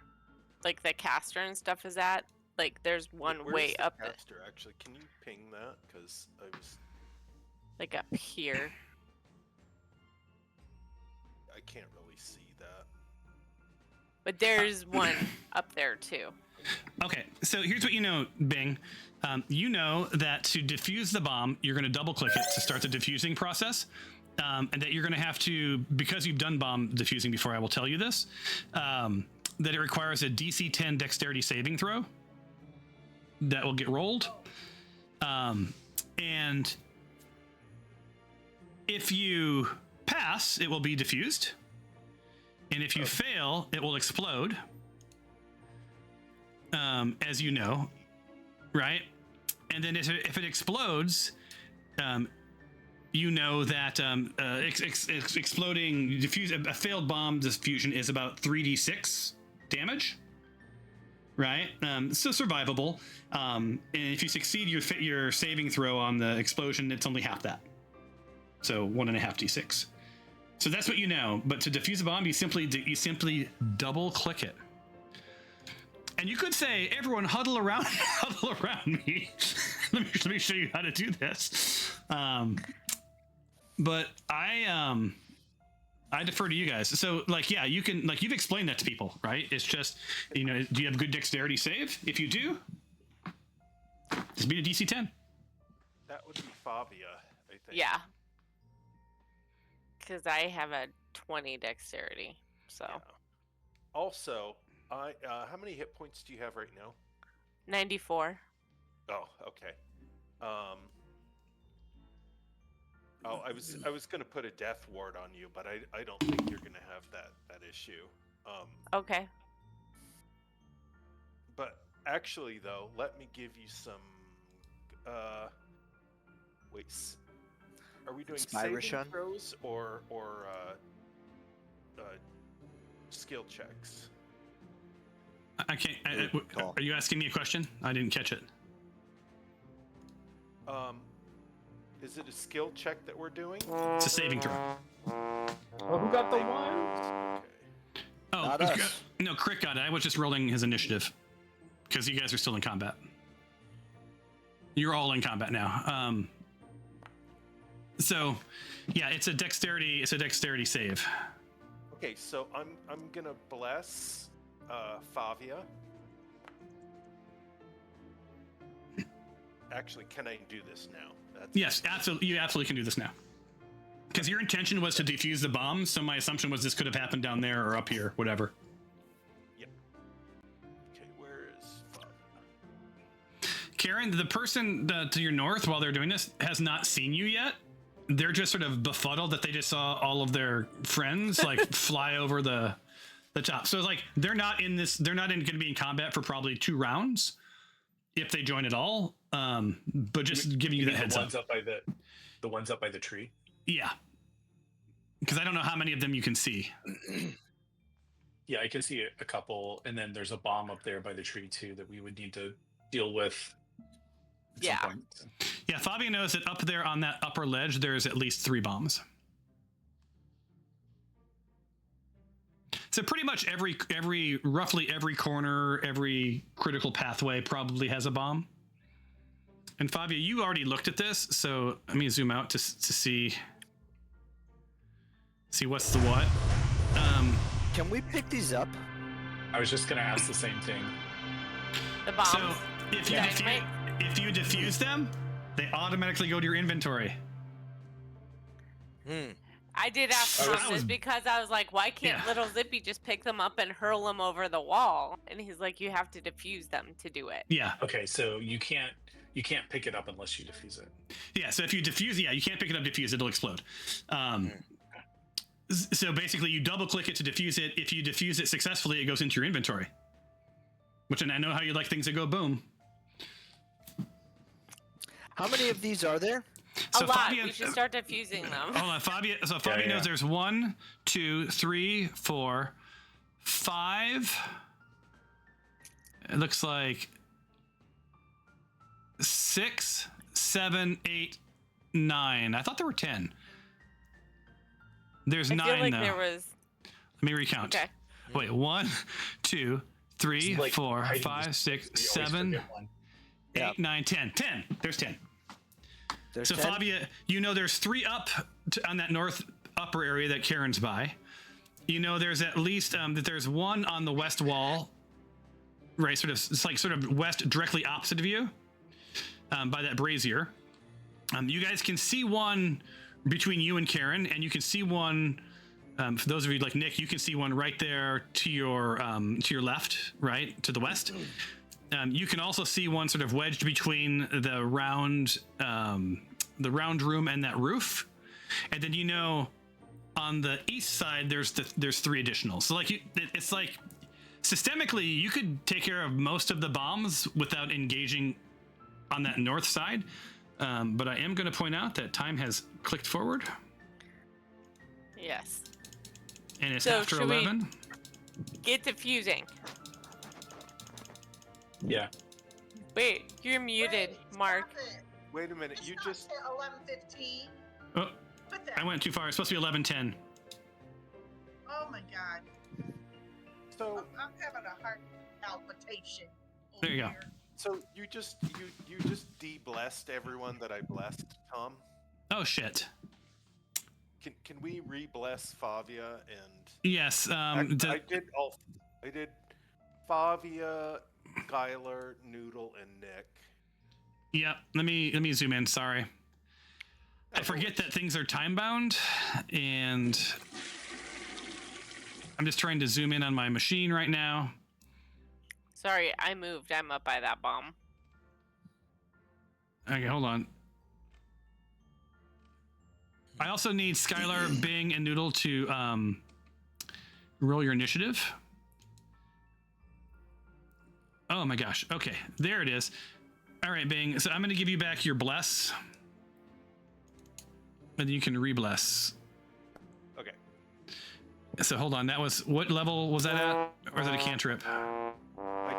like the caster and stuff is at. Like there's one way up. Caster, actually, can you ping that? Because I was. Like up here. I can't really see that. But there's one up there too. Okay, so here's what you know, Bing. You know that to defuse the bomb, you're going to double click it to start the defusing process. And that you're going to have to, because you've done bomb defusing before, I will tell you this, that it requires a DC 10 dexterity saving throw that will get rolled. And if you pass, it will be diffused. And if you fail, it will explode. As you know, right? And then if it explodes, you know that exploding a failed bomb diffusion is about 3d6 damage, right? So survivable. And if you succeed your saving throw on the explosion, it's only half that. So 1.5d6. So that's what you know. But to defuse a bomb, you simply double click it. And you could say, everyone huddle around me. let me show you how to do this. But I defer to you guys. So like, yeah, you can, like, you've explained that to people, right? It's just, do you have good dexterity save? If you do, just beat a DC 10. That would be Favia, I think. Yeah. Because I have a 20 dexterity, so. Yeah. Also, how many hit points do you have right now? 94. Oh, okay. I was going to put a death ward on you, but I don't think you're going to have that issue. Okay. But actually, though, let me give you some. Wait. Are we doing Spy saving Rishon? throws or skill checks? I can't. Good call. Are you asking me a question? I didn't catch it. Is it a skill check that we're doing? It's a saving throw. Oh, who got the one? Okay. Oh, Not us. no, Crick got it. I was just rolling his initiative because you guys are still in combat. You're all in combat now. So, yeah, it's a dexterity. It's a dexterity save. Okay, so I'm gonna bless Favia. Actually, can I do this now? Yes, absolutely. You absolutely can do this now. Because your intention was to defuse the bomb, so my assumption was this could have happened down there or up here, whatever. Yep. Okay, where is Favia? Karen, the person to your north, while they're doing this, has not seen you yet. They're just sort of befuddled that they just saw all of their friends like fly over the top. So it's like they're not in this. They're not going to be in combat for probably 2 rounds, if they join at all. But just giving you that heads up. The ones up by the tree. Yeah, because I don't know how many of them you can see. Yeah, I can see a couple, and then there's a bomb up there by the tree too that we would need to deal with. At some point. Yeah, Fabio knows that up there on that upper ledge, there's at least 3 bombs. So pretty much roughly every corner, every critical pathway probably has a bomb. And Fabio, you already looked at this, so let me zoom out to see what's the what. Can we pick these up? I was just gonna ask the same thing. The bombs. So if you defuse them, they automatically go to your inventory. I did ask Tom this because I was like, why can't little Zippy just pick them up and hurl them over the wall? And he's like, you have to defuse them to do it. Yeah. Okay, so you can't pick it up unless you defuse it. Yeah, so if you defuse, you can't pick it up, defuse it, it'll explode. So basically you double click it to defuse it. If you defuse it successfully, it goes into your inventory. Which, and I know how you like things that go boom. How many of these are there? A lot. We should start defusing them. Hold on, Fabio. So Fabio knows there's 1, 2, 3, 4, 5. It looks like 6, 7, 8, 9. I thought there were 10. There's 9 I feel like though. there was. Let me recount. Okay. Wait, 1, 2, 3, 4, 5, 6, 7, 8, 9, 10. 10. There's 10. So 10? Fabia, you know there's 3 up on that north upper area that Karen's by. You know there's at least that there's 1 on the west wall, right? It's like sort of west, directly opposite of you, by that brazier. You guys can see 1 between you and Karen, and you can see 1. For those of you like Nick, you can see 1 right there to your left, right to the west. You can also see 1 sort of wedged between the round room and that roof, and then on the east side there's 3 additional. So like it's like systemically you could take care of most of the bombs without engaging on that north side, but I am going to point out that time has clicked forward. Yes. And it's after 11. Get defusing. Yeah. Wait, you're muted, Mark. Wait a minute. You just 11:15. Oh, I went too far. It's supposed to be 11:10. Oh my god. So I'm having a heart palpitation. There you go. So you just de-blessed everyone that I blessed, Tom? Oh shit. Can we re-bless Favia and? Yes. I did Favia, Skylar, Noodle, and Nick. Yep. Let me zoom in. Sorry. I forget that things are time bound, and I'm just trying to zoom in on my machine right now. Sorry, I moved. I'm up by that bomb. Okay, hold on. I also need Skylar, Bing, and Noodle to Roll your initiative. Oh my gosh. Okay, there it is. All right, Bing. So I'm going to give you back your bless. And you can re-bless. Okay. So hold on. That was, what level was that at? Or is it a cantrip? I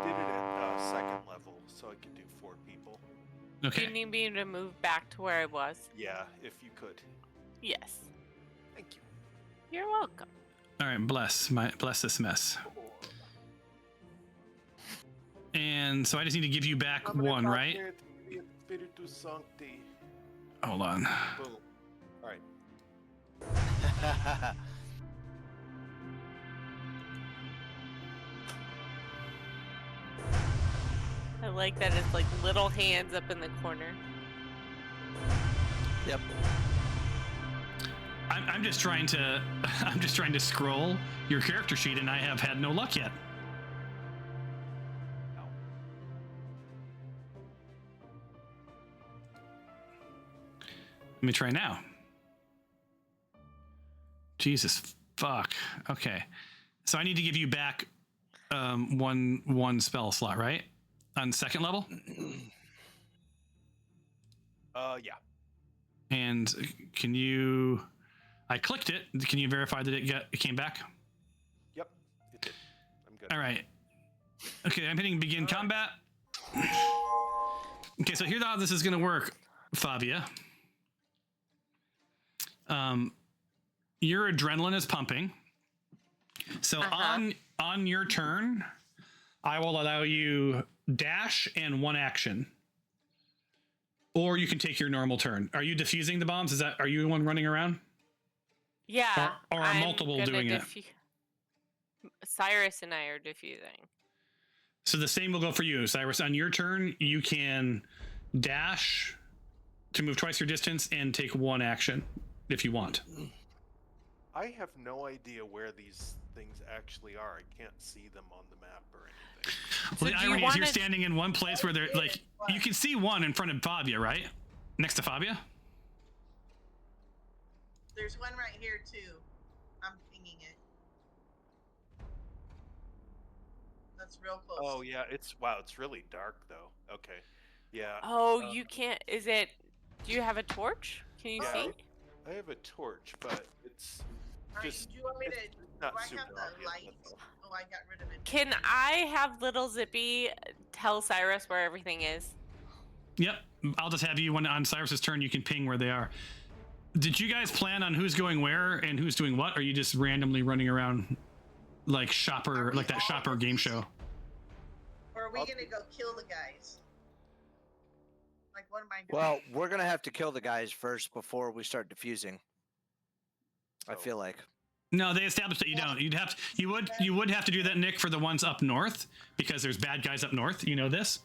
did it at second level, so I could do 4 people. Okay. You need me to move back to where I was? Yeah, if you could. Yes. Thank you. You're welcome. All right, bless this mess. And so I just need to give you back 1, right? Hold on. Boom. All right. I like that it's like little hands up in the corner. Yep. I'm just trying to scroll your character sheet, and I have had no luck yet. Let me try now. Jesus fuck. Okay. So I need to give you back one spell slot, right? On second level? Yeah. And can you... I clicked it. Can you verify that it came back? Yep. It did. I'm good. All right. Okay, I'm hitting begin combat. Okay, so here's how this is going to work, Fabia. Your adrenaline is pumping. So on your turn, I will allow you dash and 1 action. Or you can take your normal turn. Are you defusing the bombs? Are you the one running around? Yeah. Or are multiple doing it? Cyrus and I are diffusing. So the same will go for you, Cyrus. On your turn, you can dash to move twice your distance and take 1 action if you want. I have no idea where these things actually are. I can't see them on the map or anything. Well, the irony is you're standing in one place where they're like, you can see one in front of Fabia, right? Next to Fabia? There's one right here too. I'm pinging it. That's real close. Oh yeah, it's really dark though. Okay. Yeah. Oh, you can't. Do you have a torch? Can you see? I have a torch, but it's just. Do you want me to? Not Do I super have the obvious, light? that's all. Oh, I got rid of it. Can I have little Zippy tell Cyrus where everything is? Yep. I'll just have you on Cyrus's turn. You can ping where they are. Did you guys plan on who's going where and who's doing what? Or are you just randomly running around like that shopper game show? Or are we gonna go kill the guys? Like, what am I doing? Well, we're gonna have to kill the guys first before we start defusing. I feel like. No, they established that you don't. You would have to do that, Nick, for the ones up north because there's bad guys up north. You know this.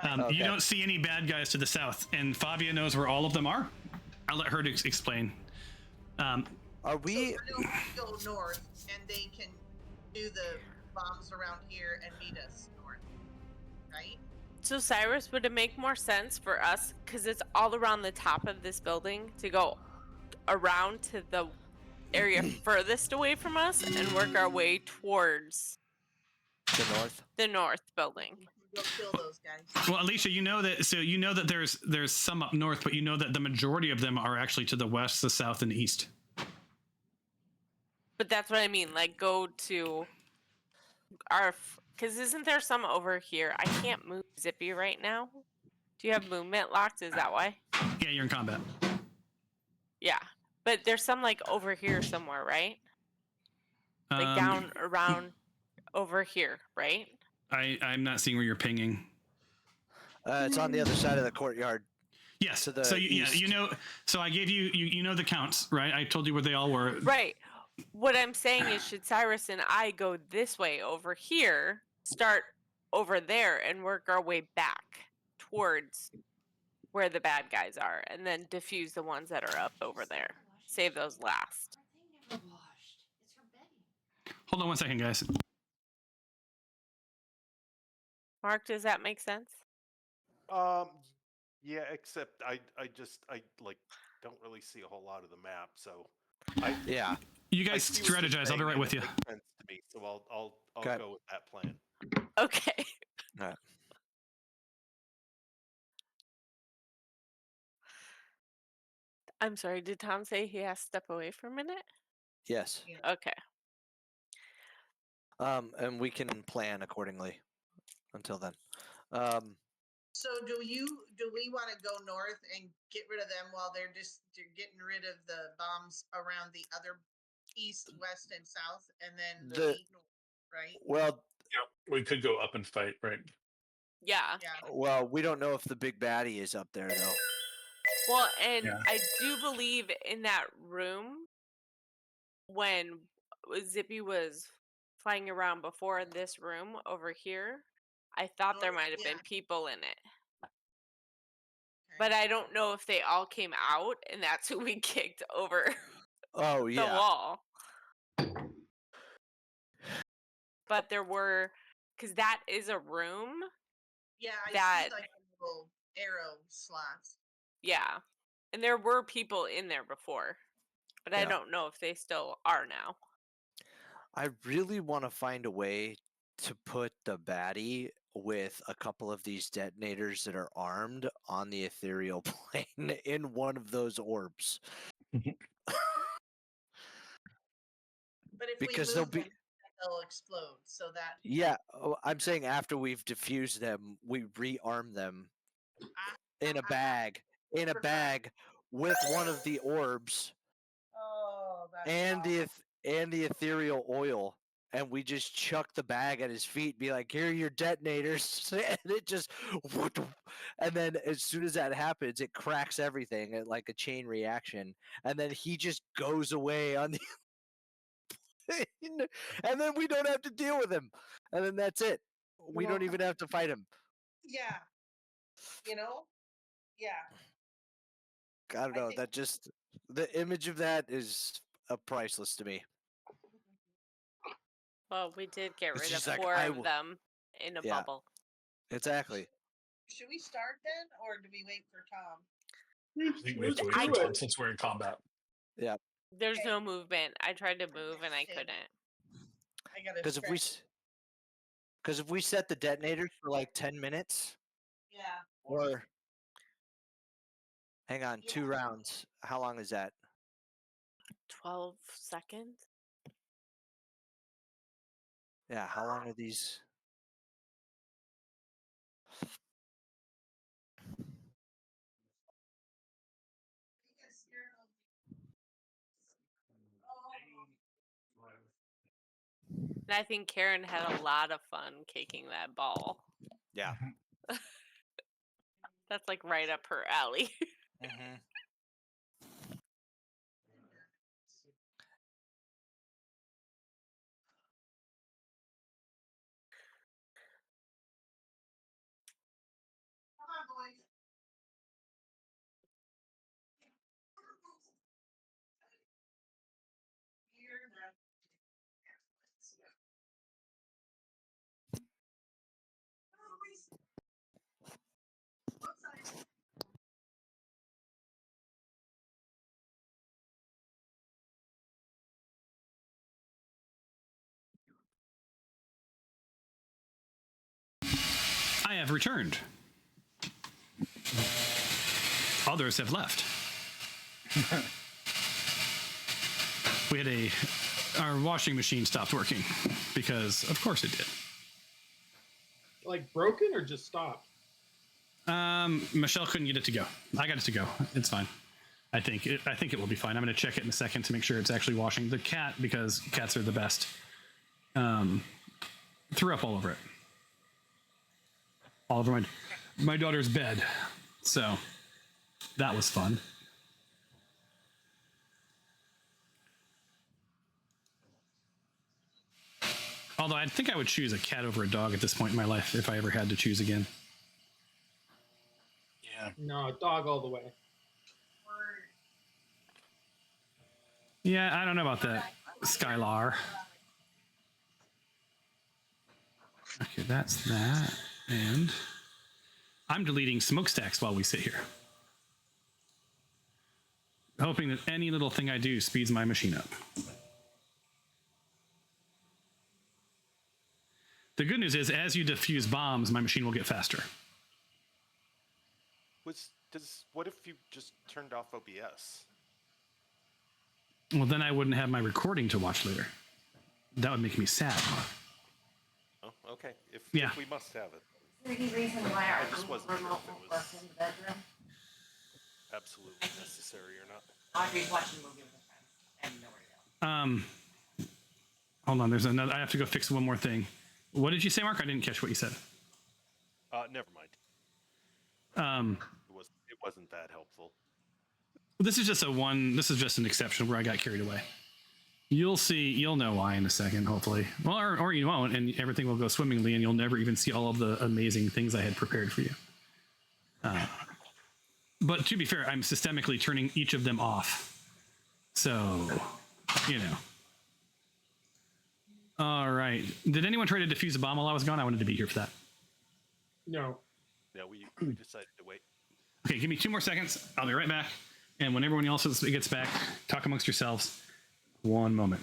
Okay. You don't see any bad guys to the south, and Fabia knows where all of them are. I'll let her explain. Are we? So we're gonna go north, and they can do the bombs around here and meet us north, right? So Cyrus, would it make more sense for us, because it's all around the top of this building, to go around to the area furthest away from us and work our way towards The north building? Go kill those guys. Well, Alicia, you know that there's some up north, but you know that the majority of them are actually to the west, the south, and the east. But that's what I mean. Like, go to our, because isn't there some over here? I can't move Zippy right now. Do you have movement locked? Is that why? Yeah, you're in combat. Yeah, but there's some like over here somewhere, right? Like down around over here, right? I'm not seeing where you're pinging. It's on the other side of the courtyard. Yes. To the so east. you know. So I gave you know the counts, right? I told you where they all were. Right. What I'm saying is, should Cyrus and I go this way over here, start over there, and work our way back towards where the bad guys are, and then defuse the ones that are up over there? Save those last. Hold on 1 second, guys. Mark, does that make sense? Yeah, except I like don't really see a whole lot of the map, so Yeah. You guys Like, he was just strategize. I'll saying be right it with you. makes sense to me, so I'll Okay. go with that plan. Okay. All right. I'm sorry, did Tom say he has to step away for a minute? Yes. Yeah. Okay. And we can plan accordingly until then. So do we want to go north and get rid of them while they're getting rid of the bombs around the other east, west, and south, and then we'll The- meet north, right? Well, Yeah, we could go up and fight, right? Yeah. well, we don't know if the big baddie is up there though. Well, and Yeah. I do believe in that room when Zippy was flying around before this room over here, I thought there North, might have been yeah. people in it. Okay. But I don't know if they all came out and that's who we kicked over Oh the yeah. wall. But there were, because that is a room. Yeah, I that- see like a little arrow slots. Yeah. And there were people in there before. But I Yeah. don't know if they still are now. I really want to find a way to put the baddie with a couple of these detonators that are armed on the ethereal plane in one of those orbs. But if Because we they'll move be- them, they'll explode. So that Yeah, I'm saying after we've diffused them, we rearm them in a bag, with one of the orbs oh, that's and awesome. the ethereal oil, and we just chuck the bag at his feet, be like, "Here are your detonators," and it just, and then as soon as that happens, it cracks everything at like a chain reaction, and then he just goes away on the. And then we don't have to deal with him, and then that's it. We don't even have to fight him. Yeah. You know? Yeah. I don't I know. think- That just the image of that is priceless to me. Well, we did get It's rid of just like, 4 I of will- them in a Yeah. bubble. Exactly. Should we start then, or do we wait for Tom? I think we have to wait I for Tom since we're in combat. There's Okay. no movement. I tried to move and I couldn't. I gotta. Because if we set the detonators for like 10 minutes, Yeah. or hang on, Yeah. 2 rounds. How long is that? 12 seconds? Yeah. How long are these? And I think Karen had a lot of fun kicking that ball. Yeah. That's like right up her alley. Mm-hmm. Come on, boys. Here, now. Outside. I have returned. Others have left. We had our washing machine stopped working because, of course, it did. Like broken or just stopped? Michelle couldn't get it to go. I got it to go. It's fine. I think it will be fine. I'm going to check it in a second to make sure it's actually washing. The cat, because cats are the best, threw up all over it. All over my daughter's bed. So that was fun. Although I think I would choose a cat over a dog at this point in my life if I ever had to choose again. Yeah. No, dog all the way. Yeah, I don't know about that, Skylar. Okay, that's that. And I'm deleting smokestacks while we sit here, hoping that any little thing I do speeds my machine up. The good news is, as you defuse bombs, my machine will get faster. What if you just turned off OBS? Well, then I wouldn't have my recording to watch later. That would make me sad. Oh, okay. If we must have it. Is there any reason why our I just wasn't sure remote if it won't was work in the bedroom? absolutely necessary or not. Audrey's watching a movie with her friends and nowhere to go. Hold on, there's another. I have to go fix one more thing. What did you say, Mark? I didn't catch what you said. Never mind. It wasn't that helpful. This is just This is just an exception where I got carried away. You'll see. You'll know why in a second, hopefully. Well, or you won't, and everything will go swimmingly, and you'll never even see all of the amazing things I had prepared for you. But to be fair, I'm systemically turning each of them off. So, you know. All right. Did anyone try to defuse a bomb while I was gone? I wanted to be here for that. No. Yeah, we decided to wait. Okay, give me 2 more seconds. I'll be right back. And when everyone else gets back, talk amongst yourselves. 1 moment.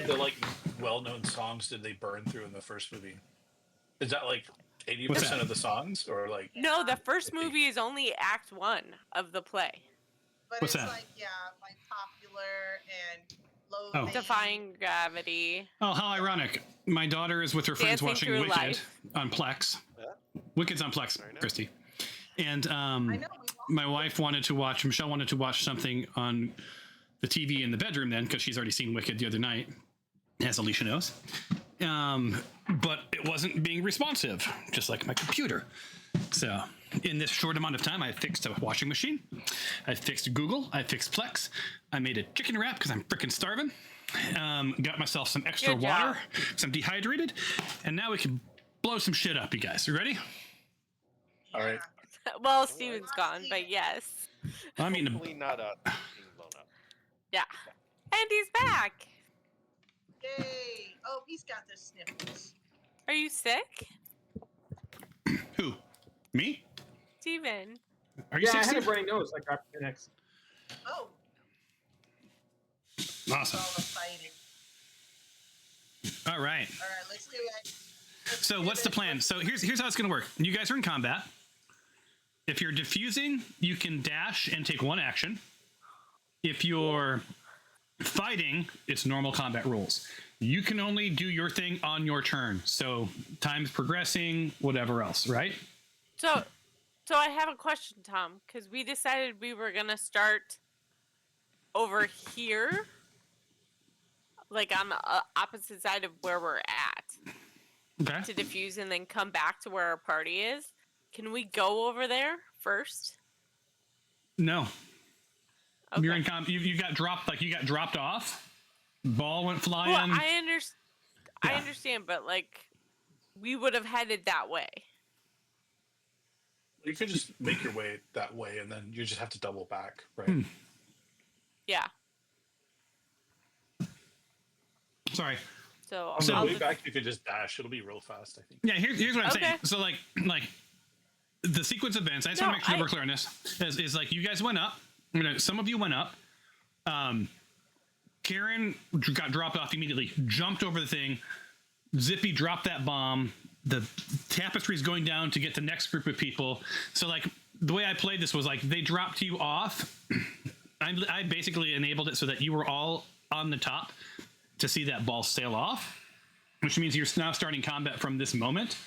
the like well-known songs did they burn through in the first movie? Is that like 80% of the songs, or like? No, the first movie is only Act 1 of the play. But What's it's that? like, yeah, like Popular and Oh. Loathing. Defying Gravity. Oh, how ironic! My daughter is with her friends Dancing watching Through Wicked Life. on Plex. Wicked's on Plex, Very nice. Christy. And I know, we watched my wife wanted to watch. Michelle wanted to watch something on the TV in the bedroom then, because she's already seen Wicked the other night, as Alicia knows. But it wasn't being responsive, just like my computer. So in this short amount of time, I fixed a washing machine, I fixed Google, I fixed Plex, I made a chicken wrap because I'm freaking starving, got myself some extra Good water, job. because I'm dehydrated, and now we can blow some shit up, you guys. You ready? All right. Well, Steven's gone, but yes. I'm eating Hopefully not being blown up. Yeah. And he's back. Yay! Oh, he's got the sniffles. Are you sick, Who? Me? Steven? Are you Yeah, I had a 16? runny nose. I got next. Oh, Awesome. all the fighting. All right. All right, let's do it. So what's the plan? So here's how it's going to work. You guys are in combat. If you're defusing, you can dash and take one action. If you're fighting, it's normal combat rules. You can only do your thing on your turn. So time's progressing, whatever else, right? So I have a question, Tom, because we decided we were gonna start over here, like on the opposite side of where we're at, Okay. to defuse and then come back to where our party is. Can we go over there first? No. Okay. You're in you got dropped, like you got dropped off. Ball went flying. Well, I Yeah. understand, but like, we would have headed that way. You could just make your way that way, and then you just have to double back, right? Yeah. Sorry. So On the I'll way just- back, you could just dash. It'll be real fast, I think. Yeah, here's what I'm saying. Okay. So like the sequence of events, I just No, want to make sure we're clear on this. Is like you guys went up. Some of you went up. Karen got dropped off immediately, jumped over the thing. Zippy dropped that bomb. The tapestry's going down to get the next group of people. So like the way I played this was like they dropped you off. I basically enabled it so that you were all on the top to see that ball sail off, which means you're now starting combat from this moment.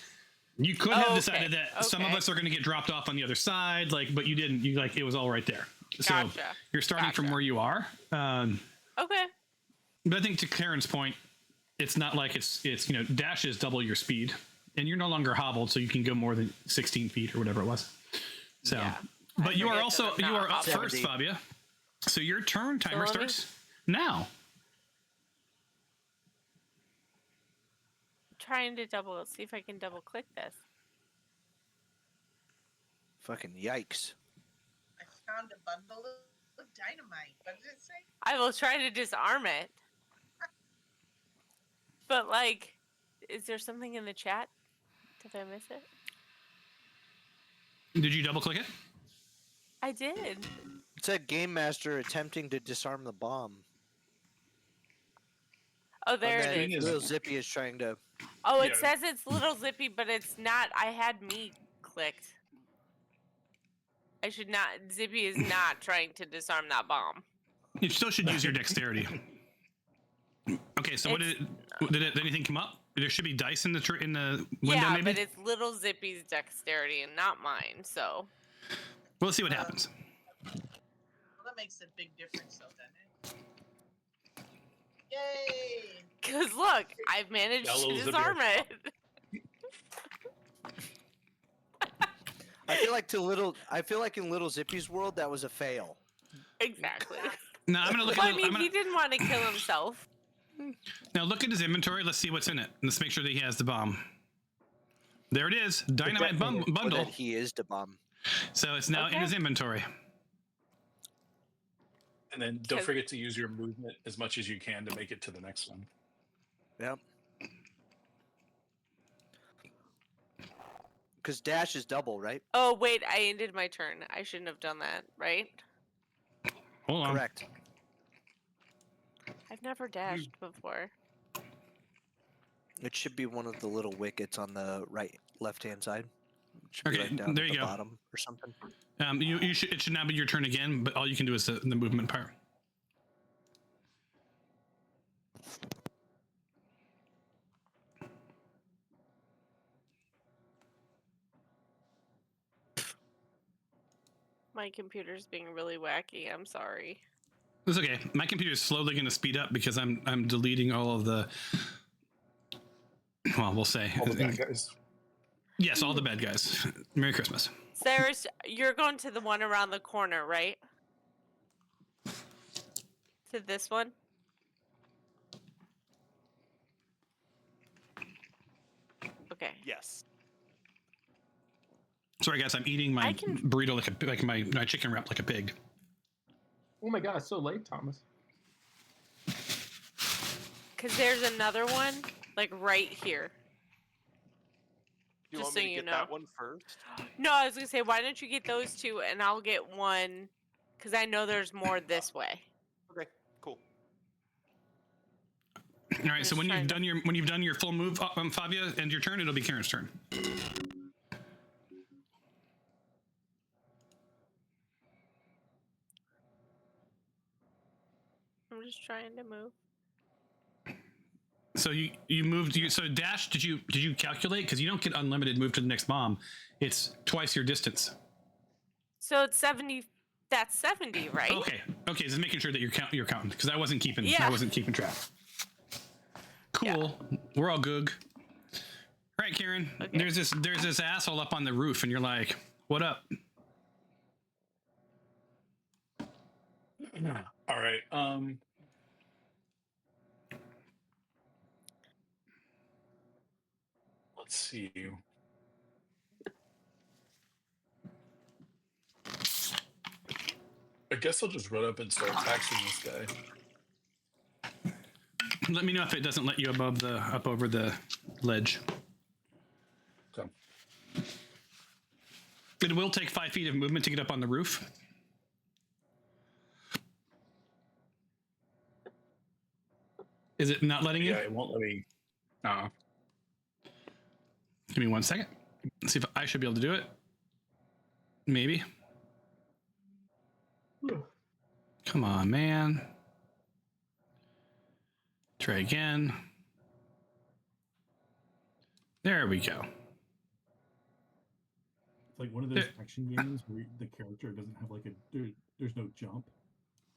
You could have decided that some of us are going to get dropped off on the other side, like, but you didn't. You like it was all right there. So Gotcha. you're starting from where you are. Okay. But I think to Karen's point, it's not like it's dash is double your speed, and you're no longer hobbled, so you can go more than 16 feet or whatever it was. So, Yeah. but you are forget also that I'm you not are up hobbled. first, Fabia. So your turn timer let me- starts now. Trying to see if I can double click this. Fucking yikes. I found a bundle of dynamite. What did it say? I will try to disarm it. But like, is there something in the chat? Did I miss it? Did you double click it? I did. It said Game Master attempting to disarm the bomb. Oh, there and it then is. Little Zippy is trying to. Oh, it Yeah. says it's Little Zippy, but it's not. I had me clicked. I should not. Zippy is not trying to disarm that bomb. You still should use your dexterity. Okay, so what did anything come up? There should be dice in the window, Yeah, maybe. but it's Little Zippy's dexterity and not mine. So We'll see what happens. Well, that makes a big difference, though, doesn't it? Yay! because look, I've managed Yeah, to Little Zippy disarm has- it. I feel like in Little Zippy's world that was a fail. Exactly. Now I'm gonna look Well, at. I mean, he didn't want to kill himself. Now look at his inventory. Let's see what's in it. Let's make sure that he has the bomb. There it is, dynamite Or bundle. that he is the bomb. So it's now in his inventory. And then don't 'Cause- forget to use your movement as much as you can to make it to the next one. Yep. Because dash is double, right? Oh wait, I ended my turn. I shouldn't have done that, right? Hold on. Correct. I've never dashed before. It should be one of the little wickets on the left-hand side. It should be Okay, right down there at you the go. bottom or something. You should. It should now be your turn again, but all you can do is the movement part. My computer's being really wacky. I'm sorry. It's okay. My computer is slowly going to speed up because I'm deleting all of the. Well, we'll say All the bad guys. Yes, all the bad guys. Merry Christmas. Cyrus, you're going to the one around the corner, right? To this one? Okay. Yes. Sorry, guys. I'm eating my burrito like my chicken wrap like a pig. Oh my god, it's so late, Thomas. Because there's another one, like right here. You Just want so me to you get know. that one first? No, I was going to say, why don't you get those two and I'll get one, because I know there's more this way. Okay, cool. All right. So when you've done your full move, Fabia, and your turn, it'll be Karen's turn. I'm just trying to move. So you moved. So dash. Did you calculate? Because you don't get unlimited move to the next bomb. It's twice your distance. So it's 70. That's 70, right? Okay. Just making sure that you're counting because I wasn't keeping. Yeah. I wasn't keeping track. Cool. Yeah. We're all good. Right, Karen. Okay. There's this asshole up on the roof, and you're like, "What up?" All right. Let's see. I guess I'll just run up and start taxing this guy. Let me know if it doesn't let you up over the ledge. Okay. It will take 5 feet of movement to get up on the roof. Is it not letting you? Yeah, it won't let me. Give me 1 second. Let's see if I should be able to do it. Maybe. Come on, man. Try again. There we go. It's like one of those action games where the character doesn't have like there's no jump.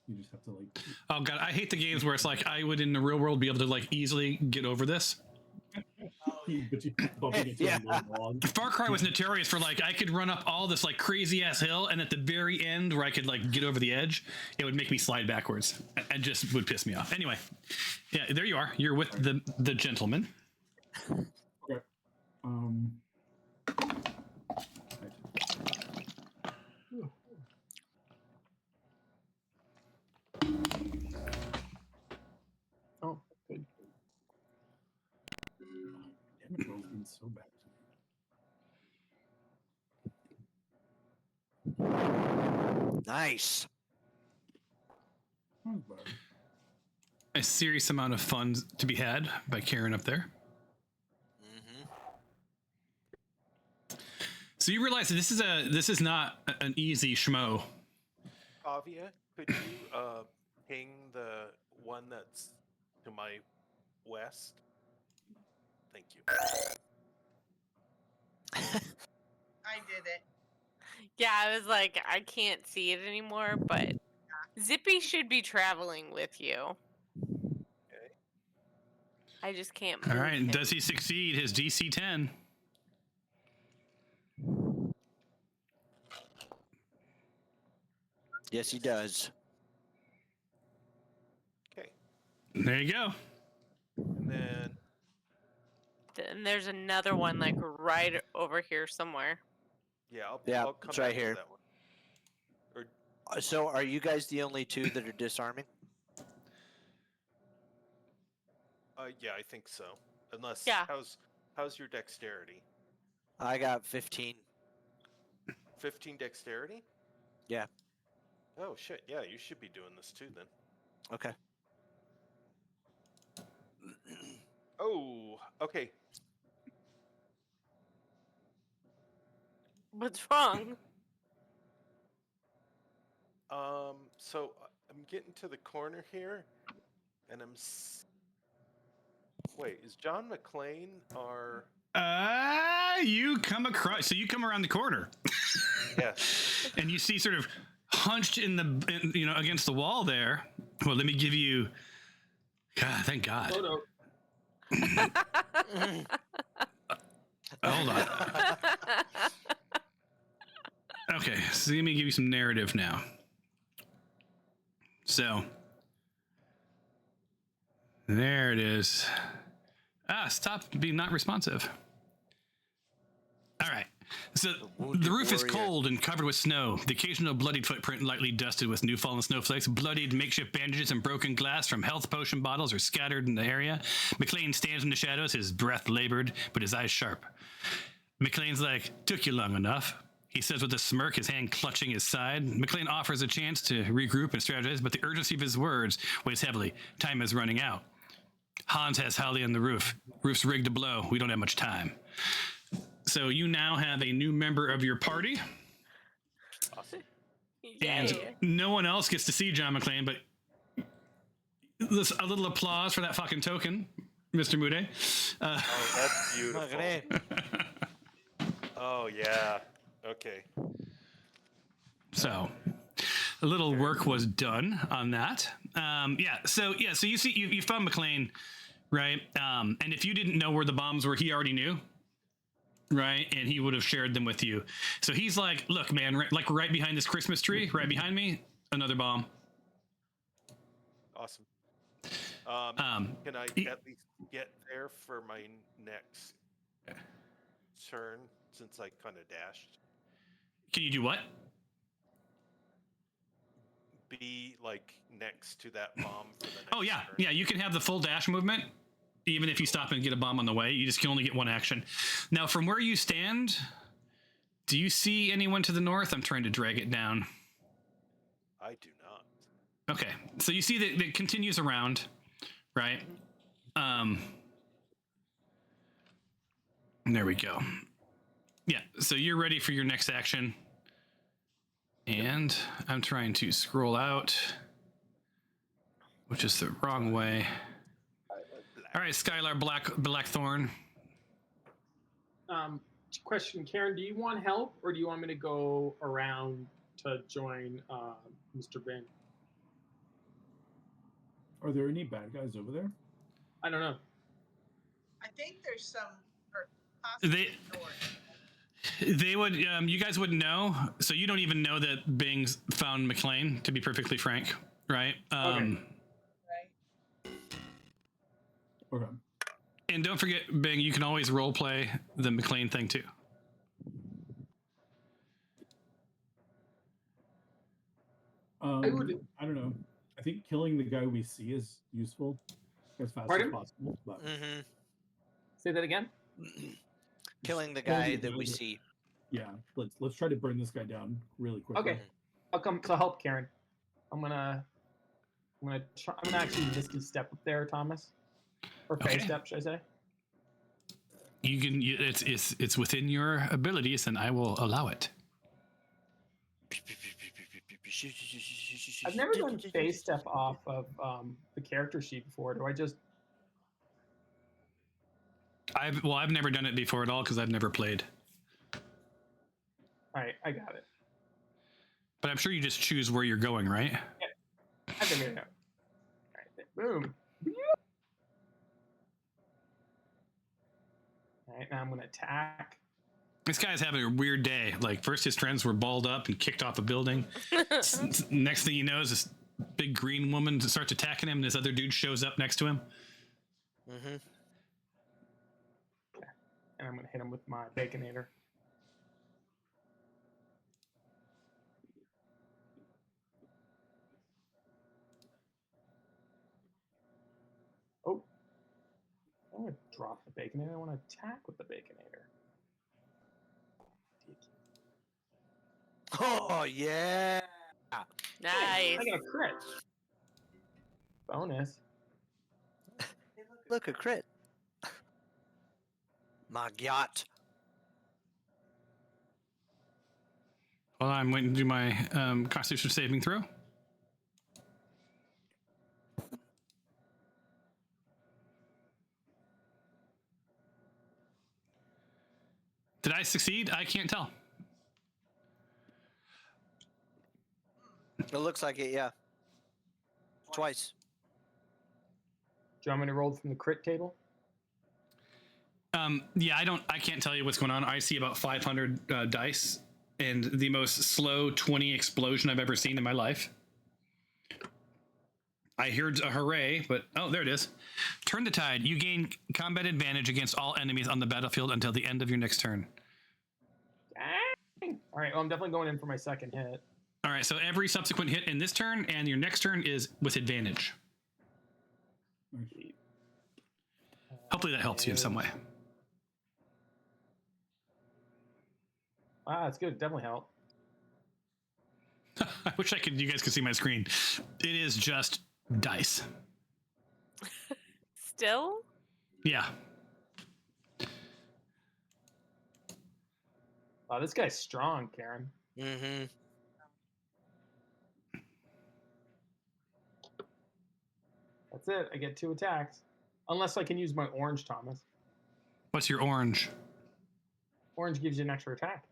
You just have to like. Oh god, I hate the games where it's like I would in the real world be able to like easily get over this. But you bump into a log. Far Cry was notorious for like I could run up all this like crazy ass hill, and at the very end where I could like get over the edge, it would make me slide backwards. It just would piss me off. Anyway, yeah, there you are. You're with the gentleman. Okay. Oh, good. Damage roll's been so bad. Nice. A serious amount of fun to be had by Karen up there. Mm-hmm. So you realize that this is not an easy schmo. Avia, could you ping the one that's to my west? Thank you. I did it. Yeah, I was like, I can't see it anymore, but Zippy should be traveling with you. Okay. I just can't All move right, him. does he succeed his DC 10? Yes, he does. Okay. There you go. And then And there's another one like right over here somewhere. yeah, I'll come it's right back to here. that one. So, are you guys the only two that are disarming? Yeah, I think so. Unless Yeah. how's your dexterity? I got 15. 15 dexterity? Yeah. Oh shit, yeah, you should be doing this too then. Okay. Oh, okay. What's wrong? So I'm getting to the corner here, and wait, is John McLane our? You come across. So you come around the corner. Yes. And you see sort of hunched against the wall there. Well, let me give you. God, thank God. Photo. Hold on. Okay, so let me give you some narrative now. So, there it is. Stop being not responsive. All right. So the roof is cold and covered with snow. The occasional bloodied footprint lightly dusted with new fallen snowflakes. Bloodied makeshift bandages and broken glass from health potion bottles are scattered in the area. McLane stands in the shadows, his breath labored, but his eyes sharp. McLane's like, took you long enough. He says with a smirk, his hand clutching his side. McLane offers a chance to regroup and strategize, but the urgency of his words weighs heavily. Time is running out. Hans has Holly on the roof. Roof's rigged to blow. We don't have much time. So you now have a new member of your party. Awesome. And no one else gets to see John McLane, but a little applause for that fucking token, Mr. Mude. Oh, that's beautiful. Oh, yeah. Okay. So a little work was done on that. So you see, you found McLane, right? And if you didn't know where the bombs were, he already knew. Right, and he would have shared them with you. So he's like, "Look, man, right behind this Christmas tree, right behind me, another bomb." Awesome. Can I at least get there for my next turn since I kind of dashed? Can you do what? Be like next to that bomb for the next Oh yeah, turn. yeah. You can have the full dash movement. Even if you stop and get a bomb on the way, you just can only get one action. Now, from where you stand, do you see anyone to the north? I'm trying to drag it down. I do not. Okay, so you see that it continues around, right? There we go. Yeah, so you're ready for your next action. And I'm trying to scroll out, which is the wrong way. All right, Skylar Blackthorn. Question, Karen, do you want help or do you want me to go around to join Mr. Bing? Are there any bad guys over there? I don't know. I think there's some. Or possibly They would, you guys wouldn't know, so you don't even know that Bing's found McLane, to be perfectly frank, right? Okay. Okay. And don't forget, Bing, you can always role play the McLane thing too. I don't know. I think killing the guy we see is useful as fast as possible. But... Say that again. Killing the guy that we see. Yeah, let's try to burn this guy down really quickly. Okay, I'll come to help, Karen. I'm gonna actually misty step up there, Thomas. Or phase step, should I say? You can. It's within your abilities, and I will allow it. I've never done phase step off of the character sheet before. Do I just? I've never done it before at all because I've never played. All right, I got it. But I'm sure you just choose where you're going, right? Yeah, I figured it out. All right, boom. All right, now I'm gonna attack. This guy's having a weird day. Like, first his friends were balled up and kicked off a building. Next thing you know is this big green woman starts attacking him, and this other dude shows up next to him. Okay. And I'm gonna hit him with my Baconator. Oh, I want to drop the Baconator. I want to attack with the Baconator. Oh yeah! Nice. I got a crit. Bonus. Look, a crit. My yacht. Well, I'm waiting to do my Constitution saving throw. Did I succeed? I can't tell. It looks like it, yeah. Twice. Do you want me to roll from the crit table? Yeah, I can't tell you what's going on. I see about 500 dice and the most slow 20 explosion I've ever seen in my life. I heard a hooray, but oh, there it is. Turn the tide. You gain combat advantage against all enemies on the battlefield until the end of your next turn. Dang. All right, well, I'm definitely going in for my second hit. All right, so every subsequent hit in this turn and your next turn is with advantage. Hopefully that helps you in some way. Wow, that's good. Definitely help. I wish you guys could see my screen. It is just dice. Still? Yeah. Oh, this guy's strong, Karen. Mm-hmm. That's it. I get 2 attacks. Unless I can use my orange, Thomas. What's your orange? Orange gives you an extra attack.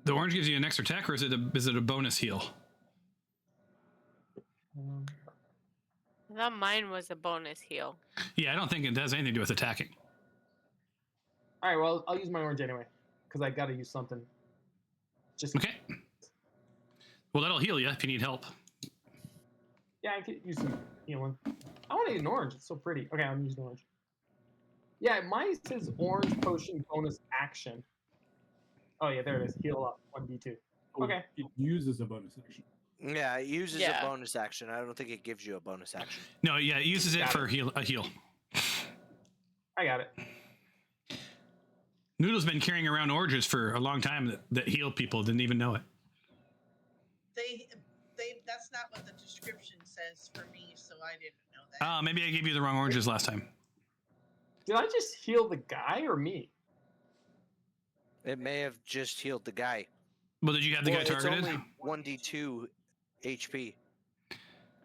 The orange gives you an extra attack, or is it a bonus heal? I thought mine was a bonus heal. Yeah, I don't think it has anything to do with attacking. All right, well, I'll use my orange anyway, because I got to use something. Just okay. Well, that'll heal you if you need help. Yeah, I could use some healing. I want to use an orange. It's so pretty. Okay, I'm using orange. Yeah, mine says orange potion bonus action. Oh, yeah, there it is. Heal up, 1d2. Okay. It uses a bonus action. Yeah, it uses a bonus action. I don't think it gives you a bonus action. No, yeah, it uses it for a heal. I got it. Noodle's been carrying around oranges for a long time that heal people, didn't even know it. That's not what the description says for me, so I didn't know that. Oh, maybe I gave you the wrong oranges last time. Did I just heal the guy or me? It may have just healed the guy. Well, did you have the guy targeted? It's only 1d2 HP.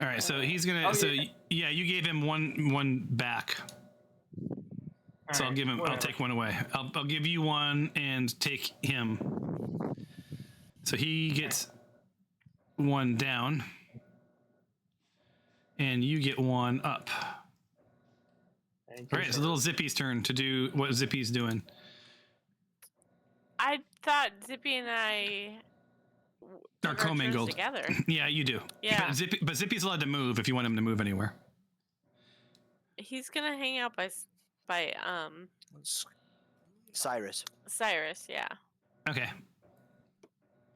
All right, so he's gonna. Yeah, you gave him one back. So I'll give him. Whatever. I'll take one away. I'll give you one and take him. So he gets one down, and you get one up. All right, it's a little Zippy's turn to do what Zippy's doing. I thought Zippy and I are commingled together. Yeah, you do. Yeah, but Zippy's allowed to move if you want him to move anywhere. He's gonna hang out by Cyrus. Cyrus, yeah. Okay.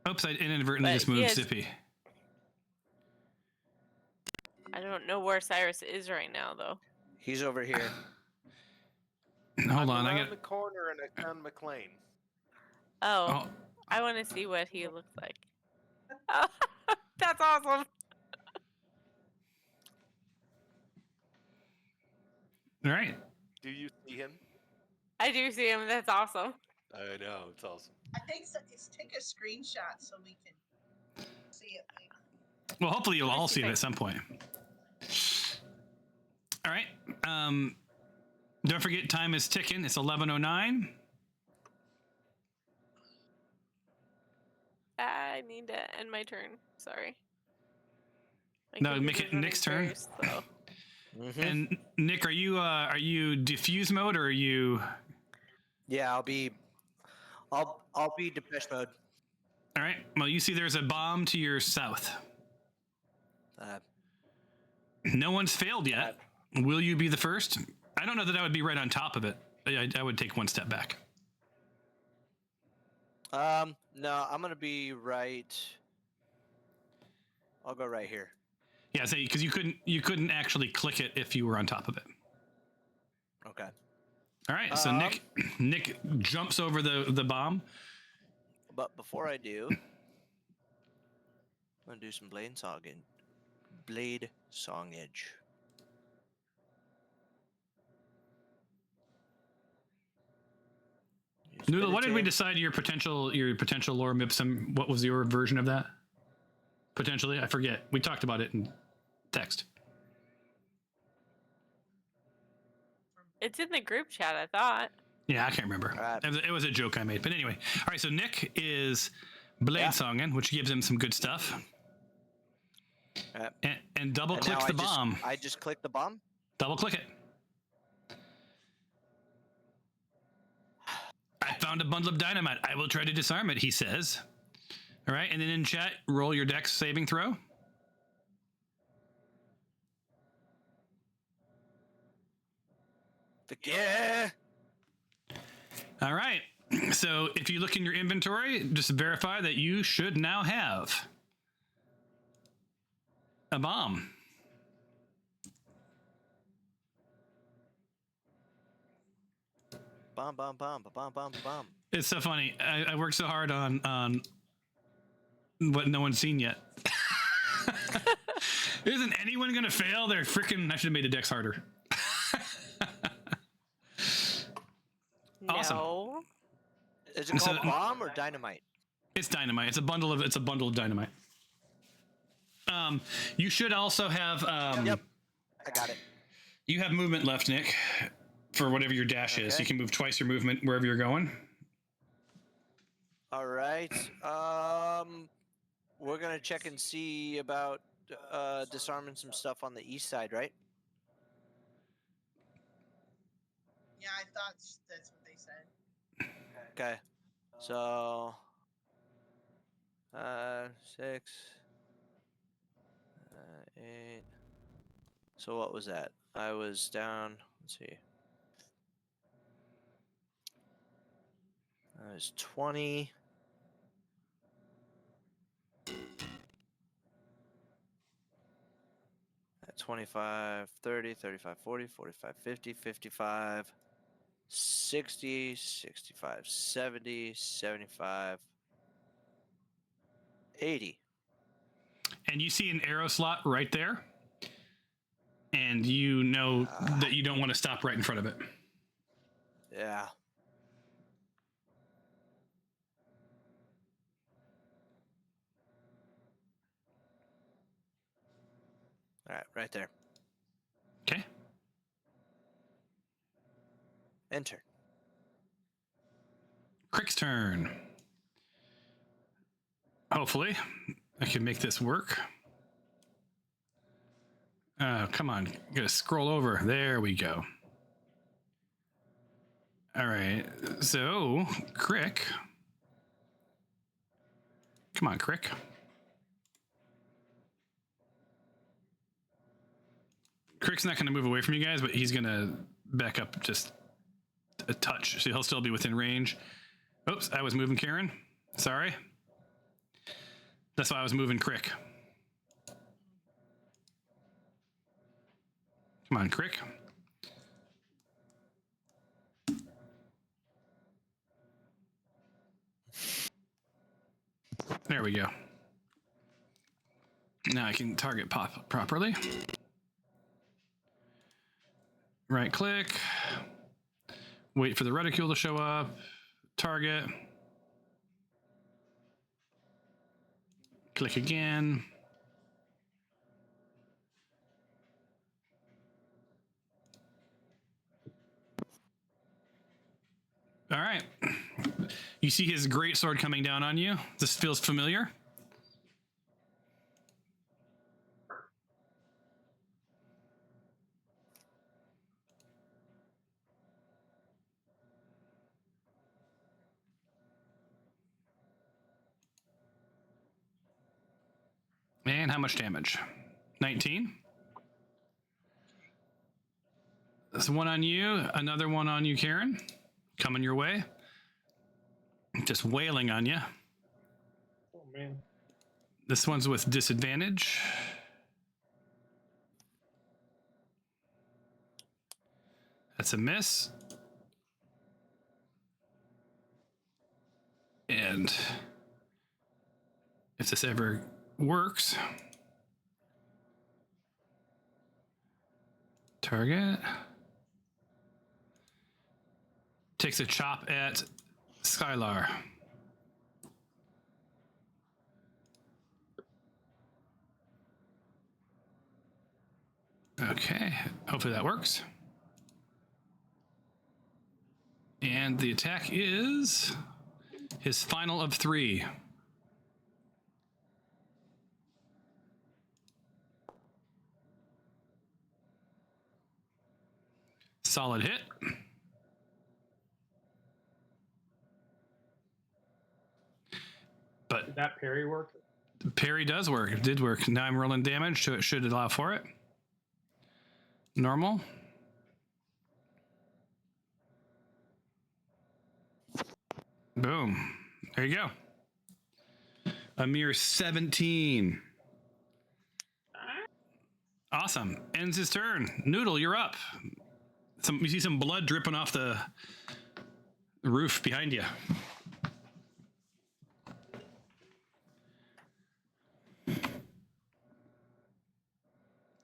Oops, I inadvertently just moved Zippy. I don't know where Cyrus is right now, though. He's over here. Hold on, I got the corner and I found McLane. Oh, I want to see what he looks like. That's awesome. All right. Do you see him? I do see him. That's awesome. I know, it's awesome. I think so. Let's take a screenshot so we can see it later. Well, hopefully you'll all see it at some point. All right. Don't forget, time is ticking. It's 11:09. I need to end my turn. Sorry. No, make it Nick's turn. And Nick, are you diffuse mode or are you? Yeah, I'll be Depeche mode. All right. Well, you see, there's a bomb to your south. No one's failed yet. Will you be the first? I don't know that I would be right on top of it. I would take one step back. No, I'm gonna be right. I'll go right here. Yeah, because you couldn't actually click it if you were on top of it. Okay. All right. So Nick jumps over the bomb. But before I do, I'm gonna do some blade songage. Noodle, what did we decide your potential lore Mipsum? What was your version of that? Potentially, I forget. We talked about it in text. It's in the group chat, I thought. Yeah, I can't remember. It was a joke I made. But anyway, all right. So Nick is blade songing, which gives him some good stuff. And double click the bomb. I just click the bomb. Double click it. I found a bundle of dynamite. I will try to disarm it, he says. All right, and then in chat, roll your dex saving throw. Yeah. All right. So if you look in your inventory, just verify that you should now have a bomb. Bomb, bomb, bomb, bomb, bomb, bomb. It's so funny. I worked so hard on what no one's seen yet. Isn't anyone gonna fail? They're freaking. I should have made the dex harder. Awesome. No. Is it called bomb or dynamite? It's dynamite. It's a bundle of dynamite. You should also have. Yep. I got it. You have movement left, Nick, for whatever your dash is. You can move twice your movement wherever you're going. All right. We're gonna check and see about disarming some stuff on the east side, right? Yeah, I thought that's what they said. Okay. So 6, 8. So what was that? I was down. Let's see. I was 20. At 25, 30, 35, 40, 45, 50, 55, 60, 65, 70, 75, 80. And you see an arrow slot right there. And you know that you don't want to stop right in front of it. Yeah. All right, right there. Okay. Enter. Crick's turn. Hopefully, I can make this work. Come on, gotta scroll over. There we go. All right, so Crick. Come on, Crick. Crick's not gonna move away from you guys, but he's gonna back up just a touch, so he'll still be within range. Oops, I was moving Karen. Sorry. That's why I was moving Crick. Come on, Crick. There we go. Now I can target pop properly. Right click. Wait for the reticule to show up. Target. Click again. All right. You see his great sword coming down on you. This feels familiar. And how much damage? 19. There's one on you, another one on you, Karen. Coming your way. Just wailing on you. Oh, man. This one's with disadvantage. That's a miss. And if this ever works, target takes a chop at Skylar. Okay, hopefully that works. And the attack is his final of 3. Solid hit. But did that parry work? Parry does work. It did work. Now I'm rolling damage, so it should allow for it. Normal. Boom. There you go. A mere 17. Awesome. Ends his turn. Noodle, you're up. You see some blood dripping off the roof behind you.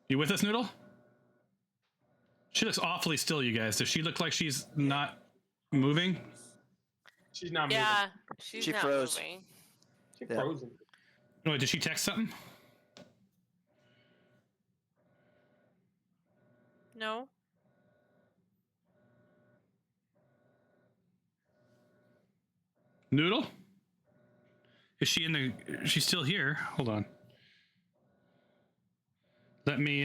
You with us, Noodle? She looks awfully still, you guys. Does she look like she's not moving? She's not moving. Yeah, she's not froze. moving. She's frozen. Oh, did she text something? No. Noodle? Is she in the... She's still here. Hold on. Let me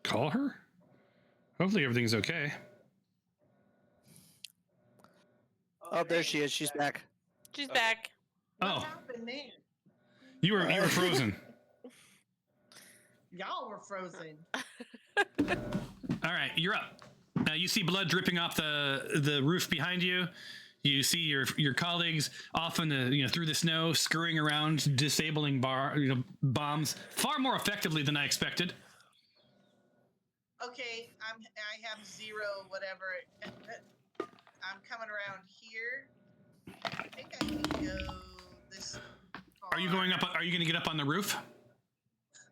call her. Hopefully everything's okay. Oh, there she is. She's back. She's back. What Oh, happened there? you were frozen. Y'all were frozen. All right, you're up. You see blood dripping off the roof behind you. You see your colleagues off in the through the snow, scurrying around, disabling bombs far more effectively than I expected. Okay, I have 0 whatever. I'm coming around here. I think I can go this far. Are you going up? Are you going to get up on the roof?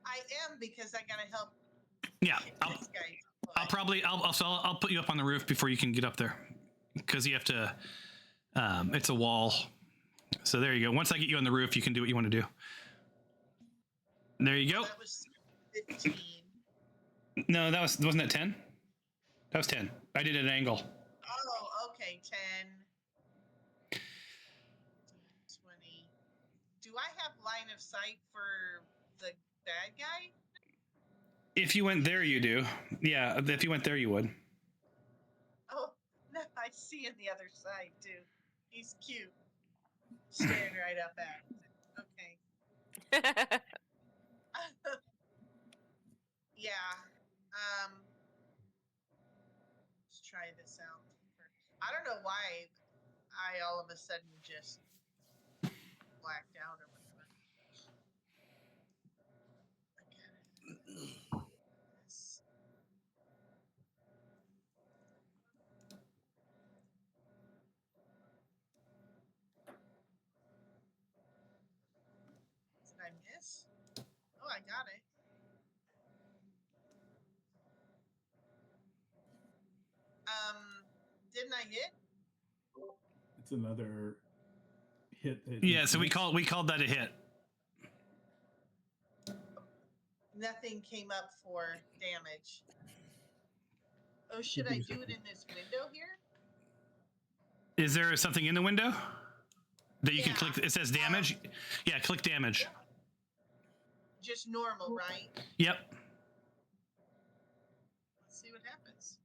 I am, because I gotta help. Yeah, This guy. I'll put you up on the roof before you can get up there, because you have to. It's a wall, so there you go. Once I get you on the roof, you can do what you want to do. There you go. That was 15. No, wasn't that 10? That was 10. I did it at an angle. Oh, okay, 10. 20. Do I have line of sight for the bad guy? If you went there, you do. Yeah, if you went there, you would. Oh, no, I see on the other side too. He's cute. Staring right up at me. Okay. Yeah. Let's try this out. I don't know why I all of a sudden just blacked out or whatever. Okay. This. Did I miss? Oh, I got it. Didn't I hit? It's another hit. Yeah, so we called that a hit. Nothing came up for damage. Oh, should I do it in this window here? Is there something in the window that you can click? It says damage. Yeah, click damage. Just normal, right? Yep. Let's see what happens.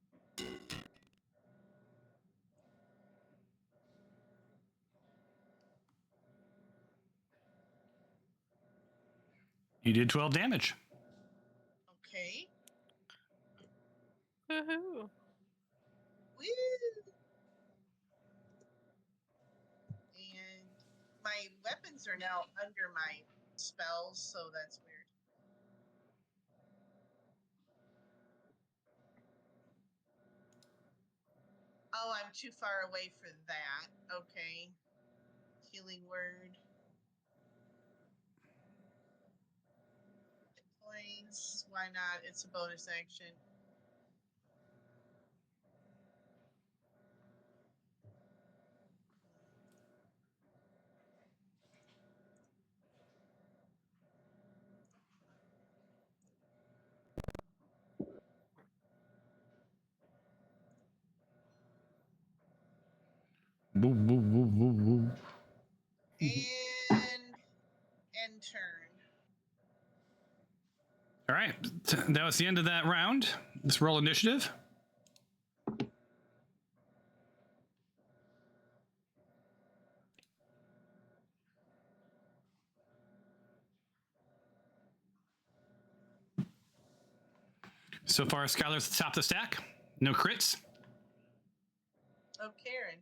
You did 12 damage. Okay. Woohoo. Woo! And my weapons are now under my spells, so that's weird. Oh, I'm too far away for that. Okay. Healing word. Points. Why not? It's a bonus action. Woo, woo, woo, woo, woo. And end turn. All right, that was the end of that round. Let's roll initiative. So far, Skylar's at the top of the stack. No crits. Oh, Karen.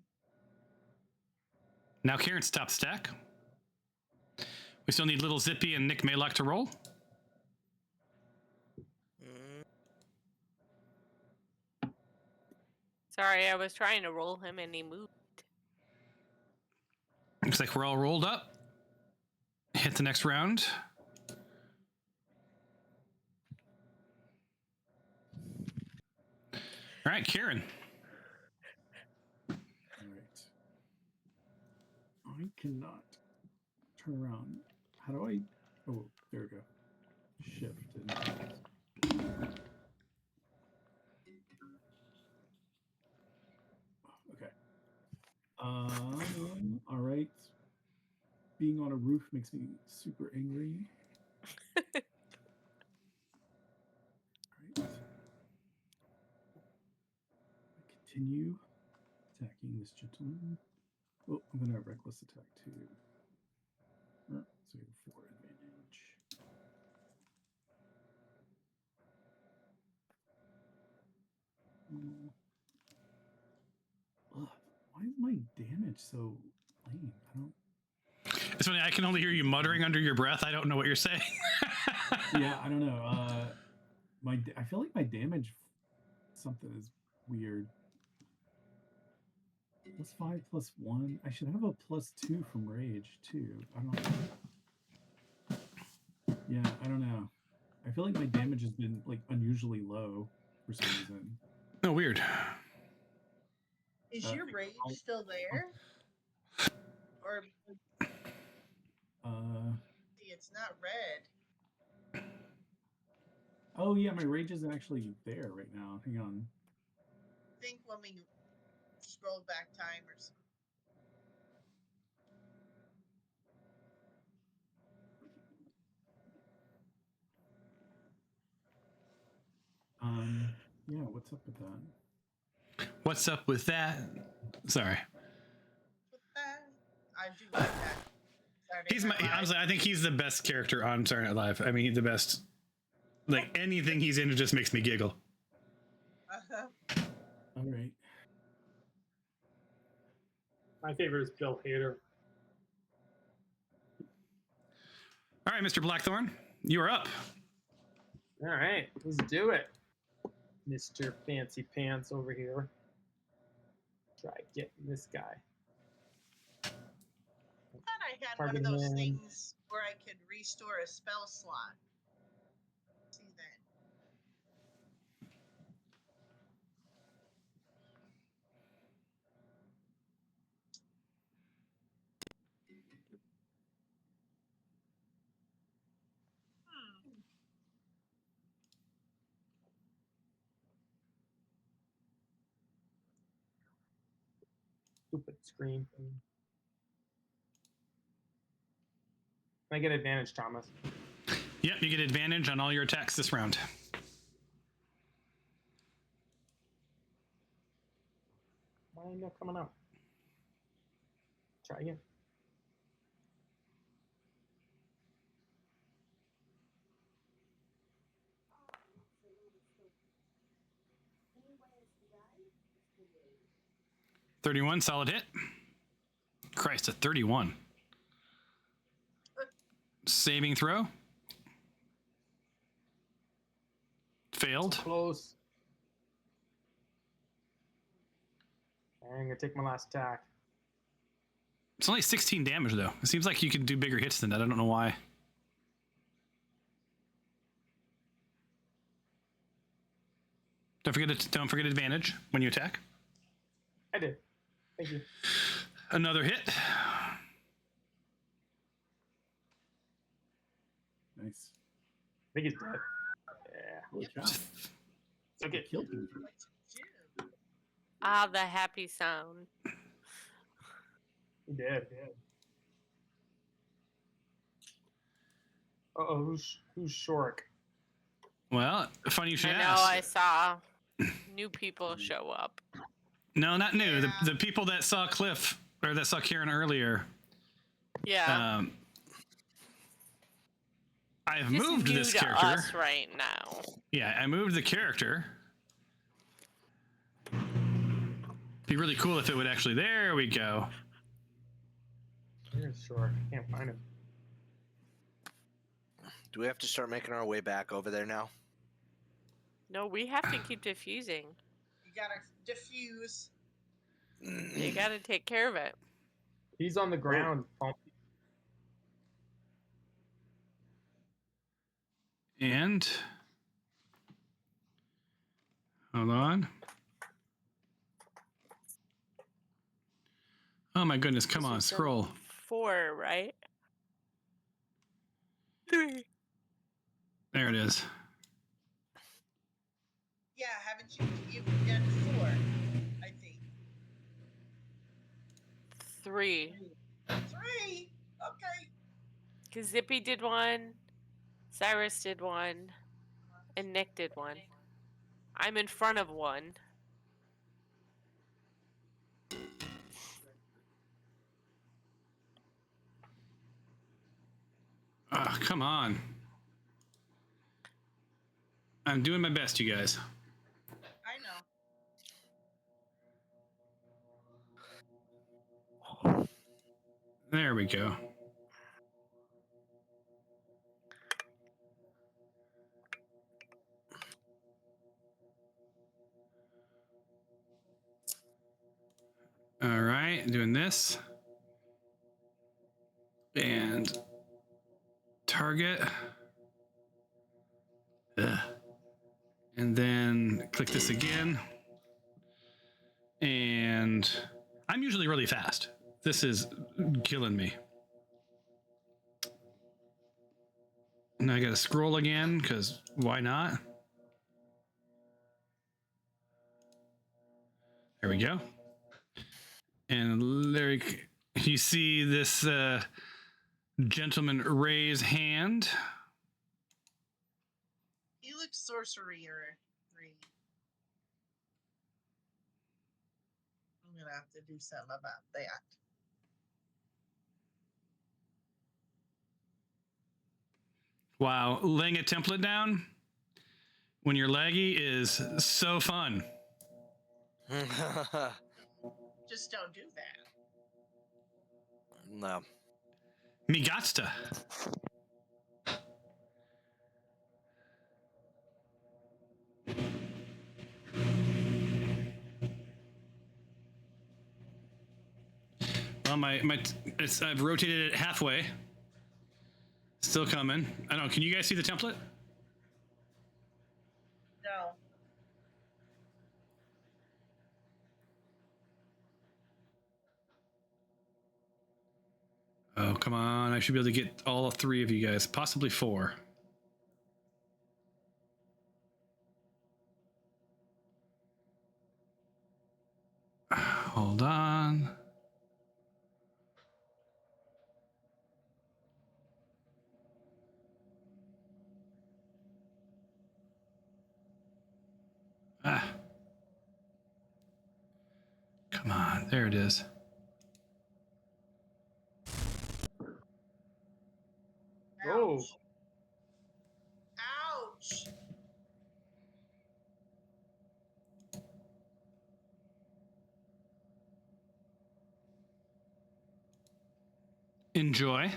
Now Karen's top stack. We still need Little Zippy and Nick Malek to roll. Sorry, I was trying to roll him and he moved. Looks like we're all rolled up. Hit the next round. All right, Karen. All right. I cannot turn around. How do I? Oh, there we go. Shift. Okay. All right. Being on a roof makes me super angry. All right. Continue attacking this gentleman. Oh, I'm gonna reckless attack too. So 4 advantage. Ugh, why is my damage so lame? I don't. It's funny, I can only hear you muttering under your breath. I don't know what you're saying. Yeah, I don't know. I feel like my damage something is weird. +5, +1. I should have a +2 from rage too. I don't. Yeah, I don't know. I feel like my damage has been like unusually low for some reason. Oh, weird. Is your rage still there? Or see, it's not red. Oh yeah, my rage is actually there right now. Hang on. I think when we scroll back time or something. Yeah, what's up with that? What's up with that? Sorry. I do like that. He's my. Honestly, I think he's the best character on Saturday Night Live. I mean, he's the best. Like anything he's in, it just makes me giggle. All right. My favorite is Bill Hader. All right, Mr. Blackthorn, you are up. All right, let's do it, Mr. Fancy Pants over here. Try getting this guy. I thought I had one of those things where I could restore a spell slot. See that? Stupid screen thing. Can I get advantage, Thomas? Yep, you get advantage on all your attacks this round. Why ain't that coming up? Try again. $31, solid hit. Christ, a 31. Saving throw. Failed. Close. I'm gonna take my last attack. It's only 16 damage though. It seems like you can do bigger hits than that. I don't know why. Don't forget advantage when you attack. I did. Thank you. Another hit. Nice. I think he's dead. Yeah. Holy cow. It's okay. Killed him. Ah, the happy sound. He did. Uh-oh, who's Shork? Well, funny you should I know. ask. I saw new people show up. No, not new. Yeah. The people that saw Cliff or that saw Karen earlier. Yeah. I've Just moved new this to character. us right now. Yeah, I moved the character. Be really cool if it would actually. There we go. Where's Shork? I can't find him. Do we have to start making our way back over there now? No, we have to keep diffusing. You gotta diffuse. You gotta take care of it. He's on the ground. And hold on. Oh my goodness! Come on, scroll. 4, right? 3. There it is. Yeah, haven't you've done 4, I think. 3. 3? Okay. Because Yippee did 1, Cyrus did 1, and Nick did 1. I'm in front of 1. Oh, come on. I'm doing my best, you guys. I know. There we go. All right, doing this. And target. Ugh. And then click this again. And I'm usually really fast. This is killing me. And I gotta scroll again, because why not? There we go. And there you see this gentleman raise hand. He looks sorcery or 3. I'm gonna have to do something about that. Wow, laying a template down when you're laggy is so fun. Just don't do that. No. Me gotsta. Well, I've rotated it halfway. Still coming. I don't know. Can you guys see the template? No. Oh, come on. I should be able to get all 3 of you guys, possibly 4. Hold on. Ah. Come on. There it is. Oh. Ouch. Enjoy.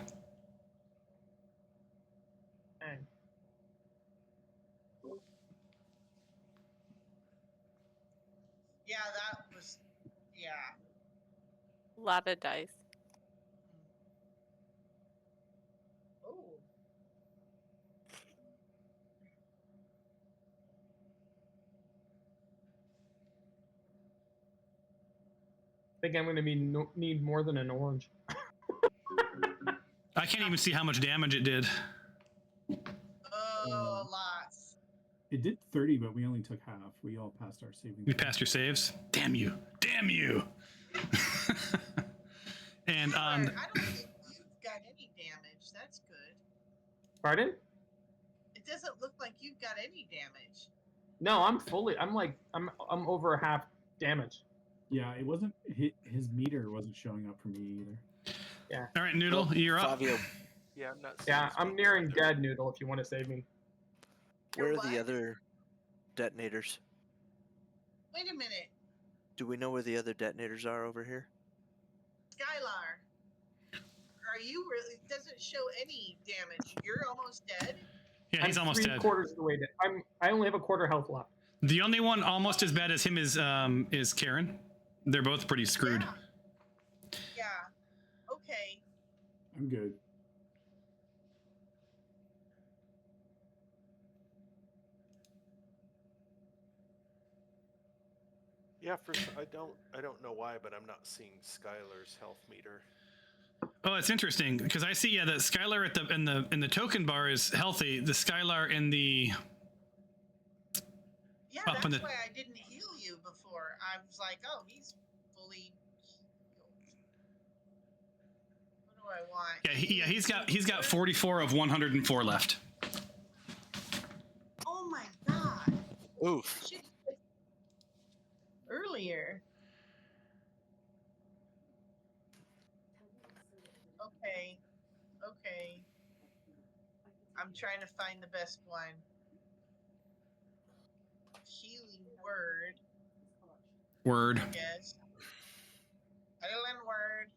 Dang. Yeah, that was. Yeah. A lot of dice. Oh. I think I'm going to need more than an orange. I can't even see how much damage it did. Oh, lots. It did 30, but we only took half. We all passed our saving. You passed your saves? Damn you. Damn you. And Skylar, I don't think you've got any damage. That's good. Pardon? It doesn't look like you've got any damage. No, I'm over half damage. Yeah, it wasn't. His meter wasn't showing up for me either. Yeah. All right, Noodle, you're up. Fabio, Yeah, I'm not. Yeah, seeing I'm smoke nearing either. dead, Noodle. If you want to save me. where are the what? other detonators? Wait a minute. Do we know where the other detonators are over here? Skylar. Are you really? It doesn't show any damage. You're almost dead? Yeah, he's I'm almost dead. 3/4 of the way dead. I only have a quarter health left. The only one almost as bad as him is Karen. They're both pretty screwed. Yeah. Okay. I'm good. Yeah, I don't know why, but I'm not seeing Skylar's health meter. Oh, it's interesting because I see that Skylar in the token bar is healthy. The Skylar in the Yeah, Up in that's the- why I didn't heal you before. I was like, oh, he's fully healed. What do I want? he's got 44 of 104 left. Oh my god. Oof. Shit. Earlier. Okay. Okay. I'm trying to find the best one. Healing word. Word. Yes. Island word.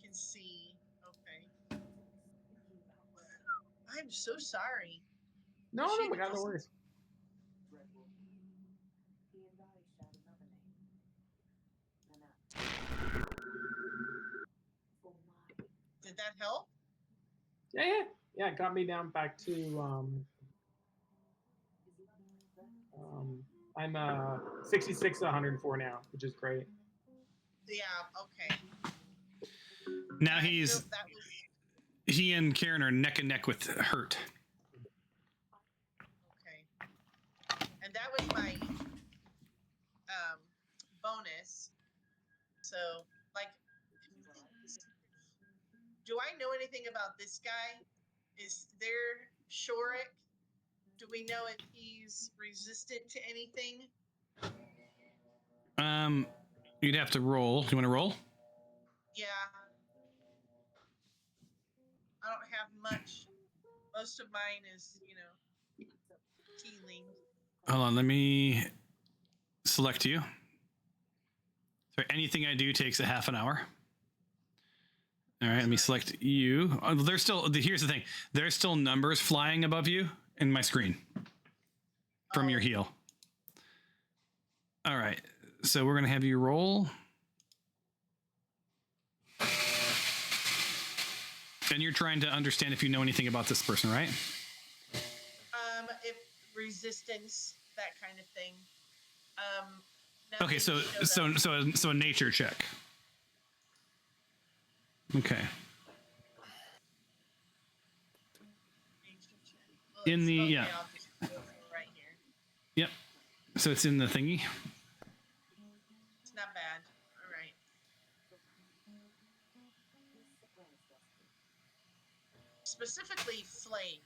Can see. Okay. I'm so sorry. No, my God, no worries. Did that help? Yeah. It got me down back to I'm 66 to 104 now, which is great. Yeah. Okay. Now I feel that was he and Karen are neck and neck with Hurt. okay. And that was my bonus. So, like, do I know anything about this guy? Is there Shorik? Do we know if he's resistant to anything? You'd have to roll. Do you want to roll? Yeah. I don't have much. Most of mine is, healing. Hold on, let me select you. So anything I do takes a half an hour. All right, let me select you. There's still, here's the thing. There's still numbers flying above you in my screen from your heal. All right, so we're gonna have you roll. And you're trying to understand if you know anything about this person, right? If resistance, that kind of thing. Okay, so a nature check. Okay. In the okay, yeah. I'll just go right here. Yep. So it's in the thingy. It's not bad. All right. Specifically, flame.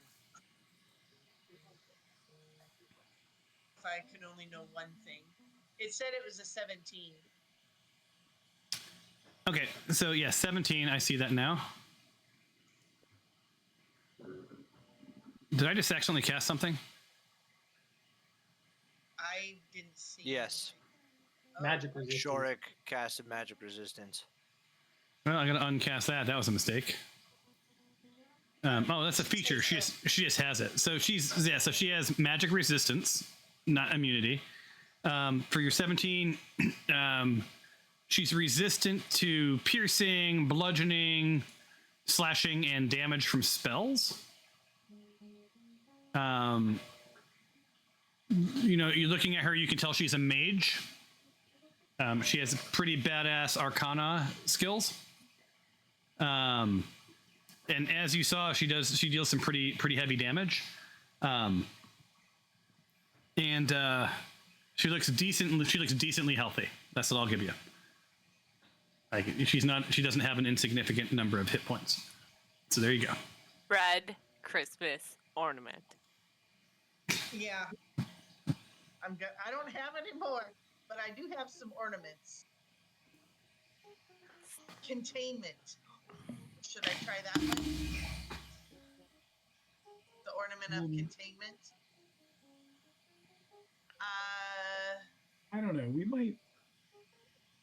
If I could only know one thing, it said it was a 17. Okay, so yeah, 17. I see that now. Did I just accidentally cast something? I didn't see. Yes. Magic resistance. Shorik casted magic resistance. Well, I'm gonna uncast that. That was a mistake. Oh, that's a feature. She just has it. So so she has magic resistance, not immunity. For your 17, she's resistant to piercing, bludgeoning, slashing, and damage from spells. You're looking at her, you can tell she's a mage. She has pretty badass arcana skills. And as you saw, she deals some pretty heavy damage. And she looks decently healthy. That's what I'll give you. Like she doesn't have an insignificant number of hit points. So there you go. Red Christmas ornament. Yeah. I don't have any more, but I do have some ornaments. Containment. Should I try that one? The ornament of containment. I don't know. We might.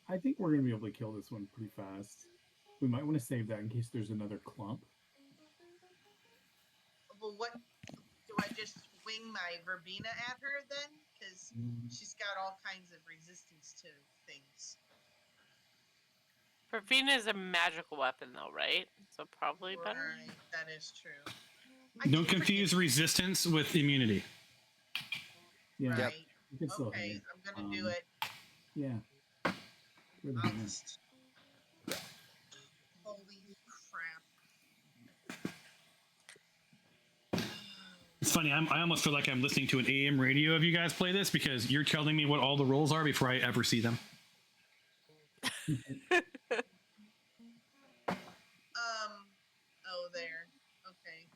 I think we're gonna be able to kill this one pretty fast. We might want to save that in case there's another clump. Well, what do I just wing my verbena at her then? Because she's got all kinds of resistance to things. Verbena is a magical weapon, though, right? So probably better. Right, that is true. Don't confuse resistance with immunity. Yeah. Right. You can still Okay, hit. I'm gonna do it. Yeah. I'll just... Holy crap. It's funny. I almost feel like I'm listening to an AM radio of you guys play this because you're telling me what all the rules are before I ever see them. Oh, there. Okay.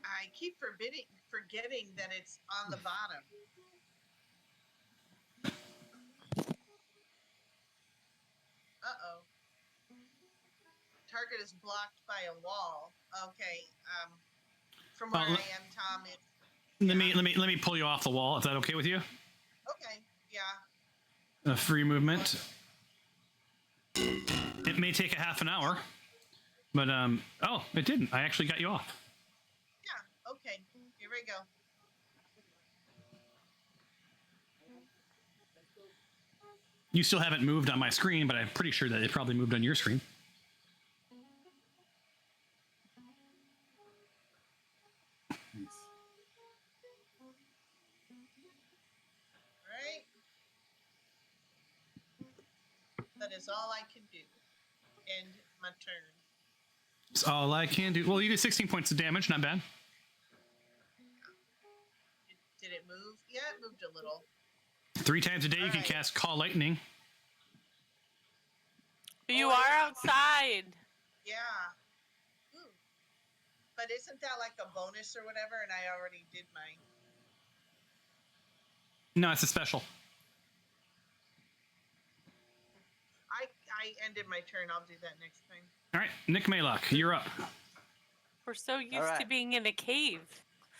I keep forgetting that it's on the bottom. Uh-oh. Target is blocked by a wall. Okay. From where I am, Tom, it's... Let me pull you off the wall. Is that okay with you? Okay. Yeah. A free movement. It may take a half an hour, but oh, it didn't. I actually got you off. Yeah. Okay. Here we go. You still haven't moved on my screen, but I'm pretty sure that it probably moved on your screen. Right. That is all I can do. End my turn. That's all I can do. Well, you did 16 points of damage. Not bad. Did it move? Yeah, it moved a little. 3 times a day, you can cast Call Lightning. You are outside. Yeah. Ooh. But isn't that like a bonus or whatever? And I already did mine. No, it's a special. I ended my turn. I'll do that next time. All right, Nick Maylock, you're up. We're so used to being in a cave.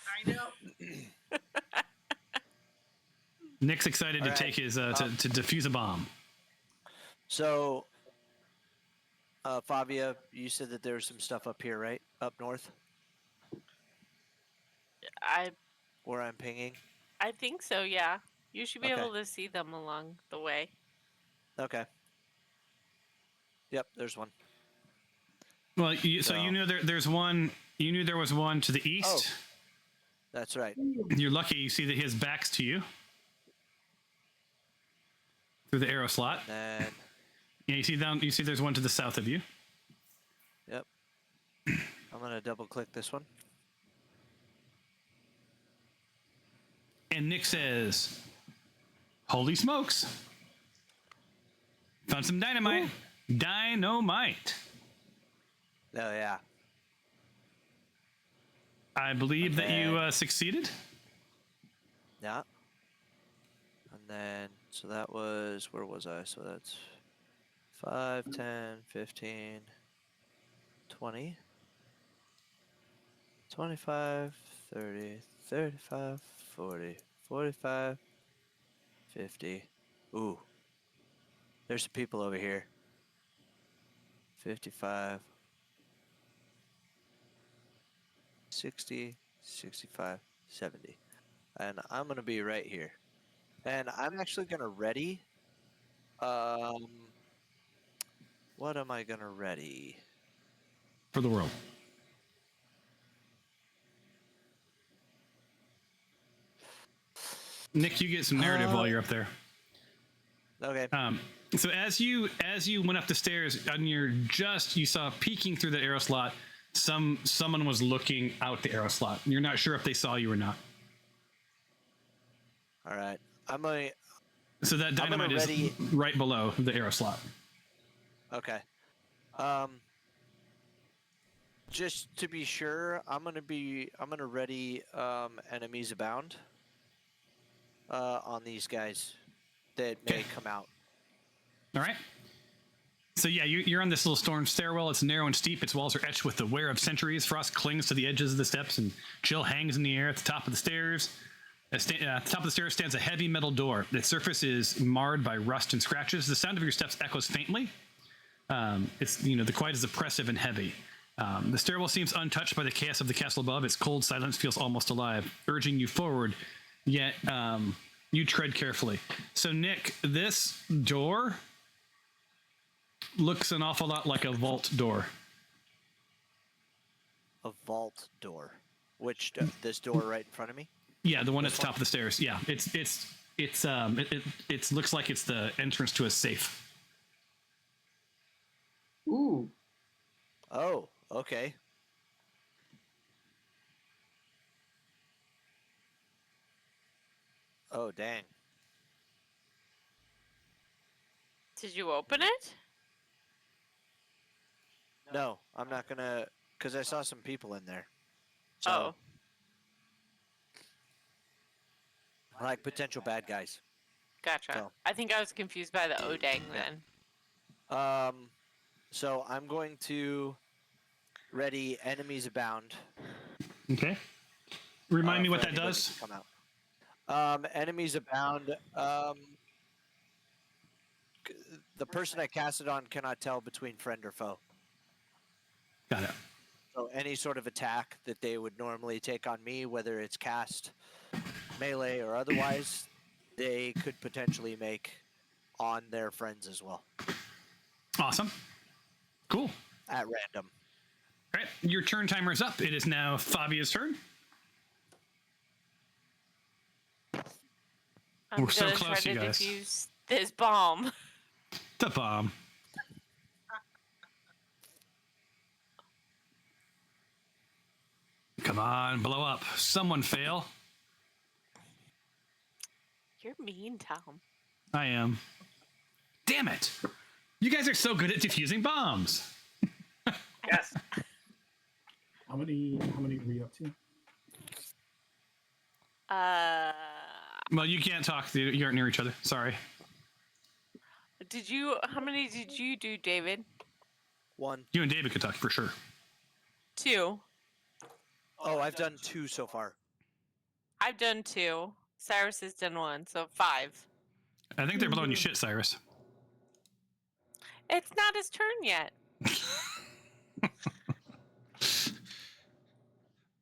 I know. Nick's excited to take his to defuse a bomb. So, Fabia, you said that there was some stuff up here, right? Up north? Where I'm pinging? I think so, yeah. You should be able to see them along the way. Okay. Yep, there's one. Well, so you knew there's one. You knew there was one to the east. Oh, that's right. You're lucky. You see that his back's to you through the arrow slot. And yeah, you see down. You see there's one to the south of you. Yep. I'm gonna double click this one. And Nick says, "Holy smokes! Found some dynamite. Dynamite." Oh yeah. I believe that you succeeded. Yeah. And then, so that was, where was I? So that's 5, 10, 15, 20, 25, 30, 35, 40, 45, 50. Ooh. There's some people over here. 55. 60, 65, 70. And I'm going to be right here. And I'm actually going to ready. What am I going to ready? For the world. Nick, you get some narrative while you're up there. Okay. So as you went up the stairs, and you saw peeking through the arrow slot, someone was looking out the arrow slot. You're not sure if they saw you or not. All right. I'm going So that dynamite is right below the arrow slot. Okay. Just to be sure, I'm gonna ready enemies abound on these guys that may come out. All right. So yeah, you're on this little stone stairwell. It's narrow and steep. Its walls are etched with the wear of centuries. Frost clings to the edges of the steps, and chill hangs in the air at the top of the stairs. At the top of the stairs stands a heavy metal door. Its surface is marred by rust and scratches. The sound of your steps echoes faintly. It's the quiet is oppressive and heavy. The stairwell seems untouched by the chaos of the castle above. Its cold silence feels almost alive, urging you forward. Yet you tread carefully. So Nick, this door looks an awful lot like a vault door. A vault door. Which this door right in front of me? Yeah, the one at the top of the stairs. Yeah, it looks like it's the entrance to a safe. Ooh. Oh, okay. Oh, dang. Did you open it? No, I'm not gonna, because I saw some people in there. So, Oh. like potential bad guys. Gotcha. So. I think I was confused by the Odang then. So I'm going to ready enemies abound. Okay. Remind me what that does. Come out. Enemies abound. The person I cast it on cannot tell between friend or foe. Got it. So any sort of attack that they would normally take on me, whether it's cast, melee, or otherwise, they could potentially make on their friends as well. Awesome. Cool. At random. All right, your turn timer is up. It is now Fabia's turn. I'm We're so gonna close, try you to guys. defuse this bomb. The bomb. Come on, blow up. Someone fail. You're mean, Tom. I am. Damn it. You guys are so good at defusing bombs. Yes. How many were you up to? Well, you can't talk. You aren't near each other. Sorry. How many did you do, David? 1. You and David could talk for sure. 2. Oh, I've done 2 so far. I've done 2. Cyrus has done 1, so 5. I think they're blowing you shit, Cyrus. It's not his turn yet.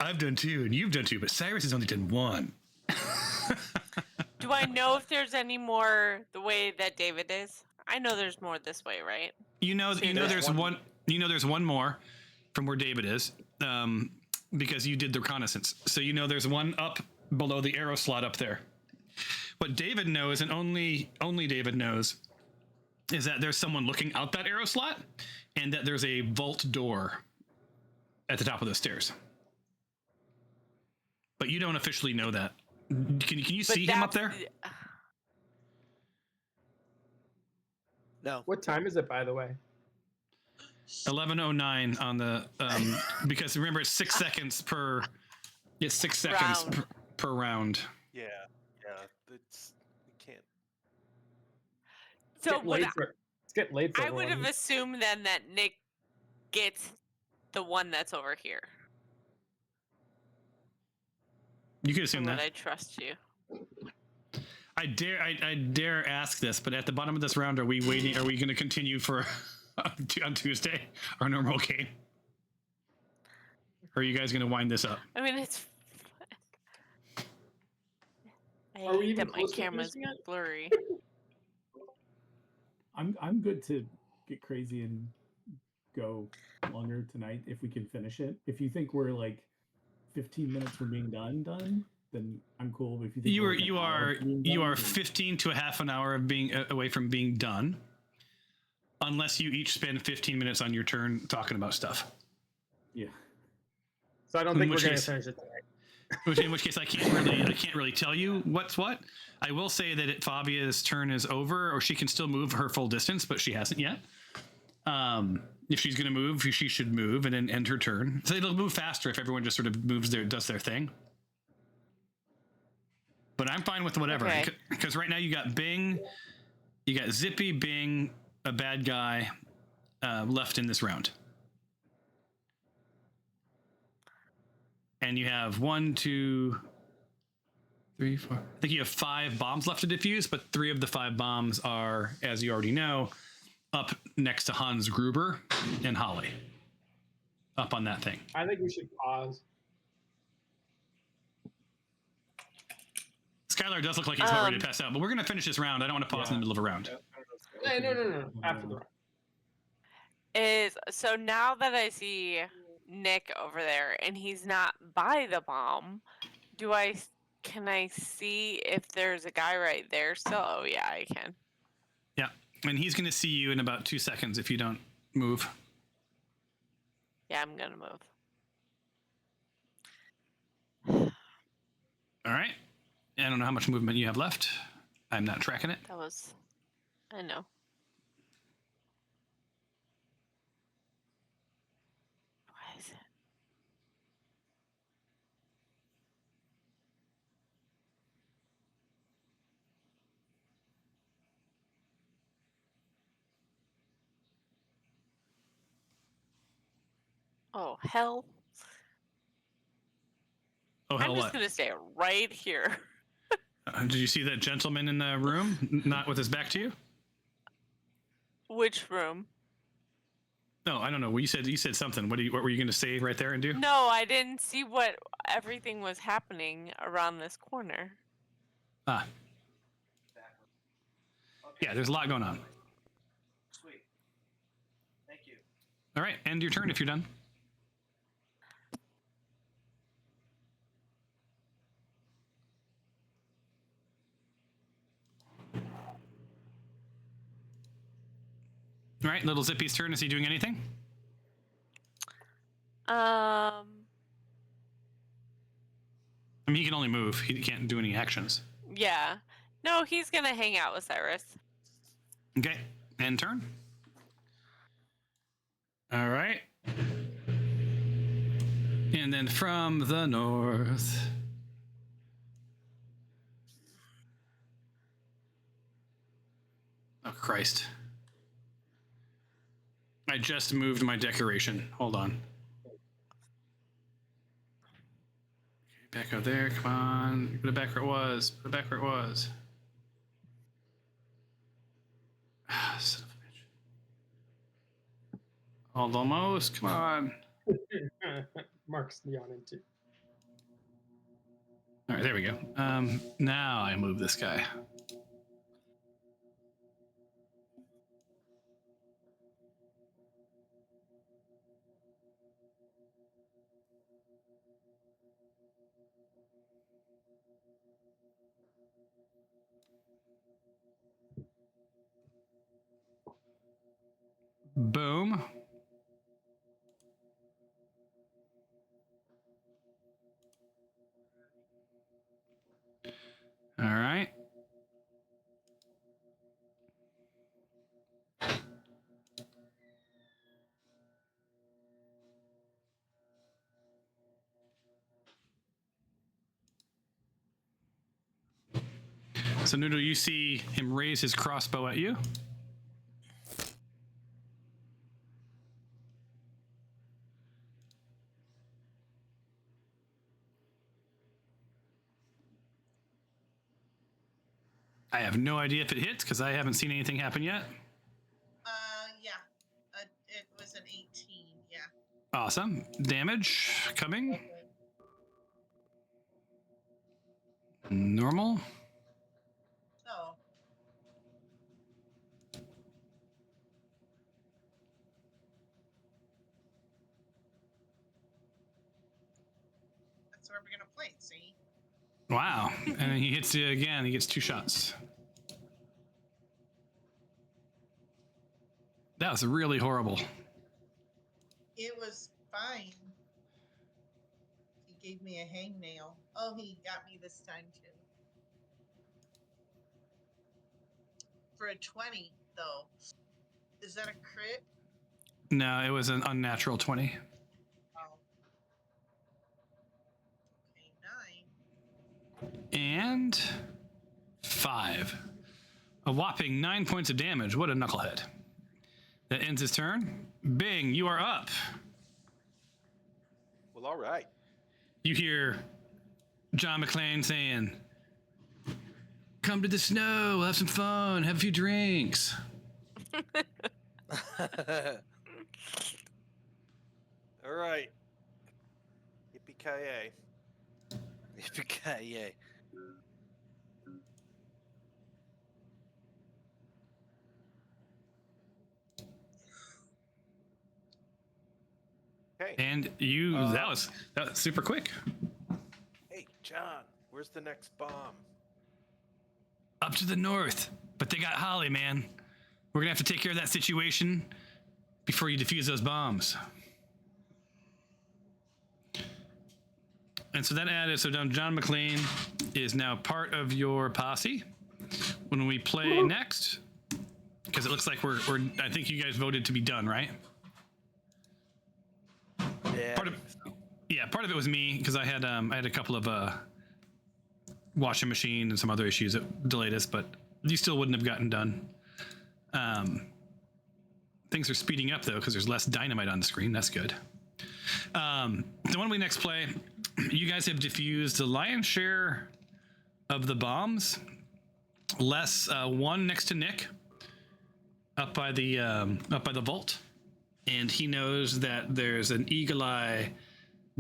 I've done 2 and you've done 2, but Cyrus has only done 1. Do I know if there's any more the way that David is? I know there's more this way, right? There's one more from where David is, because you did the reconnaissance. So there's one up below the arrow slot up there. What David knows, and only David knows, is that there's someone looking out that arrow slot, and that there's a vault door at the top of the stairs. But you don't officially know that. Can you see him up there? No. What time is it, by the way? 11:09 on the because remember it's 6 seconds per. It's 6 seconds Round. per round. Yeah. It's you can't. So It's getting late for I would have everyone. assumed then that Nick gets the one that's over here. You could assume Would that. I trust you? I dare ask this, but at the bottom of this round, are we waiting? Are we going to continue for on Tuesday our normal game? Or are you guys going to wind this up? I mean, it's. I Are we hate even that my close to camera's finishing it? blurry. I'm good to get crazy and go longer tonight if we can finish it. If you think we're like 15 minutes from being done, then I'm cool. But if you think You we're are like an you hour are from being you done, are then- 15 to a half an hour of being away from being done, unless you each spend 15 minutes on your turn talking about stuff. Yeah. So I don't In think we're which going to case- finish it tonight. In which case, I can't really tell you what's what. I will say that Fabia's turn is over, or she can still move her full distance, but she hasn't yet. If she's going to move, she should move and then end her turn. So it'll move faster if everyone just sort of does their thing. But I'm fine with whatever, because right now you got Bing, you got Zippy, Bing, a bad guy left in this round. And you have 1, 2, 3, 4. I think you have 5 bombs left to defuse, but 3 of the 5 bombs are, as you already know, up next to Hans Gruber and Holly. Up on that thing. I think we should pause. Skylar does look like he's about ready to pass out, but we're going to finish this round. I don't want to pause in the middle of a round. No. After the round. So now that I see Nick over there and he's not by the bomb, can I see if there's a guy right there still? Oh yeah, I can. Yeah, and he's going to see you in about 2 seconds if you don't move. Yeah, I'm going to move. All right. I don't know how much movement you have left. I'm not tracking it. I know. Why is it? Oh, hell. Oh, hell, I'm just what? going to stay right here. Did you see that gentleman in the room, not with his back to you? Which room? No, I don't know. Well, you said something. What were you going to say right there and do? No, I didn't see what everything was happening around this corner. Ah. Yeah, there's a lot going on. Sweet. Thank you. All right, end your turn if you're done. All right, little Zippy's turn. Is he doing anything? Um. I mean, he can only move. He can't do any actions. Yeah. No, he's gonna hang out with Cyrus. Okay, end turn. All right. And then from the north. Oh, Christ. I just moved my decoration. Hold on. Okay, back up there. Come on. Put it back where it was. Put it back where it was. Ah, son of a bitch. Almost. Come on. Mark's yawning too. All right, there we go. Now I move this guy. Boom. All right. So Noodle, you see him raise his crossbow at you. I have no idea if it hits because I haven't seen anything happen yet. Yeah. It was an 18. Yeah. Awesome. Damage coming. Okay. Normal. Oh. That's where we're gonna play. See. Wow. And he hits you again. He gets 2 shots. That was really horrible. It was fine. He gave me a hangnail. Oh, he got me this time too. For a 20, though. Is that a crit? No, it was an unnatural 20. Oh. Okay, 9. And 5. A whopping 9 points of damage. What a knucklehead. That ends his turn. Bing, you are up. Well, all right. You hear John McLane saying, "Come to the snow, we'll have some fun, have a few drinks." All right. Yippee-ki-yay. Yippee-ki-yay. Okay. And you, that was super quick. Hey, John, where's the next bomb? Up to the north, but they got Holly, man. We're gonna have to take care of that situation before you defuse those bombs. And so that added, so now John McLane is now part of your posse. When we play next, because it looks like we're I think you guys voted to be done, right? Yeah. Part of it was me because I had a couple of washing machine and some other issues that delayed us, but you still wouldn't have gotten done. Things are speeding up though because there's less dynamite on the screen. That's good. So when we next play, you guys have diffused the lion's share of the bombs, less one next to Nick, up by the vault, and he knows that there's an eagle eye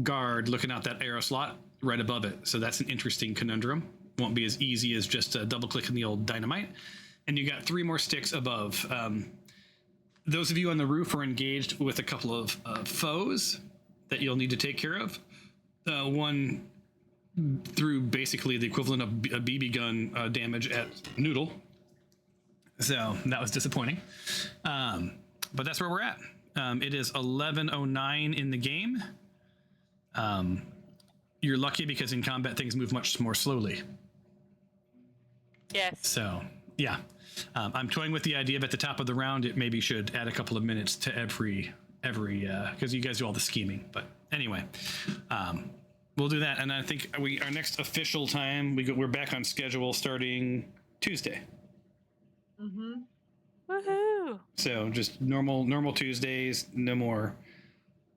guard looking out that arrow slot right above it. So that's an interesting conundrum. Won't be as easy as just double clicking the old dynamite. And you got 3 more sticks above. Those of you on the roof are engaged with a couple of foes that you'll need to take care of. One through basically the equivalent of a BB gun damage at Noodle. So that was disappointing. But that's where we're at. It is 11:09 in the game. You're lucky because in combat things move much more slowly. Yes. So, yeah. I'm toying with the idea of at the top of the round, it maybe should add a couple of minutes to every, because you guys do all the scheming. But anyway, we'll do that. And I think our next official time, we're back on schedule starting Tuesday. Mm-hmm. Woohoo! So just normal Tuesdays, no more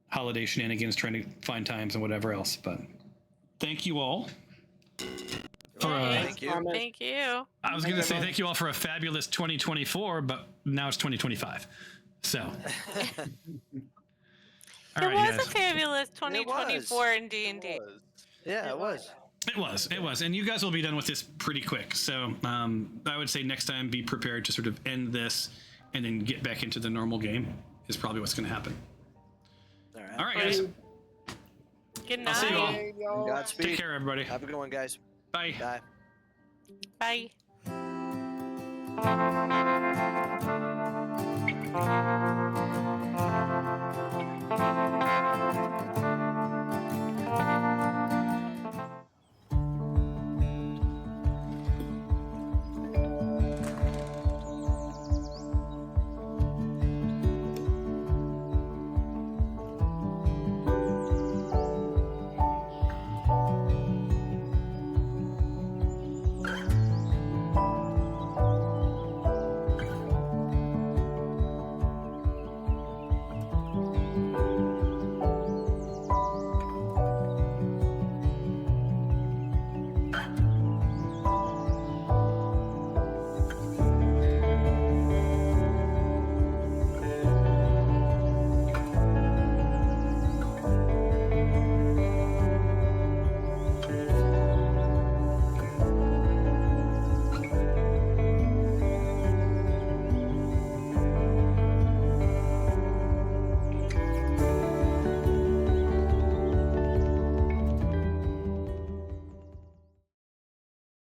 holiday shenanigans trying to find times and whatever else. But thank you all. Thank you. Thank you. I was going to say thank you all for a fabulous 2024, but now it's 2025. So. All It right, was guys. a fabulous 2024 in D&D. Yeah, it was. It was. And you guys will be done with this pretty quick. So I would say next time be prepared to sort of end this and then get back into the normal game is probably what's going to happen. All right, guys. Good night. I'll see you all. Godspeed. Take care, everybody. Have a good one, guys. Bye. Bye. Bye.